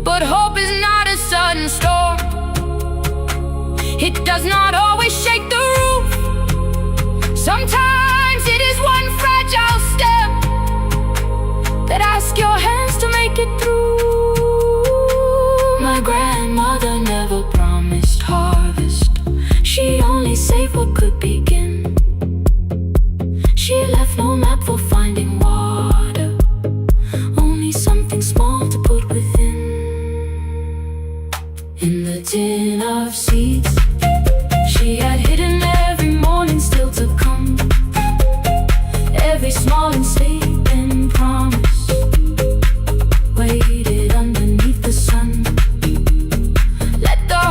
But hope is not a sudden storm, it does not always shake the roof. Sometimes it is one fragile step that asks your hands to make it through. My grandmother never promised harvest, she only saved what could begin. She left no map for finding water, only something small to put within. In the tin of seeds she had hidden every morning still to come. Every small and sleeping promise waited underneath the sun. Let the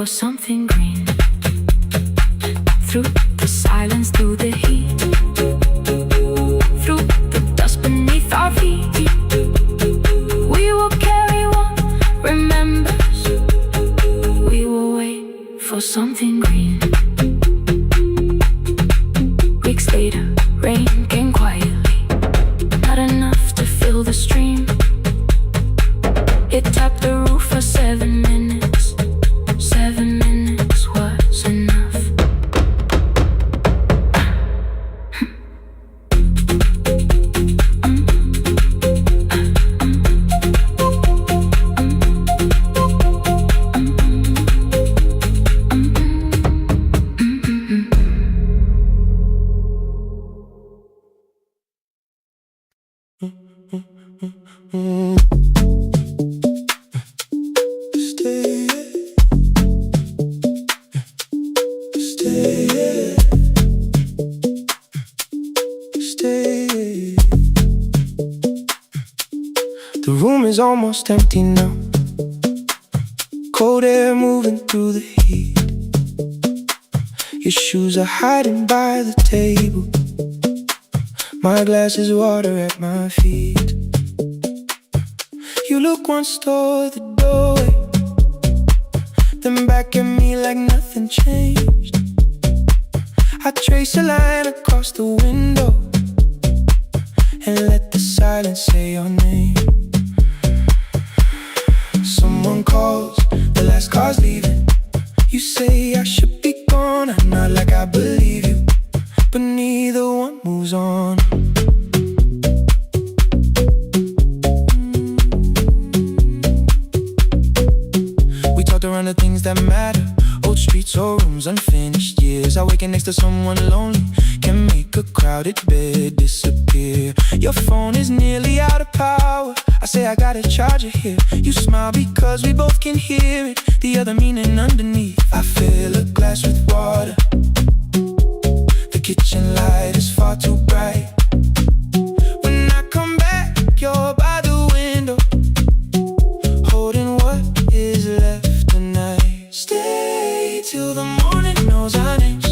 for something green. Through the silence, through the heat, through the dust beneath our feet, we will carry what remembers. We will wait for something green. Weeks later, rain came quietly, not enough to fill the stream. It tapped the roof for 7 minutes. 7 minutes was enough. The room is almost empty now. Cold air moving through the heat. Your shoes are hiding by the table. My glass is water at my feet. You look once toward the doorway, then back at me like nothing changed. I trace a line across the window and let the silence say your name. Someone calls, the last car's leaving. You say I should be gone, I nod like I believe you, but neither one moves on. We talked around the things that matter, old streets or rooms, unfinished years. I waking next to someone lonely can make a crowded bed disappear. Your phone is nearly out of power. I say I got a charger here. You smile because we both can hear it, the other meaning underneath. I fill a glass with water. The kitchen light is far too bright. When I come back, you're by the window, holding what is left tonight. Stay till the morning knows our names.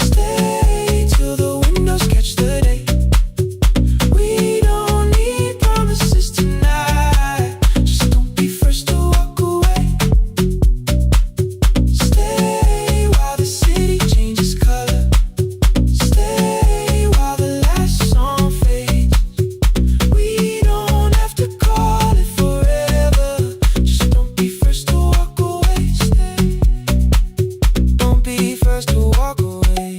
Stay till the windows catch the day. We don't need promises tonight. Just don't be first to walk away. Stay while the city changes color. Stay while the last song fades. We don't have to call it forever. Just don't be first to walk away. Stay. Don't be first to walk away.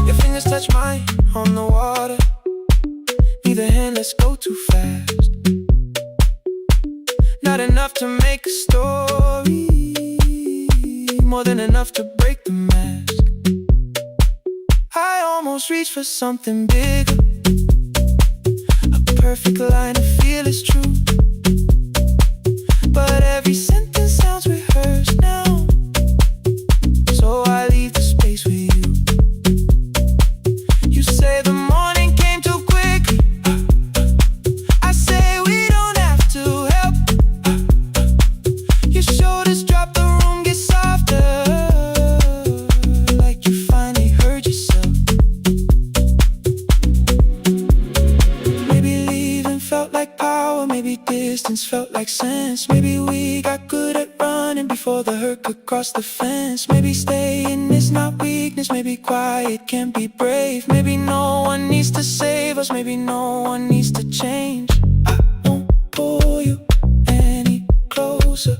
Your fingers touch mine on the water. Neither hand, let's go too fast. Not enough to make a story, more than enough to break the mask. I almost reach for something bigger, a perfect line to feel is true. But every sentence sounds rehearsed now, so I leave the space with you. You say the morning came too quickly. I say we don't have to help. Your shoulders drop, the room gets softer, like you finally heard yourself. Maybe leaving felt like power, maybe distance felt like sense. Maybe we got good at running before the hurt could cross the fence. Maybe staying is not weakness, maybe quiet can be brave. Maybe no one needs to save us, maybe no one needs to change. I won't pull you any closer.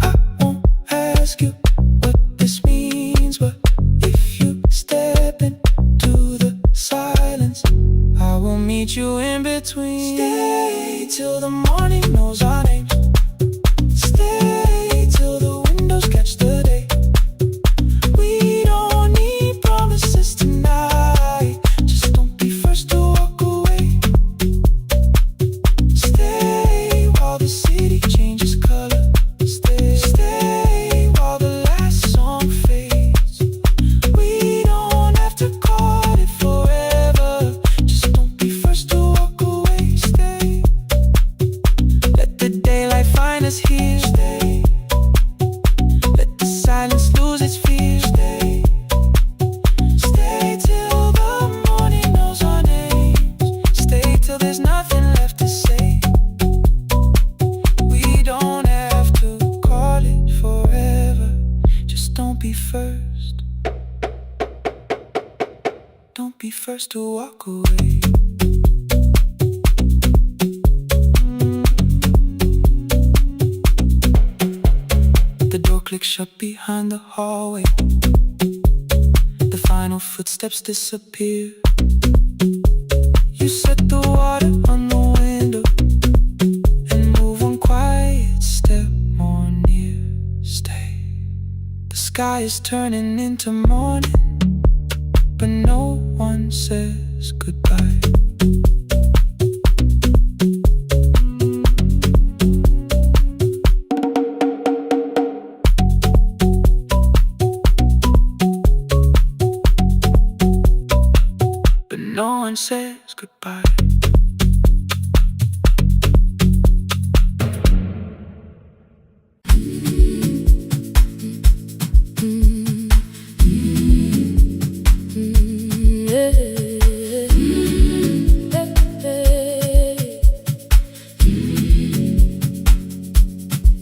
I won't ask you what this means, but if you step into the silence, I will meet you in between. Stay till the morning knows our names. Stay till the windows catch the day. We don't need promises tonight. Just don't be first to walk away. Stay while the city changes color. Stay while the last song first to walk away. The door clicks shut behind the hallway. The final footsteps disappear. You set the water on the window and move one quiet step more near. Stay. The sky is turning into morning, but no one says goodbye. But no one says goodbye.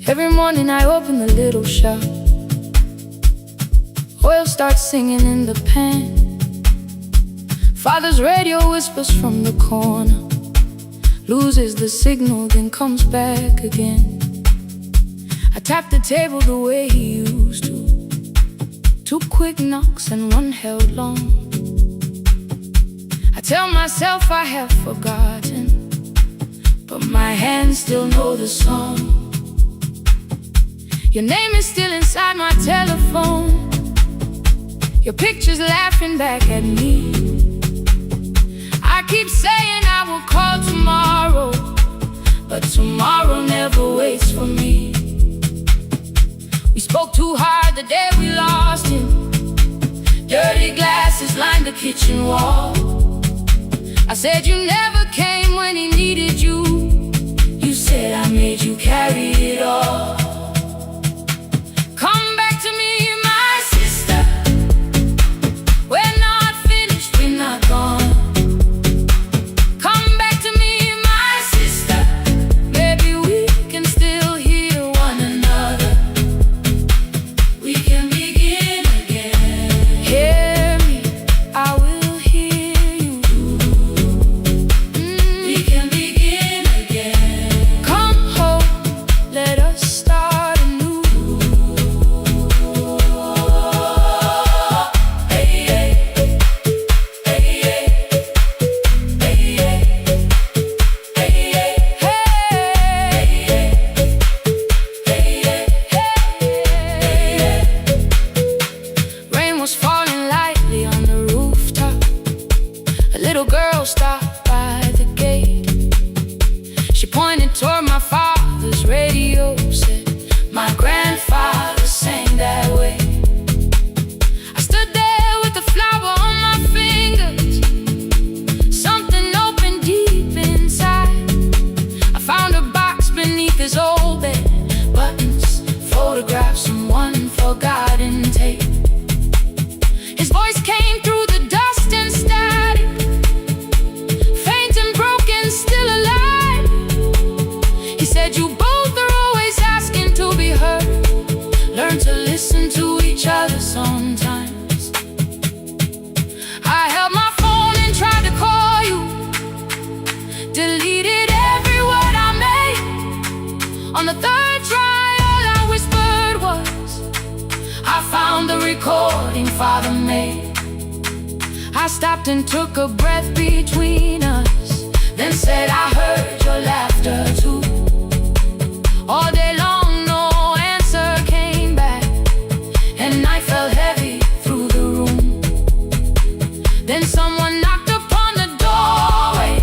Every morning I open the little shop. Oil starts singing in the pan. Father's radio whispers from the corner, loses the signal, then comes back again. I tap the table the way he used to. 2 quick knocks and 1 held long. I tell myself I have forgotten, but my hands still know the song. Your name is still inside my telephone. Your picture's laughing back at me. I keep saying I will call tomorrow, but tomorrow never waits for me. We spoke too hard the day we lost him. Dirty glasses lined the kitchen wall. I said you never came when he needed you. You said I made you carry it all. Come back to me, my sister. We're not finished, we're not gone. Come back to me, my sister. Maybe we can still hear one another. We can begin again. Hear me, I will hear you. We can begin again. Come home, let us start anew. Hey, hey, hey, hey, hey, hey. Rain was falling lightly on the rooftop. A little girl stopped by the gate. She pointed toward my father's radio, said my grandfather sang that way. I stood there with the flower on my fingers. Something opened deep inside. I found a box beneath his old bed. Buttons, photographs, and 1 forgotten tape. His voice came through the dust and static, faint and broken, still alive. He said you both are always asking to be heard. Learn to listen to each other sometimes. I held my phone and tried to call you, deleted every word I made. On the 3rd try, all I whispered was, I found the recording Father made. I stopped and took a breath between us, then said I heard your laughter too. All day long no answer came back, and night fell heavy through the room. Then someone knocked upon the doorway.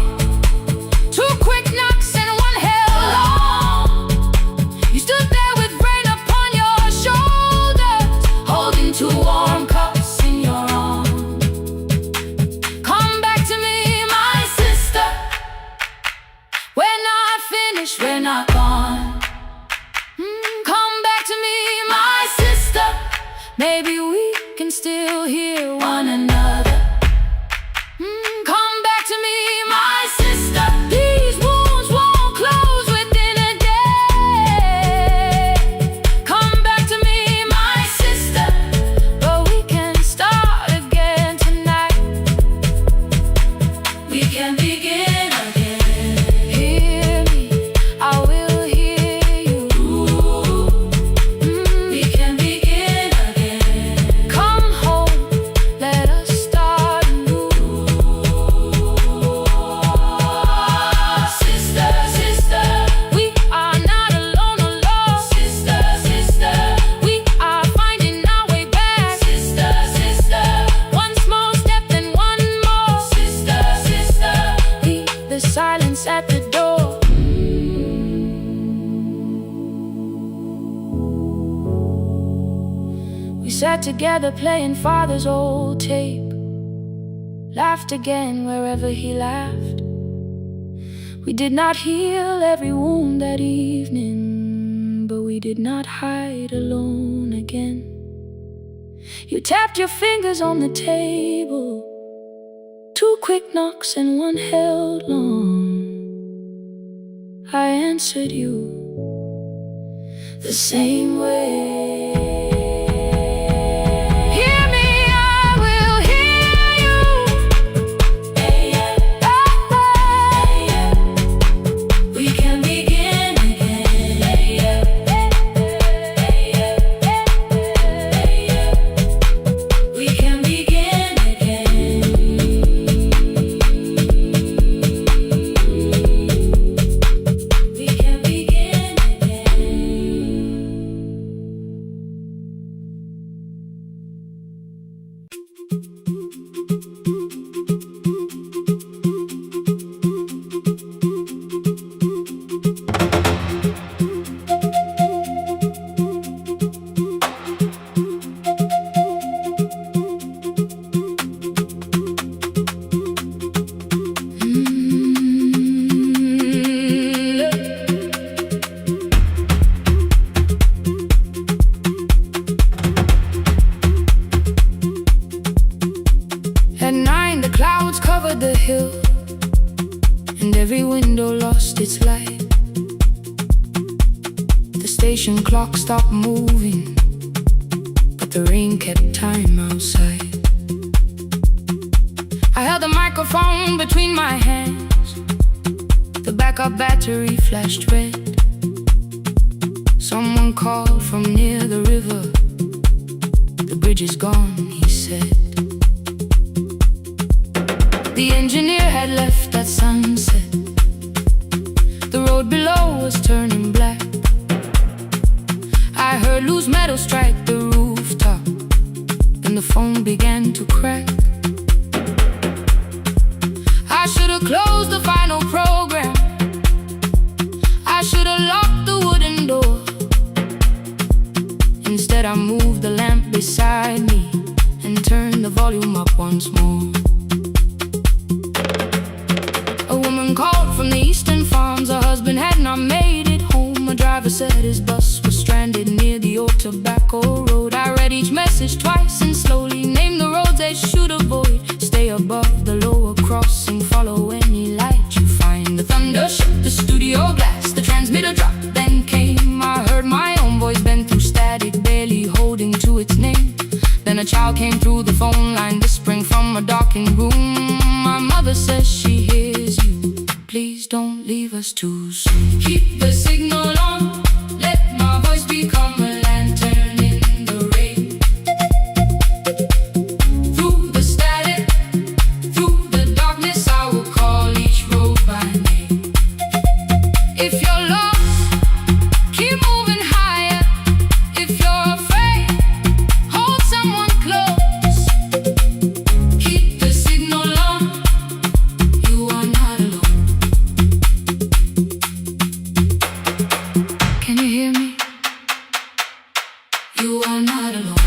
2 quick knocks and 1 held long. You stood there with rain upon your shoulders, holding 2 warm cups in your arms. Come back to me, my sister. We're not finished, we're not gone. Come back to me, my sister. Maybe we can still hear one another. Come back to me, my sister. These wounds won't close within a day. Come back to me, my sister. But we can start again tonight. sat together playing father's old tape, laughed again wherever he laughed. We did not heal every wound that evening, but we did not hide alone again. You tapped your fingers on the table, 2 quick knocks and 1 held long. I answered you the same way. Hear me, I will hear you. We can begin again. We can begin again. We can begin again. At 9, the clouds covered the hill, and every window lost its light. The station clock stopped moving, but the rain kept time outside. I held the microphone between my hands. The backup battery flashed red. Someone called from near the river. The bridge is gone, he said. The engineer had left at sunset. The road below was turning black. I heard loose metal strike the rooftop, and the phone began to crack. I should have closed the final program. I should have locked the wooden door. Instead I moved the lamp beside me and turned the volume up once more. A woman called from the eastern farms. Her husband had not made it home. A driver said his bus was stranded near the old tobacco road. I read each message twice and slowly named the roads they should avoid. Stay above the lower crossing, follow any light you find. The thunder shook the studio glass, the transmitter dropped, then came. I heard my own voice bend through static, barely holding to its name. Then a child came through the phone line, whispering from a darkened room. My mother says she hears you. Please don't leave us too soon. Keep the signal on, let my voice become a lantern in the rain. Through the static, through the darkness, I will call each road by name. If you're lost, keep moving higher. If you're afraid, hold someone close. Keep the signal on, you are not alone. Can you hear me? You are not alone.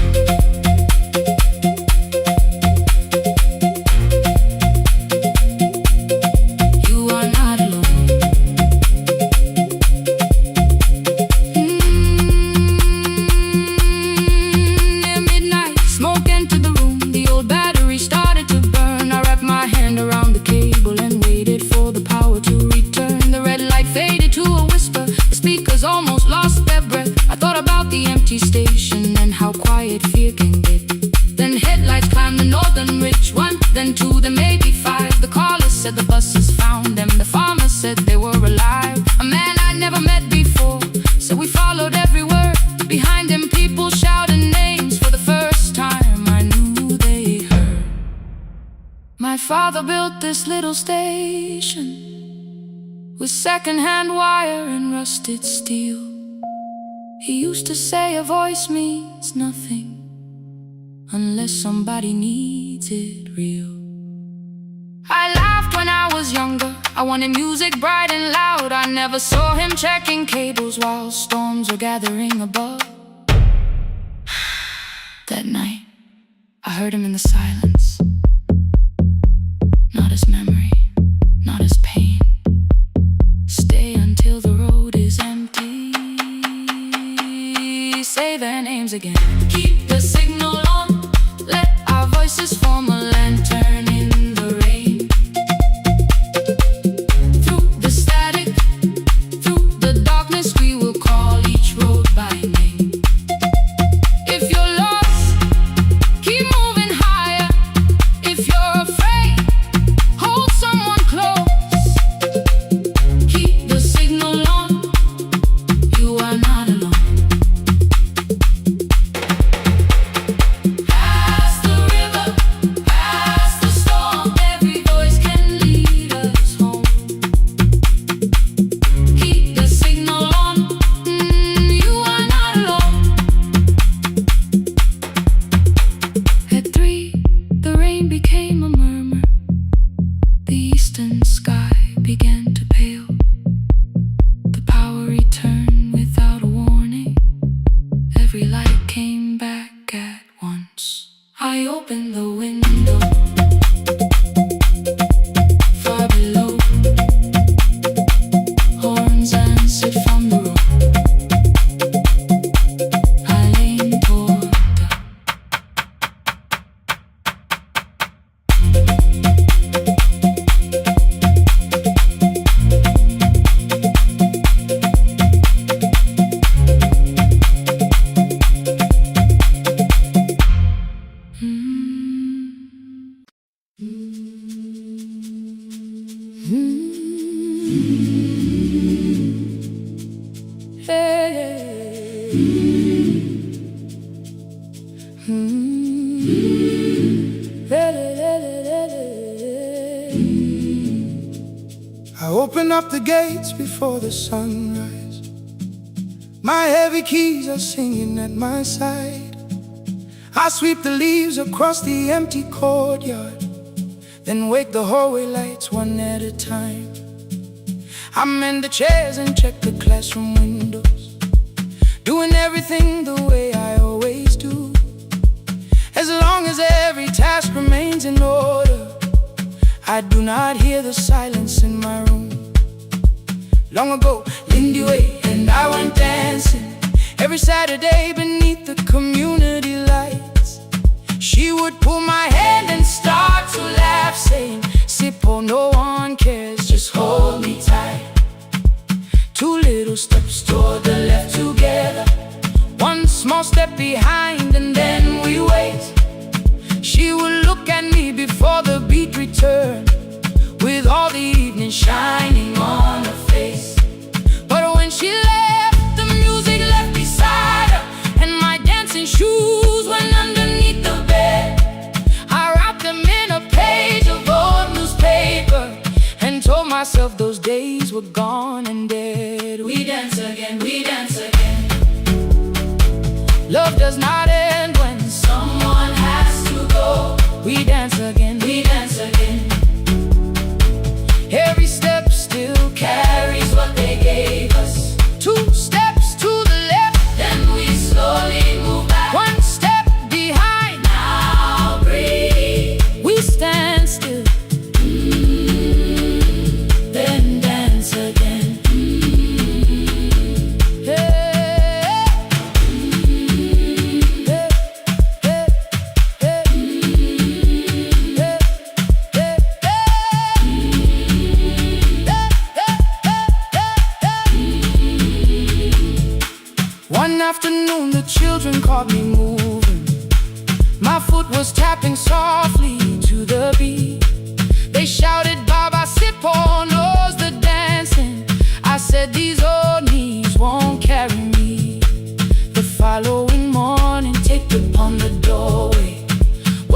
You are not alone. Near midnight, smoke entered the room. The old battery started to burn. I wrapped my hand around the cable and waited for the power to return. The red light faded to a whisper. The speakers almost lost their breath. I thought about the empty station and how quiet fear can get. Then headlights climbed the northern ridge, 1, then 2, then maybe 5. The caller said the buses found them. The farmer said they were alive. A man I'd never met before said we followed every word. Behind him people shouted names. For the first time I knew they heard. My father built this little station with second-hand wire and rusted steel. He used to say a voice means nothing unless somebody needs it real. I laughed when I was younger. I wanted music bright and loud. I never saw him checking cables while storms were gathering above. that night. I heard him in the silence. Not as memory, not as pain. Stay until the road is empty. Say their names again. Keep the signal on. Let our voices form a lantern in the rain. Through the static, through the darkness, we will call each road by name. If you're lost, keep moving higher. If you're afraid, hold someone close. Keep the signal on. You are not alone. Past the river, past the storm, every voice can lead us home. Keep the signal on. You are not alone. At 3, the rain became a murmur. The eastern sky began to pale. The power returned without a warning. Every light came back at once. I opened the window. Far below, horns answered from the road. I leaned toward the I open up the gates before the sunrise. My heavy keys are singing at my side. I sweep the leaves across the empty courtyard, then wake the hallway lights one at a time. I mend the chairs and check the classroom windows, doing everything the way I always do. As long as every task remains in order, I do not hear the silence in my room. Long ago, Lindy Way and I went dancing every Saturday beneath the community lights. She would pull my hand and start to laugh, saying, "Sippo, no one cares, just hold me tight." 2 little steps toward the left together, 1 small step behind, and then we wait. She would look at me before the beat returned, with all the evening shining on her face. But when she left, the music left beside her, and my dancing shoes went underneath the bed. I wrapped them in a page of old newspaper and told myself those days were gone and dead. We dance again, we dance again. Love does not end when someone has to go. We dance again, we dance again. Every step still carries what they gave us. 2 steps to the left, then we slowly move back. 1 step behind, now breathe. We stand still, then dance again. One afternoon the children caught me moving. My foot was tapping softly to the beat. They shouted, "Baba Sippo knows the dancing." I said, "These old knees won't carry me." The following morning, taped upon the doorway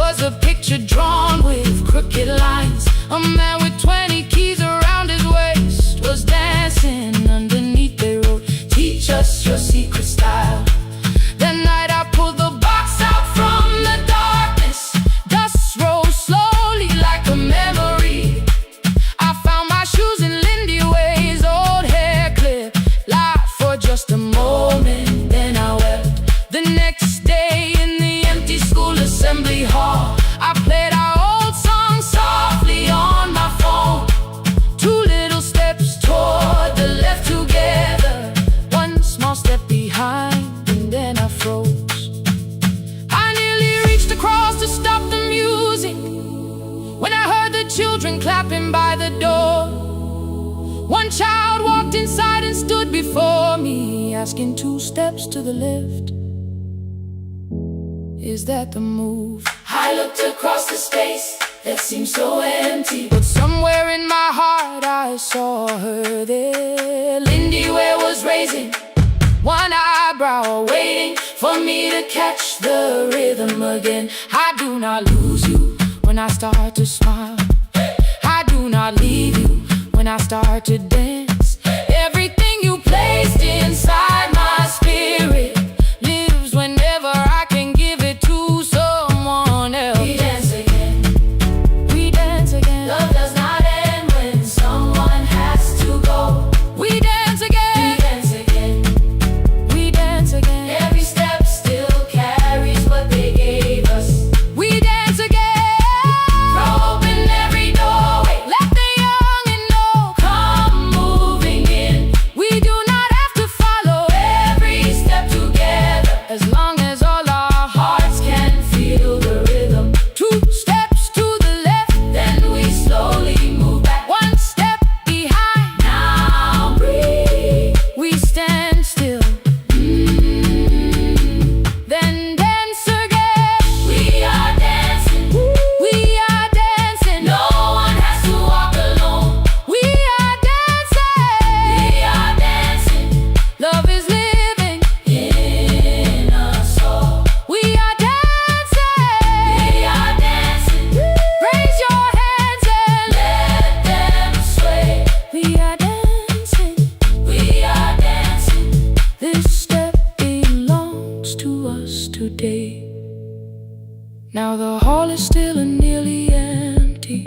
was a picture drawn with crooked lines. A man with 20 keys around his waist was dancing underneath. They wrote, "Teach us your secret style." That night I pulled the box out from the darkness. Dust rose slowly like a memory. I found my shoes in Lindy Way's old hair clip, like for me, asking 2 steps to the left. Is that the move? I looked across the space that seemed so empty, but somewhere in my heart I saw her there. Lindy Ware was raising one eyebrow, waiting for me to catch the rhythm again. I do not lose you when I start to smile. I do not leave you when I start to dance. Everything you placed inside my spirit lives whenever I can give it to someone else. We dance again, we dance again. Love does not end when someone has to go. We dance again, we dance again, we dance again. Every step still carries what they gave us. We dance again, throw open every doorway, let the young and old come moving in. We do not have to follow every step together, as long as all our hearts can feel the rhythm. 2 steps to the left, then we slowly move back 1 step behind. Now breathe, we stand still, then dance again. We are dancing, we are dancing. No one has to walk alone. We are dancing, we are dancing. Love is living in us all. We are dancing, we are dancing. Raise your hands and let them sway. We are dancing, we are dancing. This step belongs to us today. Now the hall is still and nearly empty,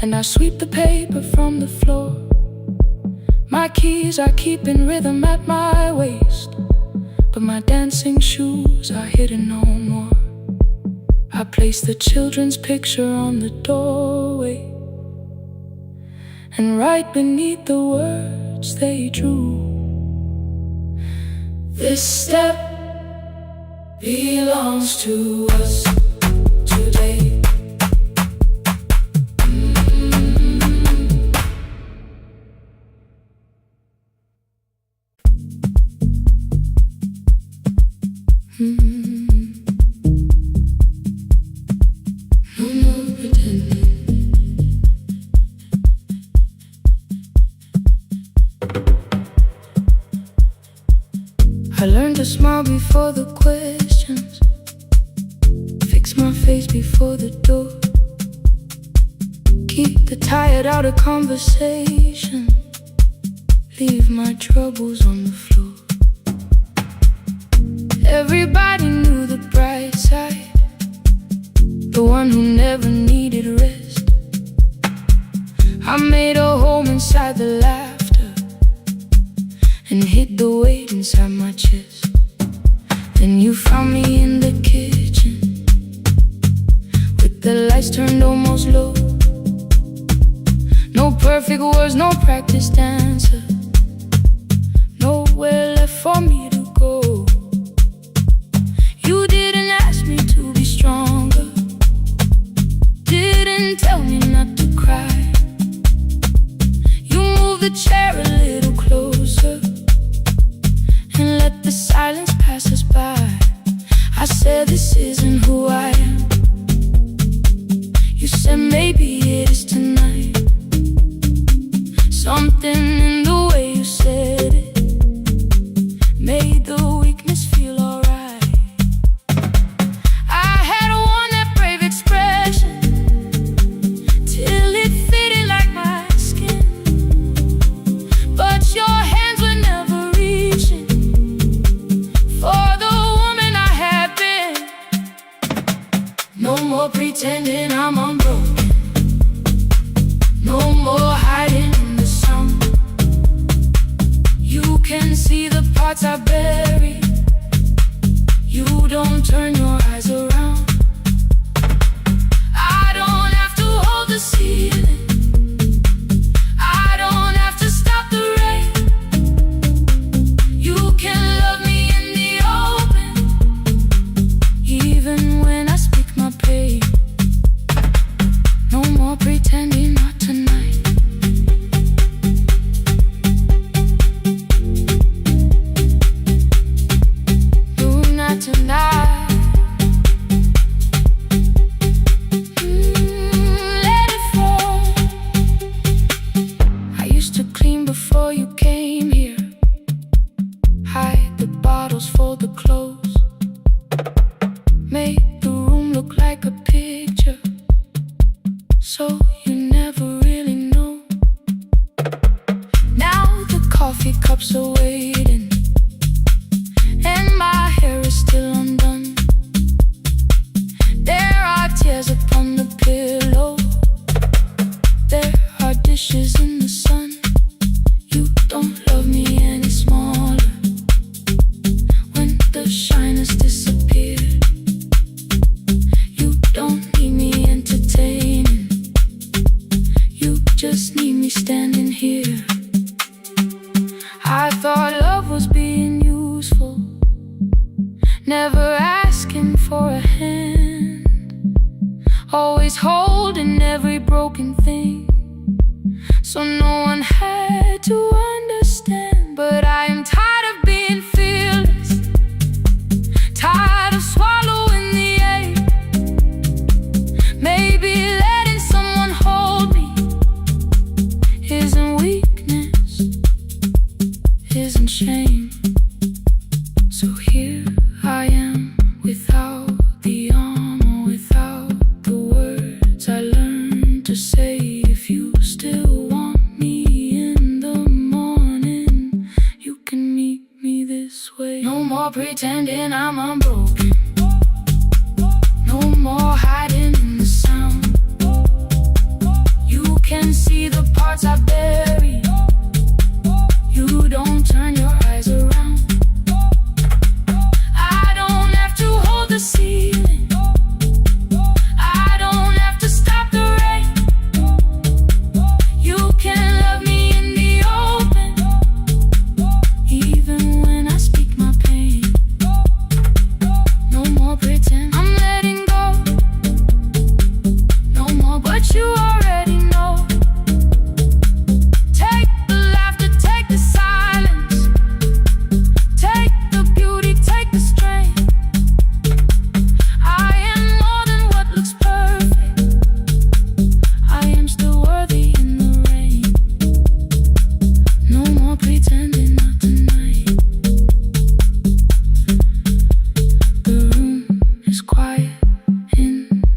and I sweep the paper from the floor. My keys are keeping rhythm at my waist, but my dancing shoes are hidden no more. I place the children's picture on the doorway, and right beneath the words they drew, this step belongs to us today. No more pretending. I learned to smile before the questions, fix my face before the door, keep the tired out of conversation, leave my troubles on the floor. Everybody knew the bright side, the one who never needed rest. I made a home inside the laughter and hid the weight inside my chest. Then you found me in the kitchen with the lights turned almost low. No perfect words, no practiced answer, nowhere left for me to go. You didn't ask me to be stronger, didn't tell me not to cry. You moved the chair a little closer and let the silence pass us by. I said, this isn't who I am. You said, maybe it is tonight. Something in the way you said it made the weakness feel alright. I had worn that brave expression till it fitted like my skin, but your hands were never reaching for the woman I had been. No more pretending I'm unbroken, no more hiding in the sun. You can see the parts I bury, you don't turn your eyes around. I don't have to hold the ceiling, I don't have to stop the rain. You can love me in the open, even when I speak my pain. No more pretending, not tonight. models for the clothes, made the room look like a picture, so you never really know. Now the coffee cups are waiting, and my hair is still undone. There are tears upon the pillow, there are dishes in the sun. You don't love me any smaller when the shine has disappeared. You don't need me entertaining, you just need me standing here. I thought love was being useful, never asking for a hand, always holding every broken thing, so no one had to understand. But I am tired of being fearless, tired of swallowing the ache. Maybe letting someone hold me isn't weakness, isn't shame. So here I am, without the armor, without the words I learned to say. If you still want me in the morning, you can meet me this way. No more pretending I'm unbroken, no more hiding in the sound. You can see the parts I bury, you don't turn your eyes around. I don't have to hold the ceiling, I don't have to stop the rain. You can love me in the open, even when I speak my pain. No more pretend, I'm letting go, no more but you already know. Take the laughter, take the silence, take the beauty, take the strength. I am more than what looks perfect, I am still worthy in the rain. No more pretending, not tonight. The room is quiet in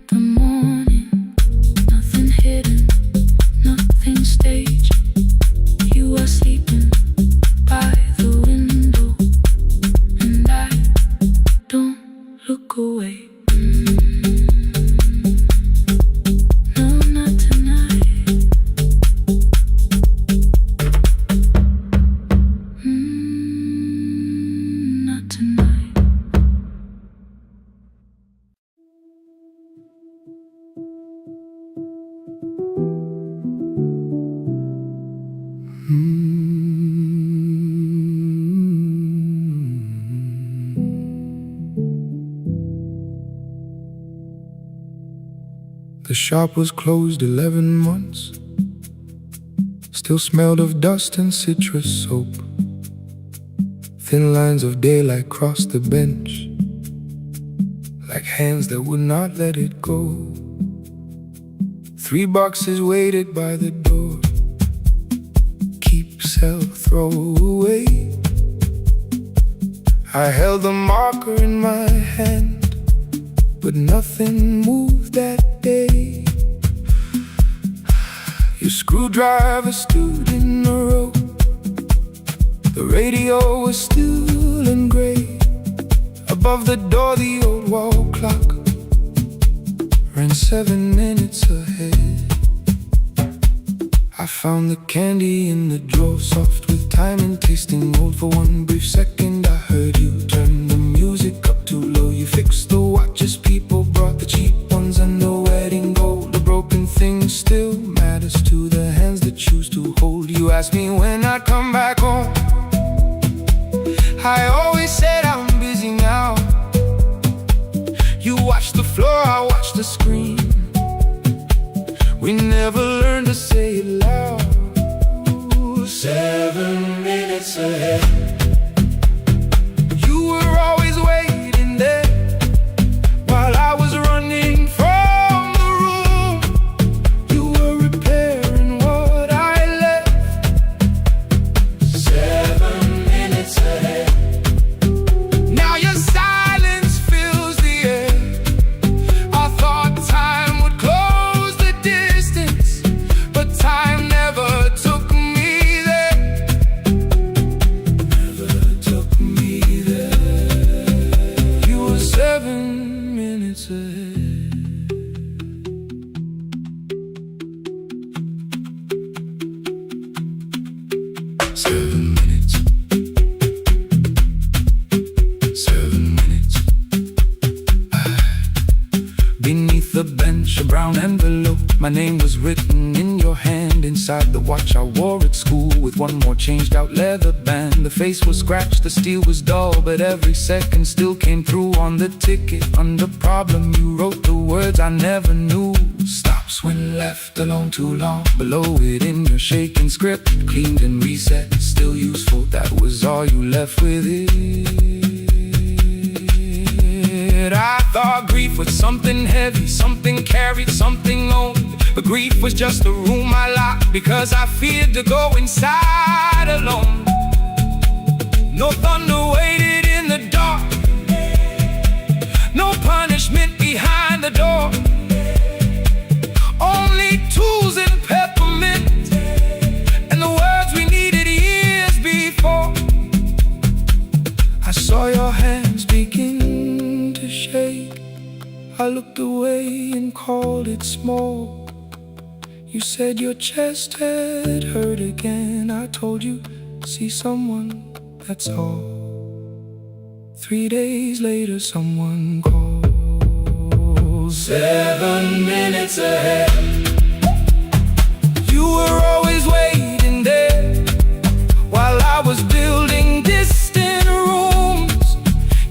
the morning, nothing hidden, nothing staged. You are sleeping by the window, and I don't look away. No, not tonight. Not tonight. The shop was closed 11 months, still smelled of dust and citrus soap. Thin lines of daylight crossed the bench, like hands that would not let it go. 3 boxes waited by the door, keep, sell, throw away. I held the marker in my hand, but nothing moved that day. Your screwdriver stood in the road, the radio was still and gray. Above the door the old wall clock ran 7 minutes ahead. I found the candy in the drawer, soft with time and tasting old. For one brief second I heard you turn the music up too low. You fixed the watches, people brought the cheap ones and the wedding gold. The broken thing still matters to the hands that choose to hold. You asked me when I'd come back home, I always said I'm busy now. You watched the floor, I watched the screen. We never learned to say it loud. 7 minutes ahead. You were always waiting there while I was running from the room. You were repairing what I left. 7 minutes ahead. My name was written in your hand inside the watch I wore at school, with one more changed out leather band. The face was scratched, the steel was dull, but every second still came through on the ticket. Under problem you wrote the words I never knew. Stops when left alone too long. Below it in your shaking script, cleaned and reset, still useful. That was all you left with it. I thought grief was something heavy, something carried, something owned. But grief was just a room I locked because I feared to go inside alone. No thunder waited in the dark, no punishment behind the door. Only tools and peppermint, and the words we needed years before. I saw your hands begin to shake. I looked away and called it small. You said your chest had hurt again. I told you, see someone, that's all. 3 days later someone calls. 7 minutes ahead. You were always waiting there while I was building distant rooms.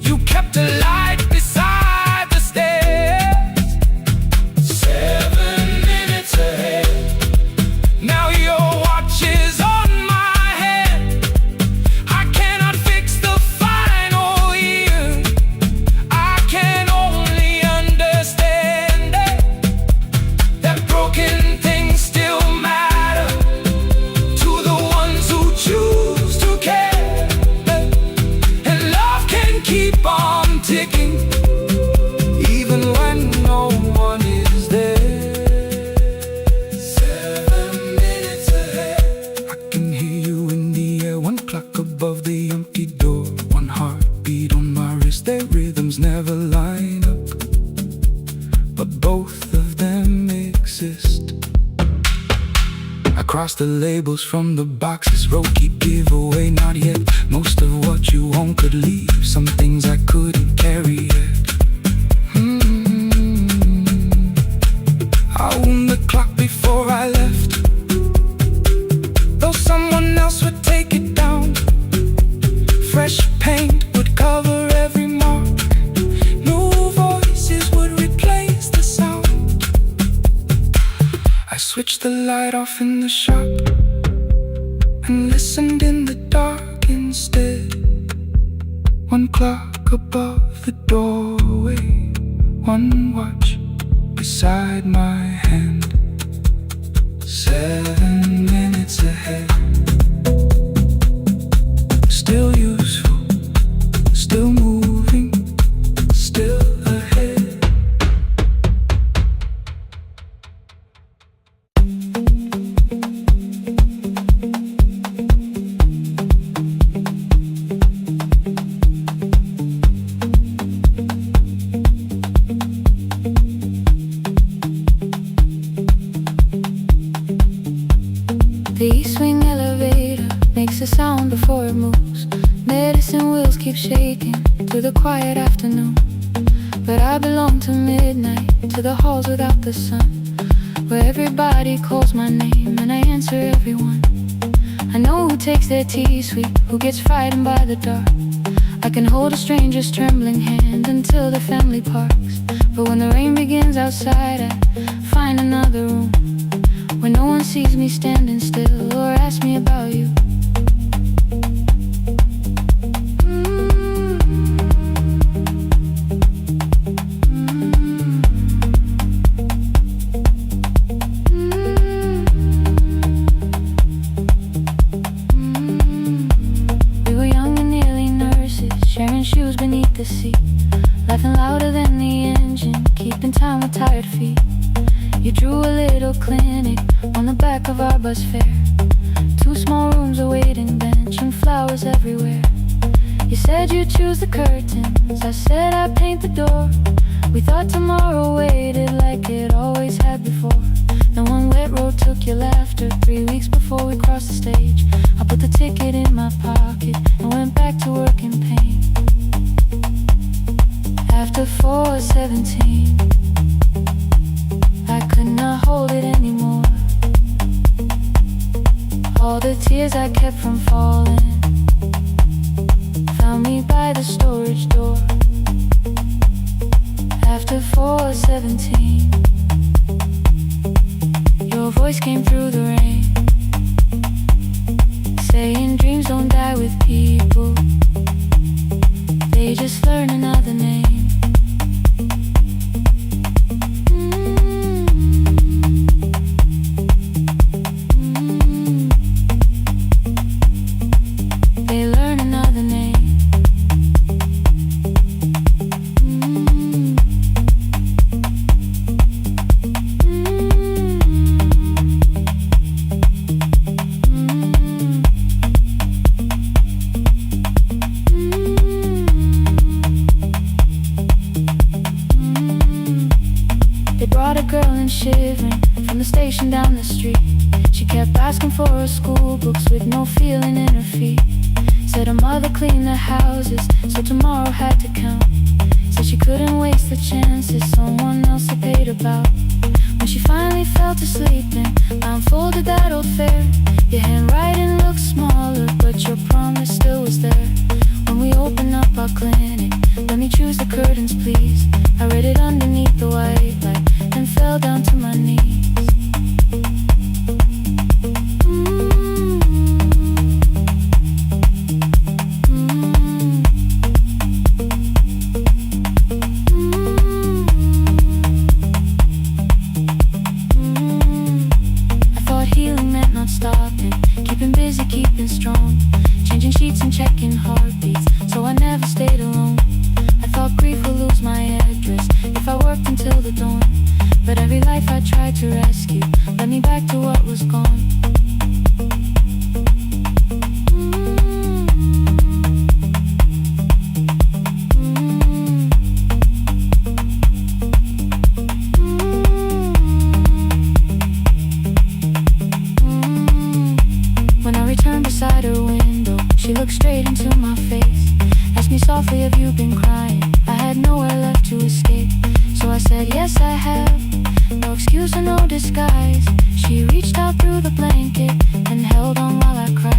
You kept a light beside the stairs. 7 minutes ahead. Now your watch is on my head. I cannot fix the final year. I can only understand it, that broken things still matter to the ones who choose to care. And love can keep on ticking even when no one is there. 7 minutes ahead. I can hear you in the air, one clock above the empty door, one heartbeat on my wrist. Their rhythms never line up, but both of them exist. I cross the labels from the boxes, wrote keep giveaway not yet. Most of what you own could leave, some things I couldn't carry yet. I wound the clock before I left, though someone else would take it down. Fresh paint would cover every mark, new voices would replace the sound. I switched the light off in the shop and listened in the dark instead. One clock above the doorway, one watch beside my hand. 7 minutes ahead. Still useful, still moving, still ahead. The east wing elevator makes a sound before it moves. Medicine wheels keep shaking through the quiet afternoon. But I belong to midnight, to the halls without the sun, where everybody calls my name and I answer everyone. I know who takes their tea sweet, who gets frightened by the dark. I can hold a stranger's trembling hand until the family parks. But when the rain begins outside, I find another room where no one sees me standing still or asks me about you. We were young and nearly nurses, sharing shoes beneath the seat, laughing louder than the engine, keeping time with tired feet. You drew a little clinic on the back of our bus fare. 2 small rooms, a waiting bench, and flowers everywhere. You said you'd choose the curtains, I said I'd paint the door. We thought tomorrow waited like it always had before. Then one wet road took your laughter. 3 weeks before we crossed the stage, I put the ticket in my pocket and went back to work in pain. After 4:17, I could not hold hold it anymore. All the tears I kept from falling found me by the storage door. After 4:17, your voice came through the rain, saying dreams don't die with people, they just learn another name. They learn another name. They brought a girl in shivering from the station down the street. She kept asking for her school books with no feeling in her feet. Said her mother cleaned the houses, so tomorrow had to count. Said she couldn't waste the chances someone else had paid about. When she finally fell to sleeping, I unfolded that old fare. Your handwriting looked smaller, but your promise still was there. When we opened up our clinic, let me choose the curtains please. I read it underneath the white light, then fell down to my knees. Stopping, keeping busy, keeping strong, changing sheets and checking heartbeats, so I never stayed alone. I thought grief would lose my address if I worked until the dawn, but every life I tried to rescue led me back to what was gone. Beside her window, she looked straight into my face, asked me softly, have you been crying? I had nowhere left to escape, so I said, yes I have, no excuse or no disguise. She reached out through the blanket and held on while I cried.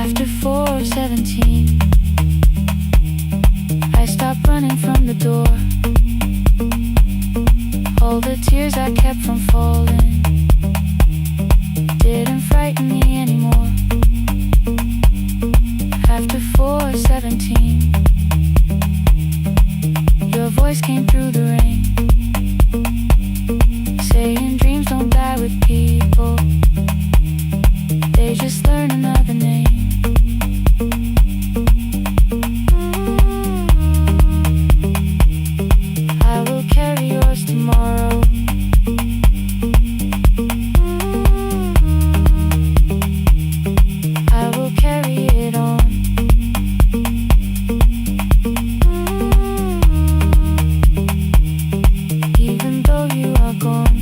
After 4:17, I stopped running from the door. All the tears I kept from falling didn't frighten me anymore. After 4:17, your voice came through the rain, saying dreams don't die with people, they just learn another name. I will carry yours tomorrow. I will carry it on. Even though you are gone.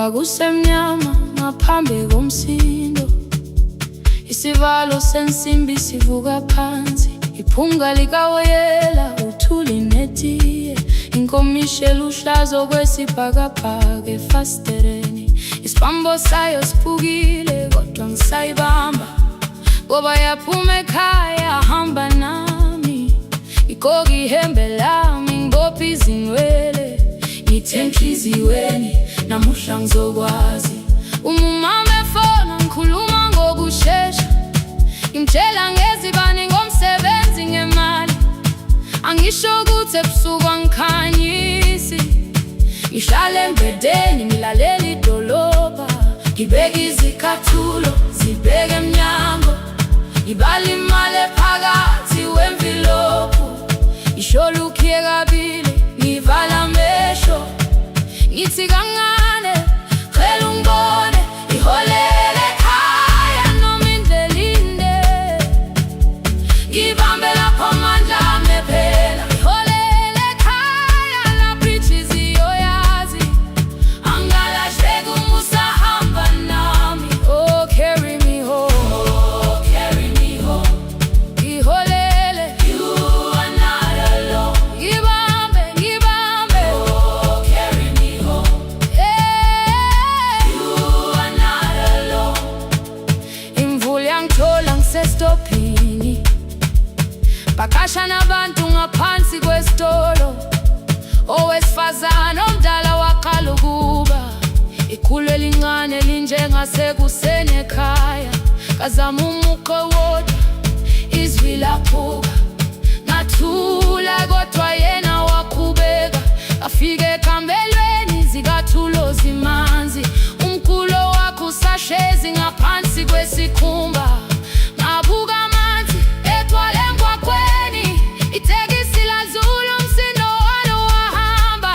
Kwakusemnyama ngaphambi komsindo, isivalo sensimbi sivuka phansi, iphunga likawoyela uthuli netiye, inkomishi eluhlaza okwesibhakabhaka efasitereni. Isibambo sayo siphukile kodwa ngisayibamba, ngoba yaphuma ekhaya hamba nami. Igqoka ihembe lami ngibopha izinwele, ngithe enhliziyweni namuhla ngizokwazi. Umama efona ngikhuluma ngokushesha, ngimtshela ngezibani ngomsebenzi ngemali. Angisho ukuthi ebusuku angikhanyisi, ngihlala embedeni ngilalela idolobha, ngibeka izicathulo zibheke emnyango, ngibala imali ephakathi wemvilophu. Isholukhiye kabili ngivala amehlo, ngithi kancane cela ungibone, iholele ekhaya noma indlela inde. Ngibambe lapho amandla ami phela, iholele ekhaya lapho inhliziyo yazi. Angalahleki uma usahamba nami. Oh, carry me home, oh, carry me home. Iholele, you are not alone. Ngibambe, ngibambe, oh, carry me home. Yeah, you are not alone. Imvula yangithola ngisestopini, bakasha nabantu ngaphansi kwesitolo. Owesifazane omdala waqala ukuba, ikhulu elincane linjengasekuseni ekhaya. Kazama umuqo wodwa, izwi laphuka, ngathula kodwa yena waqhubeka. Afike ekambelweni zikathulo zimanzi, umkhulo wakhe usahlezi ngaphansi kwesikhumba. Ngabuka amanzi egcwale emgwaqweni, itekisi ladlula umsindo walo wahamba.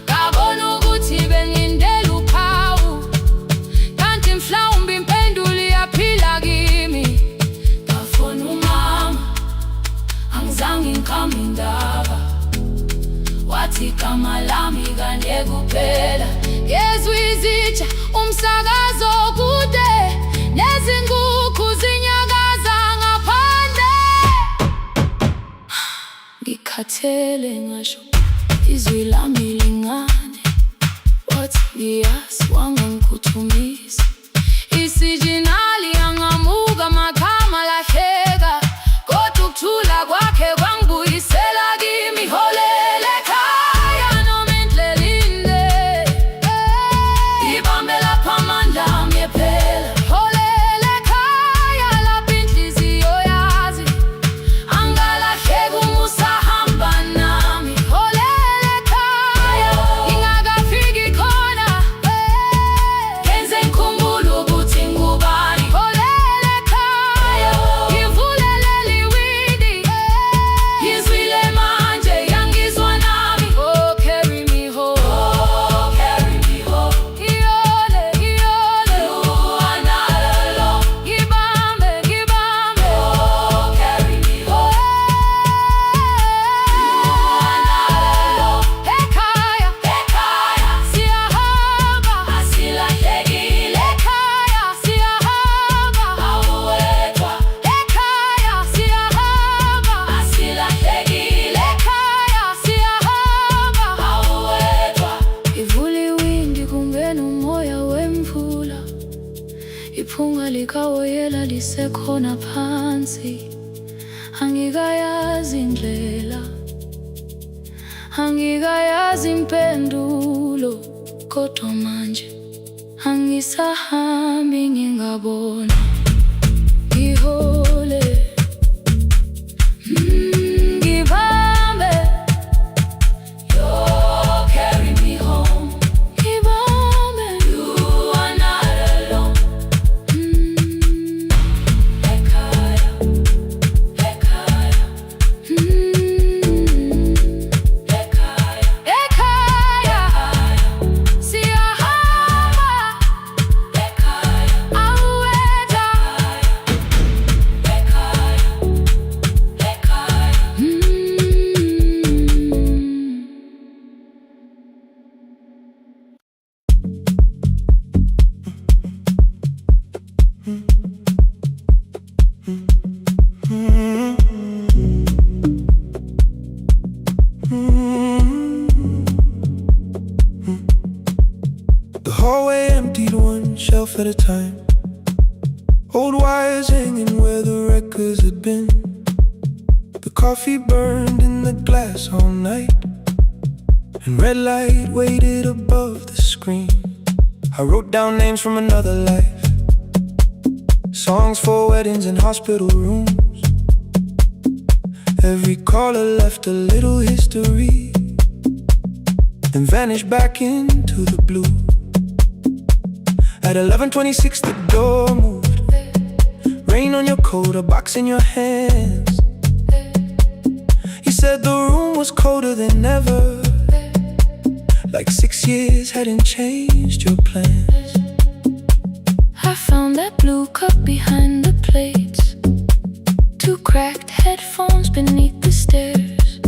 Ngabona ukuthi bengindela uphawu, kanti mhlawumbe impendulo iyaphila kimi. Ngafona umama, angizange ngikhambe indaba, wathi igama lami kanye kuphela. Ngezwi izitsha, umsakazo kude, nezinkukhu zinyakaza ngaphandle. Ngikhathele ngasho izwi lami lingane, wathi ngiyasi wangangikhuthumisa. Isijinali yangamuka magama lahleka, kodwa ukuthula kwakhe kwangibuyisela kimi. Iholele ekhaya noma indlela inde, ngibambe lapho amandla ami phela. Iholele ekhaya lapho inhliziyo yazi. Angalahleki uma usahamba nami. Iholele ekhaya ngingakafiki khona, ngenze ngikhumbule ukuthi ngubani. Iholele ekhaya ngivulelele iwindi, ngizwile manje yangizwa nami. Oh, carry me home, oh, carry me home. Iyole, iyole, you are not alone. Ngibambe, ngibambe, oh, carry me home. You are not alone. Ekhaya, ekhaya siyahamba, asilahlekile. Ekhaya siyahamba, awuwedwa. Ekhaya siyahamba, asilahlekile. Ekhaya siyahamba, awuwedwa. Ivula iwindi kungena umoya wemvula, iphunga likawoyela lisekhona phansi. Angikayazi indlela, angikayazi impendulo, kodwa manje angisahambi ngingabona. Ihole, ngibambe, you carry me home. Ngibambe, you are not alone. Ekhaya, ekhaya, ekhaya, ekhaya siyahamba. Ekhaya, awuwedwa. The hallway emptied one shelf at a time. Old wires hanging where the records had been. The coffee burned in the glass all night, and red light waited above the screen. I wrote down names from another life, songs for weddings and hospital rooms. Every caller left a little history, then vanished back into the blue. At 11:26 the door moved. Rain on your coat, a box in your hands. You said the room was colder than ever, like 6 years hadn't changed your plans. I found that blue cup behind the plates, 2 cracked headphones beneath the stairs,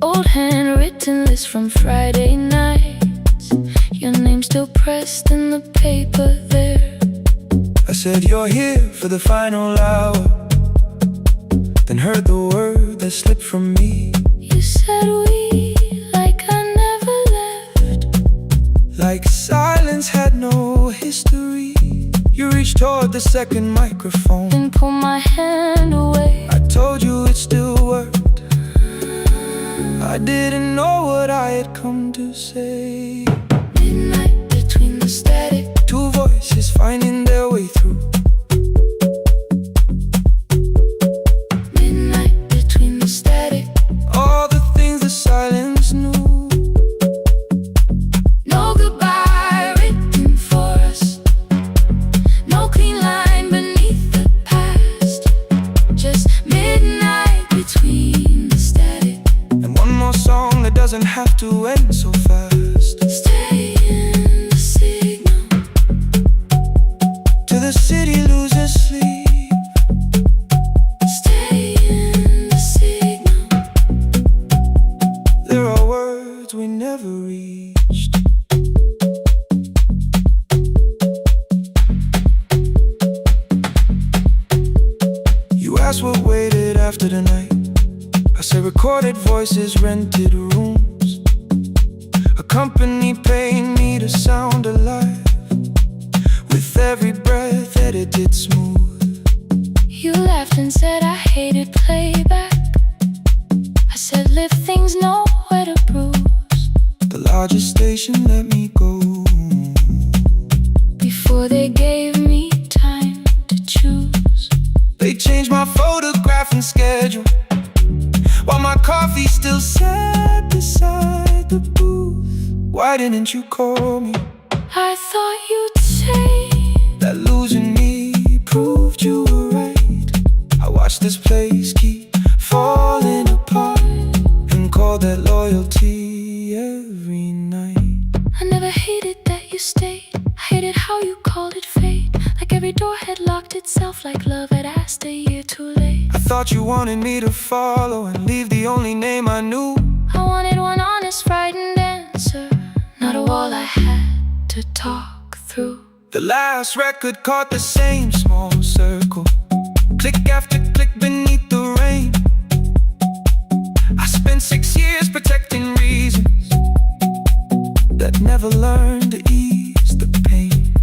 old handwritten list from Friday nights, your name still pressed in the paper there. I said you're here for the final hour, then heard the word that slipped from me. You said we, like I never left, like silence had no history. You reached toward the second microphone, then pulled my hand away. I told you it still worked. I didn't know what I had come to say. Midnight between the static, 2 voices finding their way through. midnight between the static. All the things the silence knew. No goodbye written for us, no clean line beneath the past, just midnight between the static. And one more song that doesn't have to end so fast. Stay in the signal Till the city loses sleep. Stay in the signal. There are words we never reached. You asked what waited after the night. I said recorded voices, rented rooms, a company paying me to sound alive, with every breath edited smooth. You laughed and said I hated playback. I said live things nowhere to bruise, The largest station let me go. before they gave me time to choose. They changed my photograph and schedule, while my coffee still sat beside the booth. Why didn't you call me? I thought you'd say That losing me proved you were right. I watched this place keep falling apart, and called that loyalty every night. I never hated that you stayed. I hated how you called it fate, like every door had locked itself, like love had asked a year too late. I thought you wanted me to follow and leave the only name I knew. I wanted one honest, frightened answer, not a wall I had to talk through. The last record caught the same small circle, click after click beneath the rain. I spent 6 years protecting reasons that never learned to ease the pain.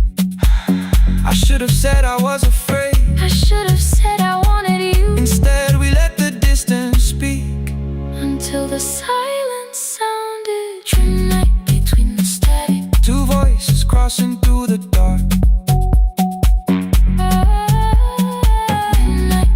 I should have said I was afraid. I should have said I wanted you. Instead we let the distance speak, Until the silence sounded midnight between the static. 2 voices crossing through the dark. Midnight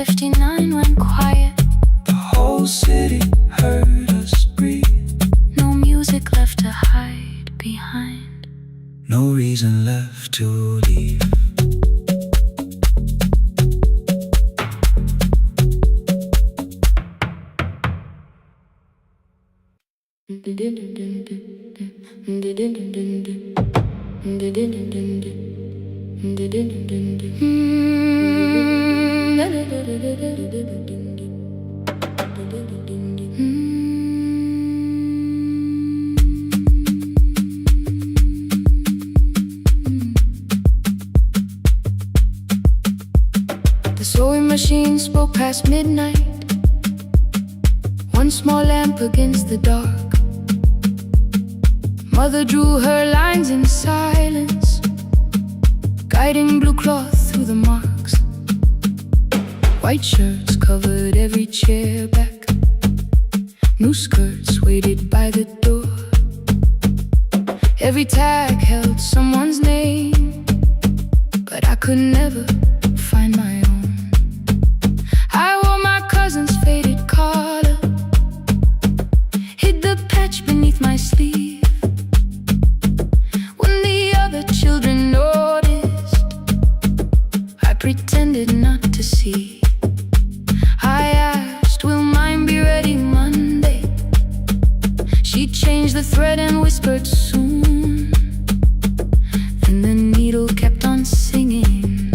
59 went quiet. The whole city heard us breathe. No music left to hide behind. No reason left to leave. The sewing machine spoke past midnight. One small lamp against the dark. Mother drew her lines in silence, guiding blue cloth through the marks. White shirts covered every chair back. New skirts waited by the door. Every tag held someone's name, but I could never find my own. I wore my cousin's faded collar, hid the patch beneath my sleeve. When the other children noticed, I pretended not to see. I asked, will mine be ready Monday? She changed the thread and whispered soon. Then the needle kept on singing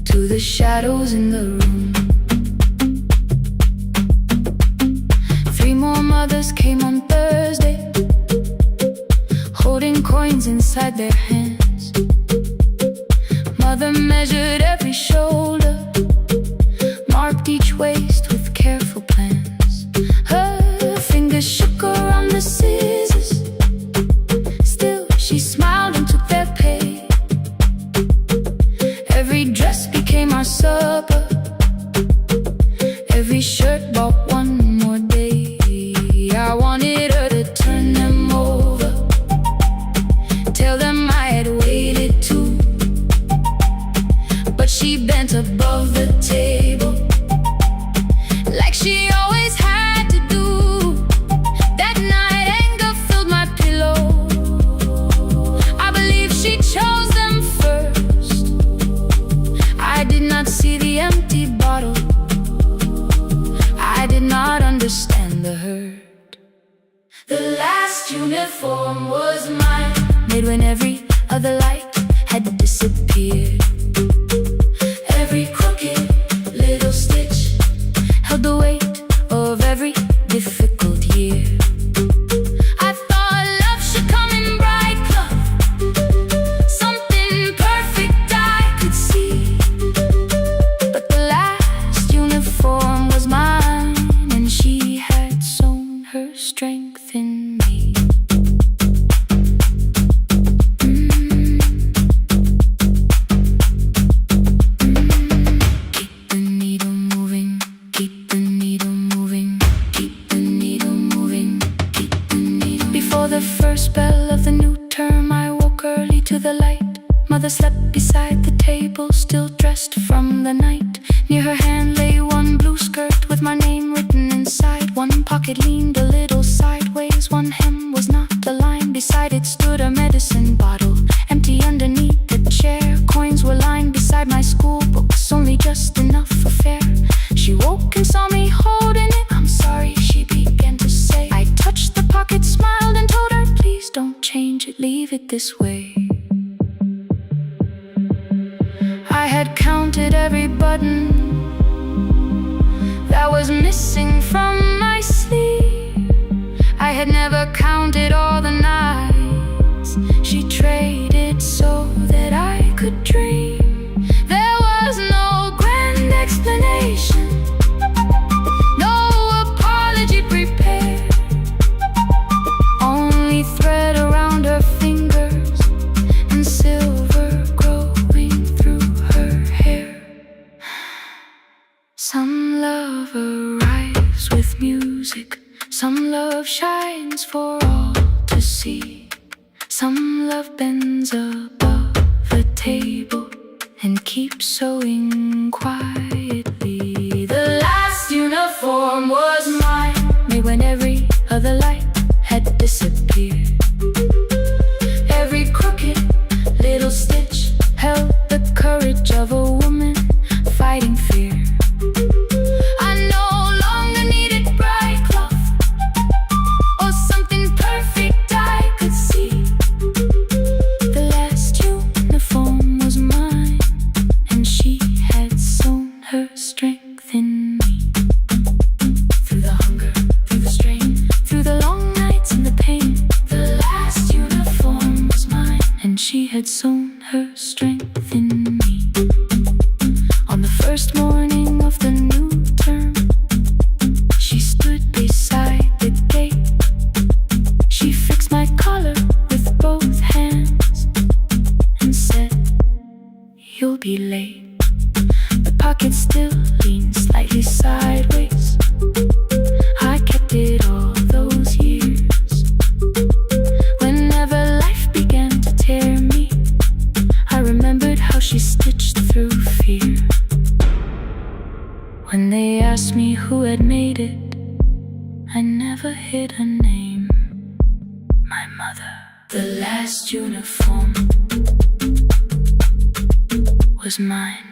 to the shadows in the room. 3 more mothers came on Thursday, holding coins inside their hands. Mother measured every shoulder, marked each waist with careful plans. Her fingers shook around the scissors. Still she smiled and took their pay. Every dress became our supper. Every shirt bought one more day. I wanted her to turn them over, tell them I had waited too. But she bent above the table, like she always had to do. That night anger filled my pillow. I believe she chose them first. I did not see the empty bottle. I did not understand the hurt. The last uniform was mine, made when every other light had disappeared. Every crooked little stitch held the weight of every difficult year. I thought love should come in bright cloth, something perfect I could see. But the last uniform was mine, and she had sown her strength in me. Keep the needle moving, keep the needle moving, keep the needle moving, keep the needle. Before the first bell of the new term, I woke early to the light. Mother slept beside the table, still dressed from the night. Near her hand lay one blue skirt with my name written inside. One pocket leaned a little sideways, one hem was not aligned. Beside it stood a medicine bottle, empty underneath the chair. Coins were lined beside my school books, only just enough for fare. She woke and saw me holding it. I'm sorry, she began to say. I touched the pocket, smiled and told her, please don't change it, leave it this way. I had counted every button that was missing from my sleeve. I had never counted all the nights she traded so that I could dream. There was no grand explanation, no apology prepared, only thread around her fingers and silver growing through her hair. Some love arrives with music, some love shines for all to see. Some love bends above the table and keeps sewing quietly. uniform was mine, made when every other light had disappeared. Every crooked little stitch held the courage of a woman fighting fear. I no longer needed bright cloth or something perfect I could see. The last uniform was mine, and she had sewn her strength in me. Through the hunger, through the strain, through the long nights and the pain, the last uniform was mine, and she had sewn her strength in me. On the first morning of the new term, she stood beside the gate. She fixed my collar with both hands and said, "You'll be late." The pocket still leaned slightly sideways. I kept it all those years. Whenever life began to tear me, I remembered how she stitched through fear. When they asked me who had made it, I never hid her name. My mother. The last uniform was mine.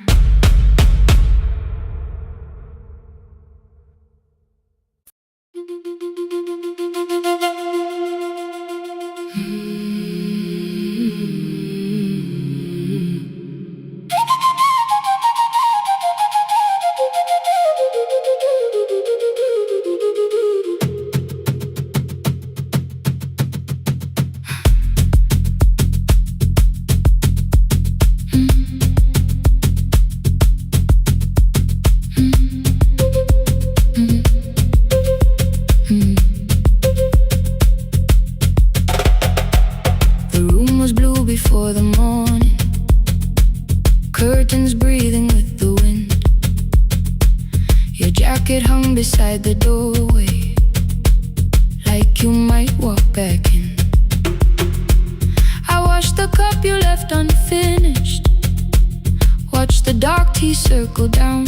Before the morning, curtains breathing with the wind. Your jacket hung beside the doorway, like you might walk back in. I washed the cup you left unfinished, watched the dark tea circle down.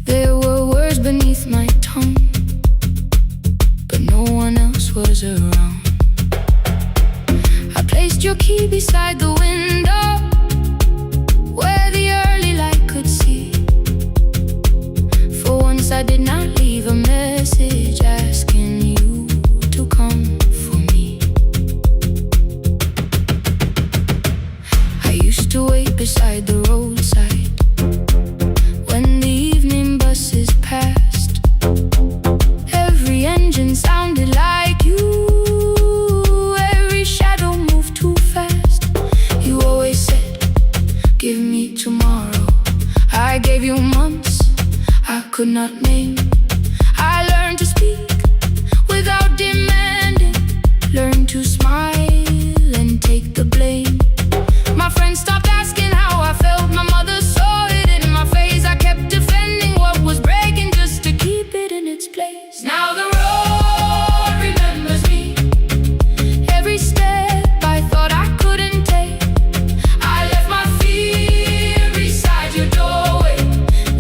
There were words beneath my tongue, but no one else was around. Placed your key beside the window, where the early light could see. For once I did not leave a message asking you to come for me. I used to wait beside the roadside when the evening buses passed. Every engine sounded like you. Give me tomorrow. I gave you months I could not name. I learned to speak without demanding, learned to smile and take the blame. My friends stopped asking how I felt. My mother saw it in my face. I kept defending what was breaking just to keep it in its place. Now the road remembers me. Every step I thought I couldn't take, I left my fear beside your doorway,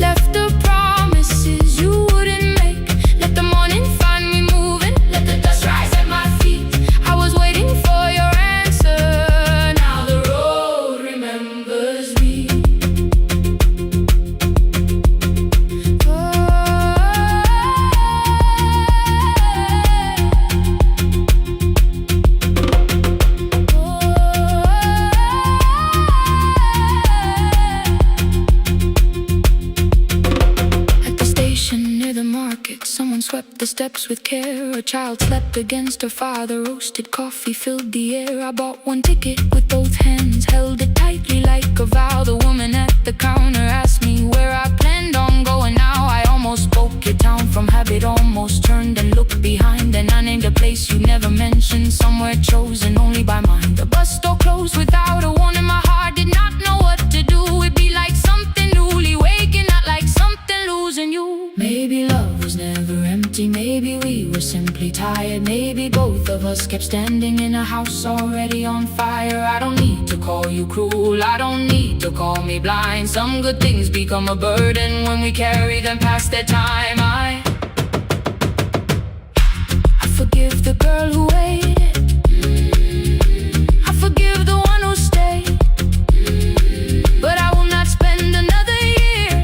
left the promises you wouldn't make. Let the morning find me moving, let the dust rise at my feet. I was waiting for your answer. Now the road remembers me. At the station near the market, someone swept the steps with care. A child slept against her father, roasted coffee filled the air. I bought one ticket with both hands, held it tightly like a vow. The woman at the counter asked me where I planned on going. Now I almost spoke your town from habit, almost turned and looked behind. And I named a place you never mentioned, somewhere chosen only by mine. The bus store closed without a warning. My heart did not know what to do. It'd be like something newly waking, not like something losing you. Maybe love was never empty, maybe we we were simply tired. Maybe both of us kept standing in a house already on fire. I don't need to call you cruel, I don't need to call me blind. Some good things become a burden when we carry them past their time. I forgive the girl who waited, I forgive the one who stayed, but I will not spend another year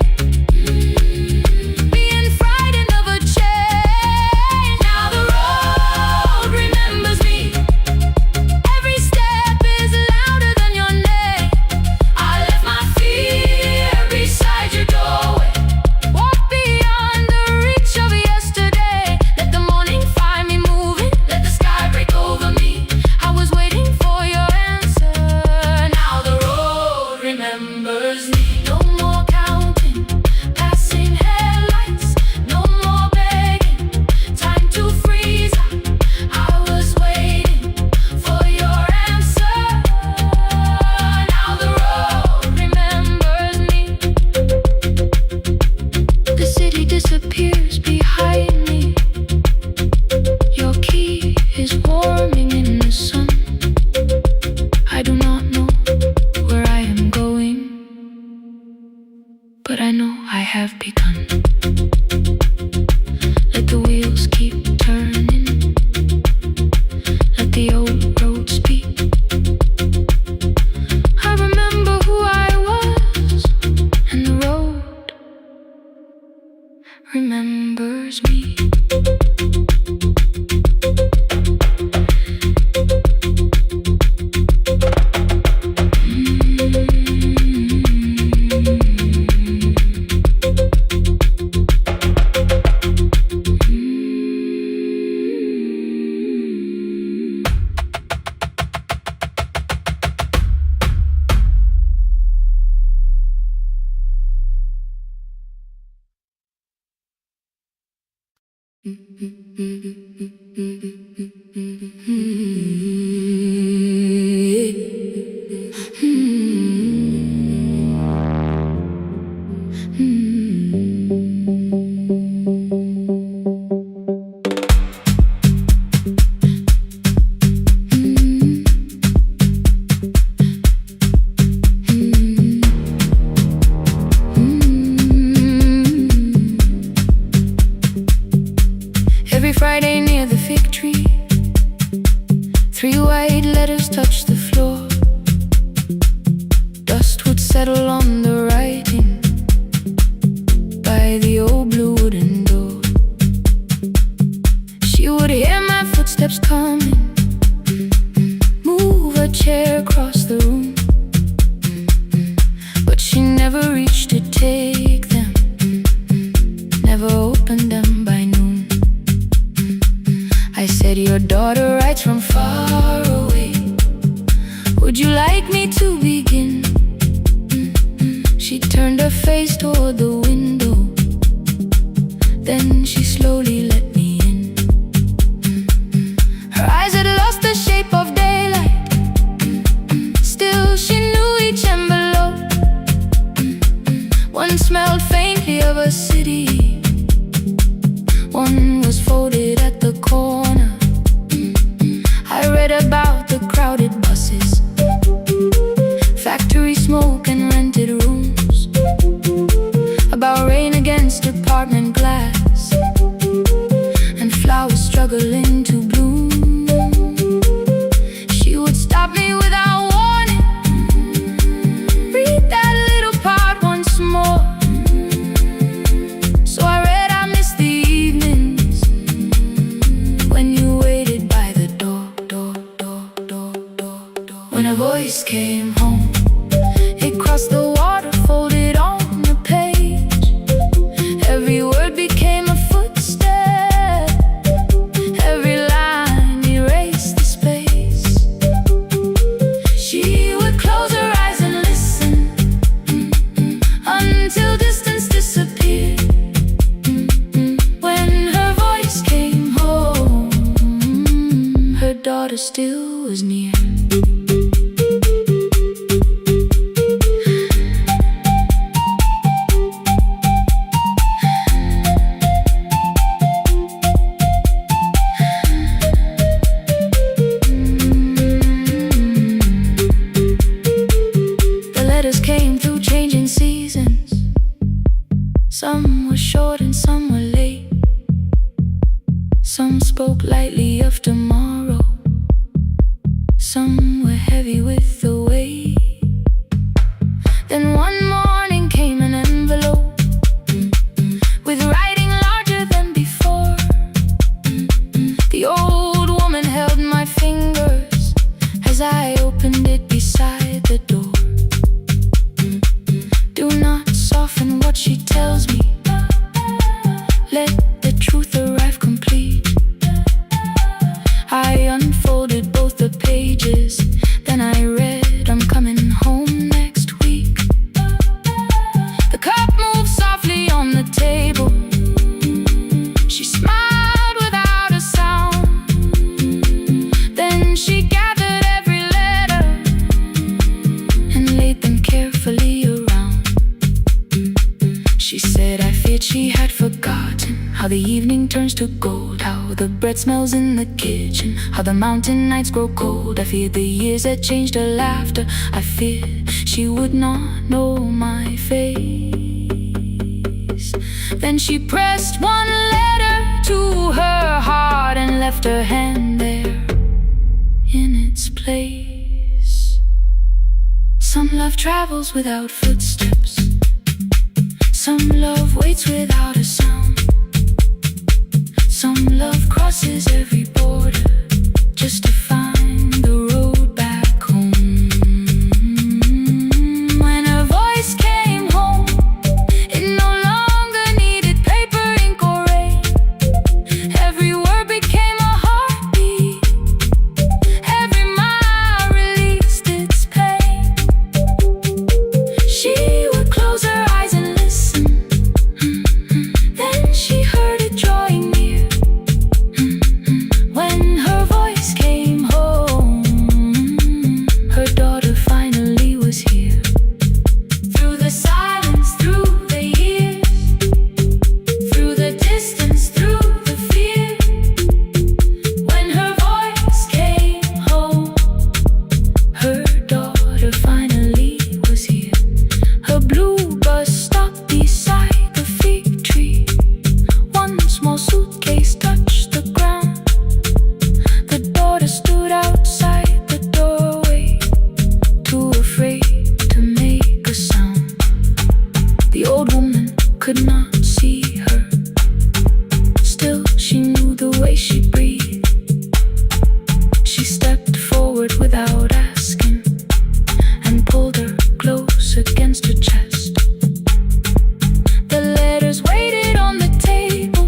being frightened of a change. Now the road remembers me, every step is louder than your name. I left my fear beside your doorway, walk beyond the reach of yesterday. Let the morning find me moving, let the sky break over me. I was waiting for your answer. Now the road remembers me. No more counting passing headlights, no more begging, time to freeze up. I was waiting for your answer. Now the road remembers me. The city disappears behind me, your key is warming in the sun. I do not know where I am going, but I know I have begun. Let the wheels keep turning, let the old road speak. I remember who I was, and the road remembers me. Every Friday near the fig tree, 3 white letters touched the floor. Dust would settle on the writing by the old blue wooden door. She would hear my footsteps coming, move a chair across the room, but she never reached to take them, never opened them by noon. I said, your daughter writes from far away, would you like me to begin? She turned her face toward the window, then she slowly let me in. Her eyes had lost the shape of daylight, still she knew each envelope. One smelled faintly of a city, one was folded at the corner. I read about the crowded buses, factory smoke and rented rooms, about rain against apartment glass, and flowers struggling to bloom. She would stop me without warning, read that little part once more. So I read, I missed the evenings when you waited by the door. When a voice came home, it crossed the water, folded on the page. Every word became a footstep, every line erased the space. She would close her eyes and listen until distance disappeared. When her voice came home, her daughter still was near. spoke lightly of tomorrow. Some were heavy with the weight. Then one morning came an envelope with writing larger than before. The old woman held my fingers as I opened it beside the door. Do not soften what she tells me. Let the truth arrive complete. I unfolded both the pages, then I read, I'm coming home next week. The cup moved softly on the table. She smiled without a sound. Then she gathered every letter and laid them carefully around. She said, I feared she had forgotten how the evening turns to gold, how the bread smells in the kitchen, how the mountain nights grow cold. I feared the years had changed her laughter. I feared she would not know my face. Then she pressed one letter to her heart and left her hand there in its place. Some love travels without footsteps. Some love waits without a sound. Some love crosses every border just to find the road back home. When her voice came home, it no longer needed paper, ink, or rain. Every word became a heartbeat. Every mile released its pain. She would close her eyes and listen. Then she heard it drawing near. When her voice came home, her daughter finally was here. Through the silence, through the years, through the distance, through the fear. When her voice came home, her daughter finally was here. Her blue bus stopped beside the fig tree. One small suitcase touched the ground. The daughter stood outside the doorway, too afraid to make a sound. The old woman could not see her. Still, she knew the way she breathed. She stepped forward without asking and pulled her close against her chest. The letters waited on the table.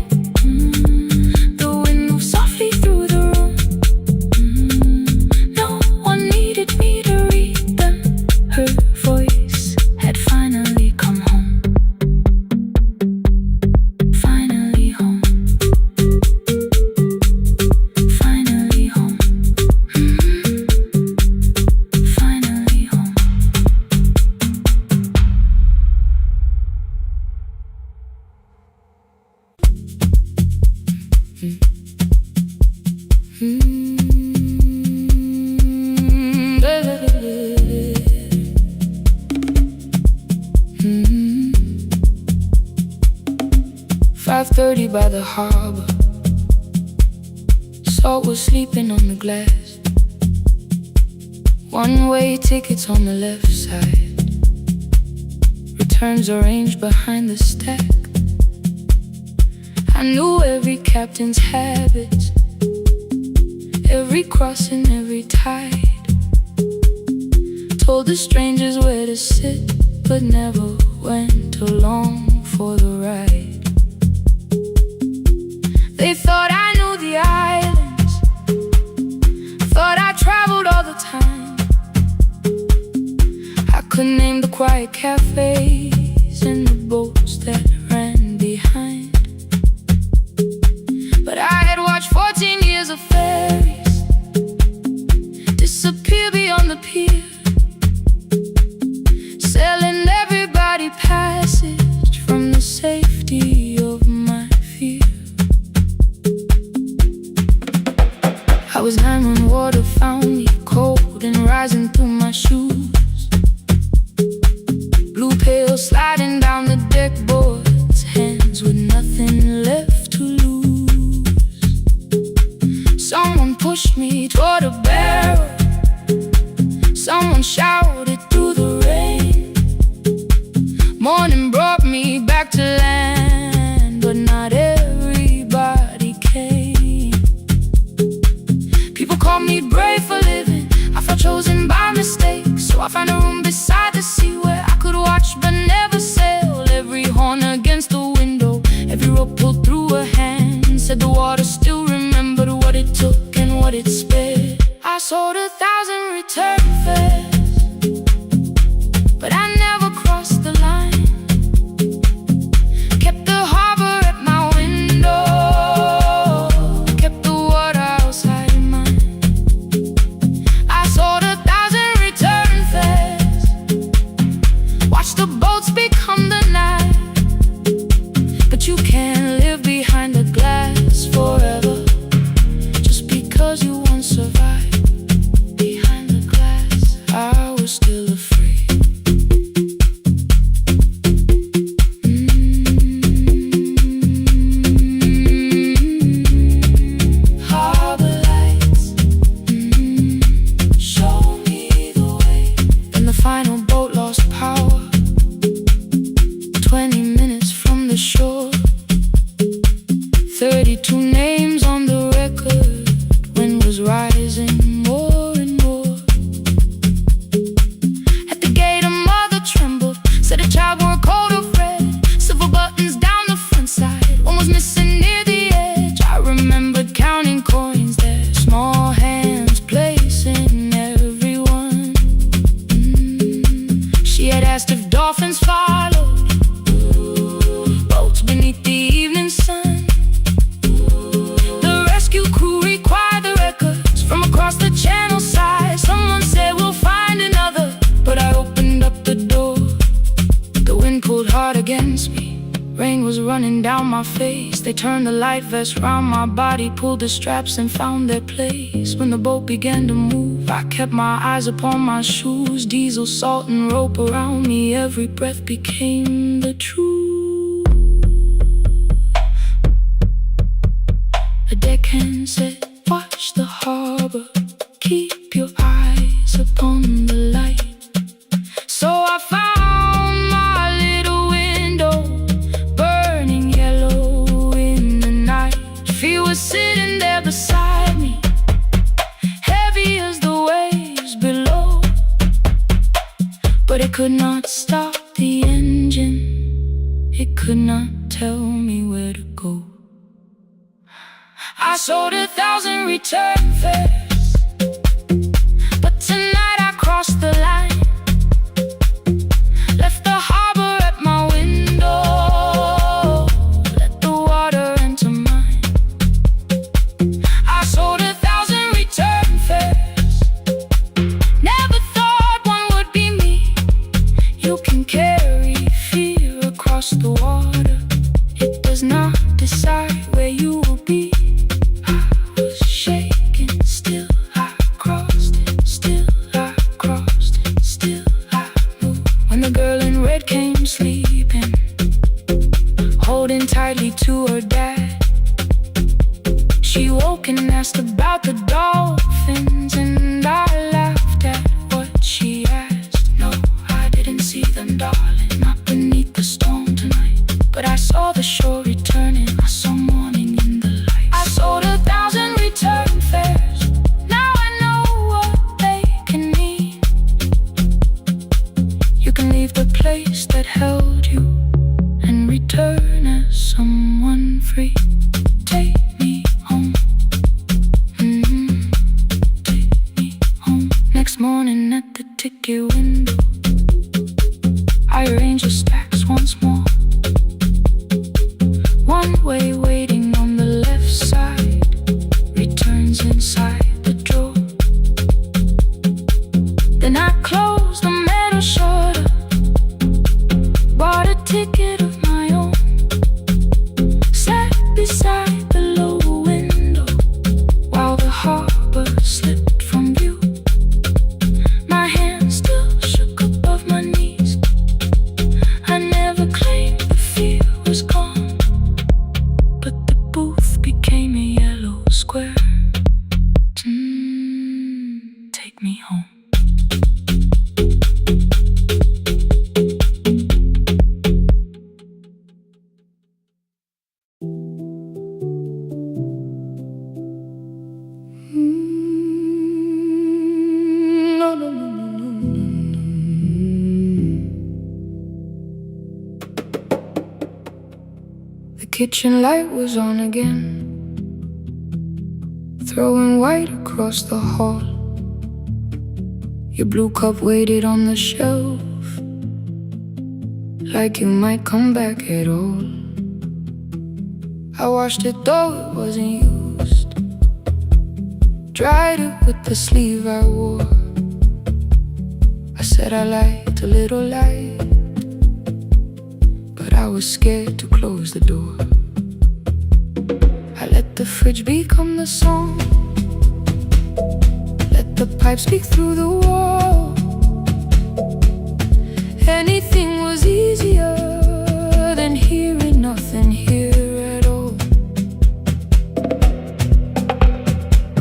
The wind moved softly through the room. No one needed me to read them. Her voice had finally come home. Finally home. Finally home. Finally home. Mm. 5:30 by the harbor. Salt was sleeping on the glass. One-way tickets on the left side. Returns arranged behind the stack. I knew every captain's habits, every crossing, every tide. Told the strangers where to sit, but never went along for the ride. They thought I knew the islands, thought I traveled all the time. I could name the quiet cafes and the boats that ran behind. But I had watched 14 years of ferries disappear beyond the pier, selling everybody passage from the safety of my fear. I was 9 when water found me, cold and rising through my shoes. Blue pail sliding down the deck boards, hands with nothing left to lose. Someone pushed me toward a barrel. Someone shouted through the rain. Morning brought me back to land, but not everybody came. People call me brave for living. I felt chosen by mistake, so I found a room beside the sea where I could watch but never sail. Every horn against the window, every rope pulled through a hand, said the water still remembered what it took and what it spared. I sold 1,000 return fares, but I never crossed the line. Kept the harbor at my window, kept the water outside in mine. I sold 1,000 return fares, watched the boats become the night. But you can't live behind the glass forever, just because you once survived. Behind the glass, I was still afraid. Harbor lights, show me the way. Then the final boat lost power, 20 minutes from the shore. 32 names on the record. Wind was rising more and more. At the gate a mother trembled, said a child wore a coat of red, silver buttons down the front side, one was missing near the edge. I remembered counting coins there, small hands placing everyone. She had asked if dolphins followed, boats beneath the evening sun. The rescue crew required the records from across the channel side. Someone said we'll find another, but I opened up the door. The wind pulled hard against me, rain was running down my face. They turned the light vest round my body, pulled the straps and found their place. When the boat began to move, I kept my eyes upon my shoes. Diesel, salt and rope around me, every breath became the truth. A deckhand said, watch the harbor, keep your eyes upon the light. So I found my little window, burning yellow in the night. Fear was sitting there beside me, heavy as the waves below, but it could not stop the engine. It could not tell me where to go. I sold 1,000 return fares, but tonight I crossed the line. Left the harbor at my window, let the water enter mine. I sold 1,000 return fares, never thought one would be me. You can carry fear across the water, it does not decide where you will be. Still I crossed it, still I crossed it, still I moved. When the girl in red came sleeping, holding tightly to her dad, she woke and asked about the dolphins, and I laughed at what she asked. No, I didn't see them, darling, not beneath the storm tonight, but I saw the shore returning, I saw morning in the light. I sold 1,000 return fares, leave the place that held you and return as someone free. Take me home, take me home. Next morning at the ticket window, I arrange the stacks once more. One way waiting on the left side, returns inside the drawer. Then I close the metal shutter, bought a ticket of my own, sat beside the low window while the harbor slipped from view. My hands still shook above my knees. I kitchen light was on again, throwing white across the hall. Your blue cup waited on the shelf, like you might come back at all. I washed it though it wasn't used, dried it with the sleeve I wore. I said I liked a little light, but I was scared to close the door. I let the fridge become the song, let the pipe speak through the wall. Anything was easier than hearing nothing here at all.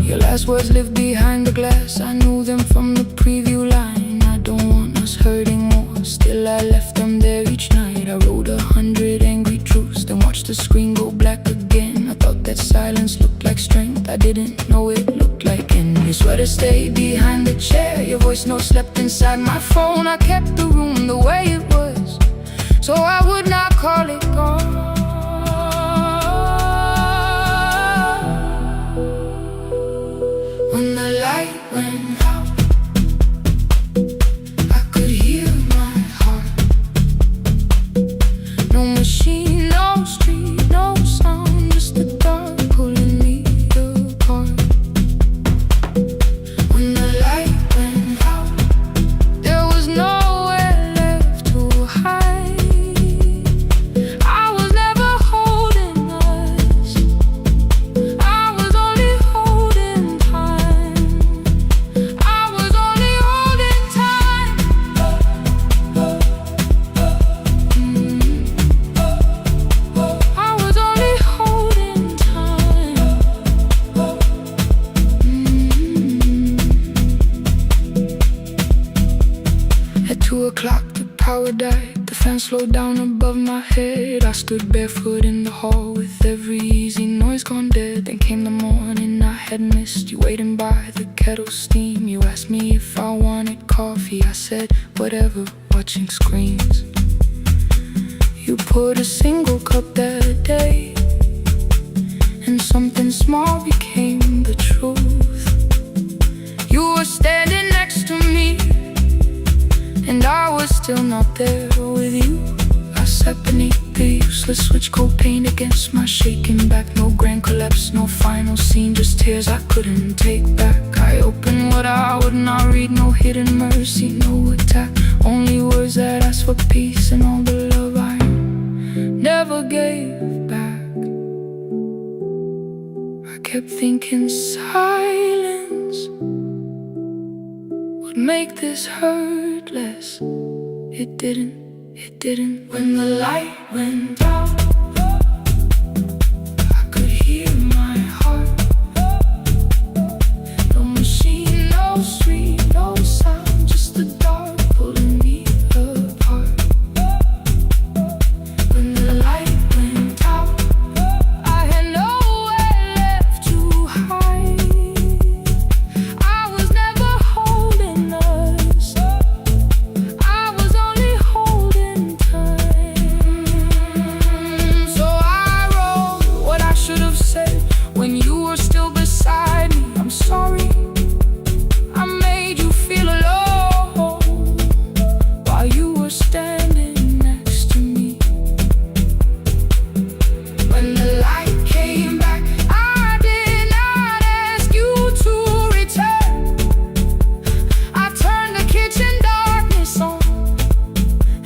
Your last words lived behind the glass, I knew them from the preview line. I don't want us hurting more, still I left them there each night. I wrote 100 angry truths, then watched the screen go black again. I thought that silence looked like strength, I didn't know it looked like end. Your sweater stayed behind the chair, your voice note slept inside my phone. I kept the room the way it was, so I would not call it gone. When the light went out, I could hear my heart. No machine, no street, no sound, just the dark pulling me apart. When the light went out, there was nowhere left to hide. I was never holding us, I was only holding time. I was only holding time. I was only holding time. At 2 o'clock the power died, the fan slowed down above my head. I stood barefoot in the hall with every easy noise gone dead. Then came the morning I had missed, you waiting by the kettle steam. You asked me if I wanted coffee, I said whatever, watching screens. You poured a single cup that day, and something small became the truth. You were standing next to me, and I was still not there with you. I sat beneath the useless switch, cold paint against my shaking back. No grand collapse, no final scene, just tears I couldn't take back. I opened what I would not read, no hidden mercy, no attack, only words that asked for peace and all the love I never gave back. I kept thinking silence would make this hurt less. It didn't, it didn't. When the light went out, I could hear my heart. No machine, no street, no sound, just the dark pulling me apart. When the light went out, I had nowhere left to hide. I was never holding us, I was only holding time. So I wrote what I should have said when you were still beside me. I'm sorry, I made you feel alone while you were standing next to me. When the light came back, I did not ask you to return. I turned the kitchen darkness on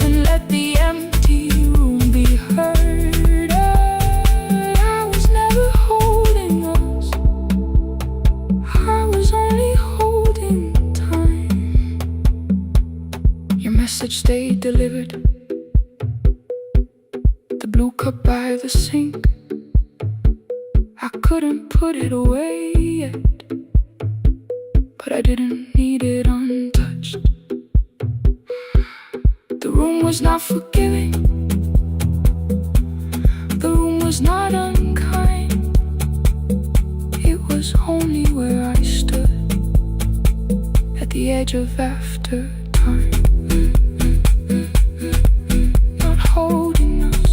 and let the empty room be heard. I was never holding us, I was only holding time. Your message stayed delivered, the blue cup by the sink. I couldn't put it away yet, but I didn't need it untouched. The room was not forgiving, the room was not unkind. It was only where I stood at the edge of after time. Not holding us,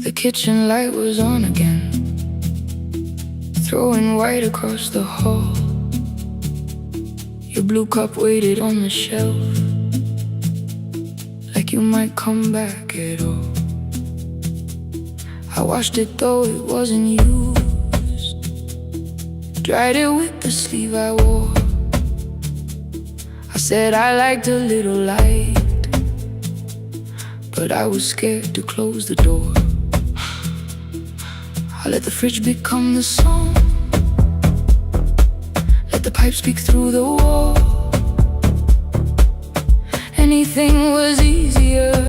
The kitchen light was on again, throwing white across the hall. Your blue cup waited on the shelf, like you might come back at all. I washed it though it wasn't used, dried it with the sleeve I wore. I said I liked a little light, but I was scared to close the door. I let the fridge become the song, let the pipe speak through the wall. Anything was easier.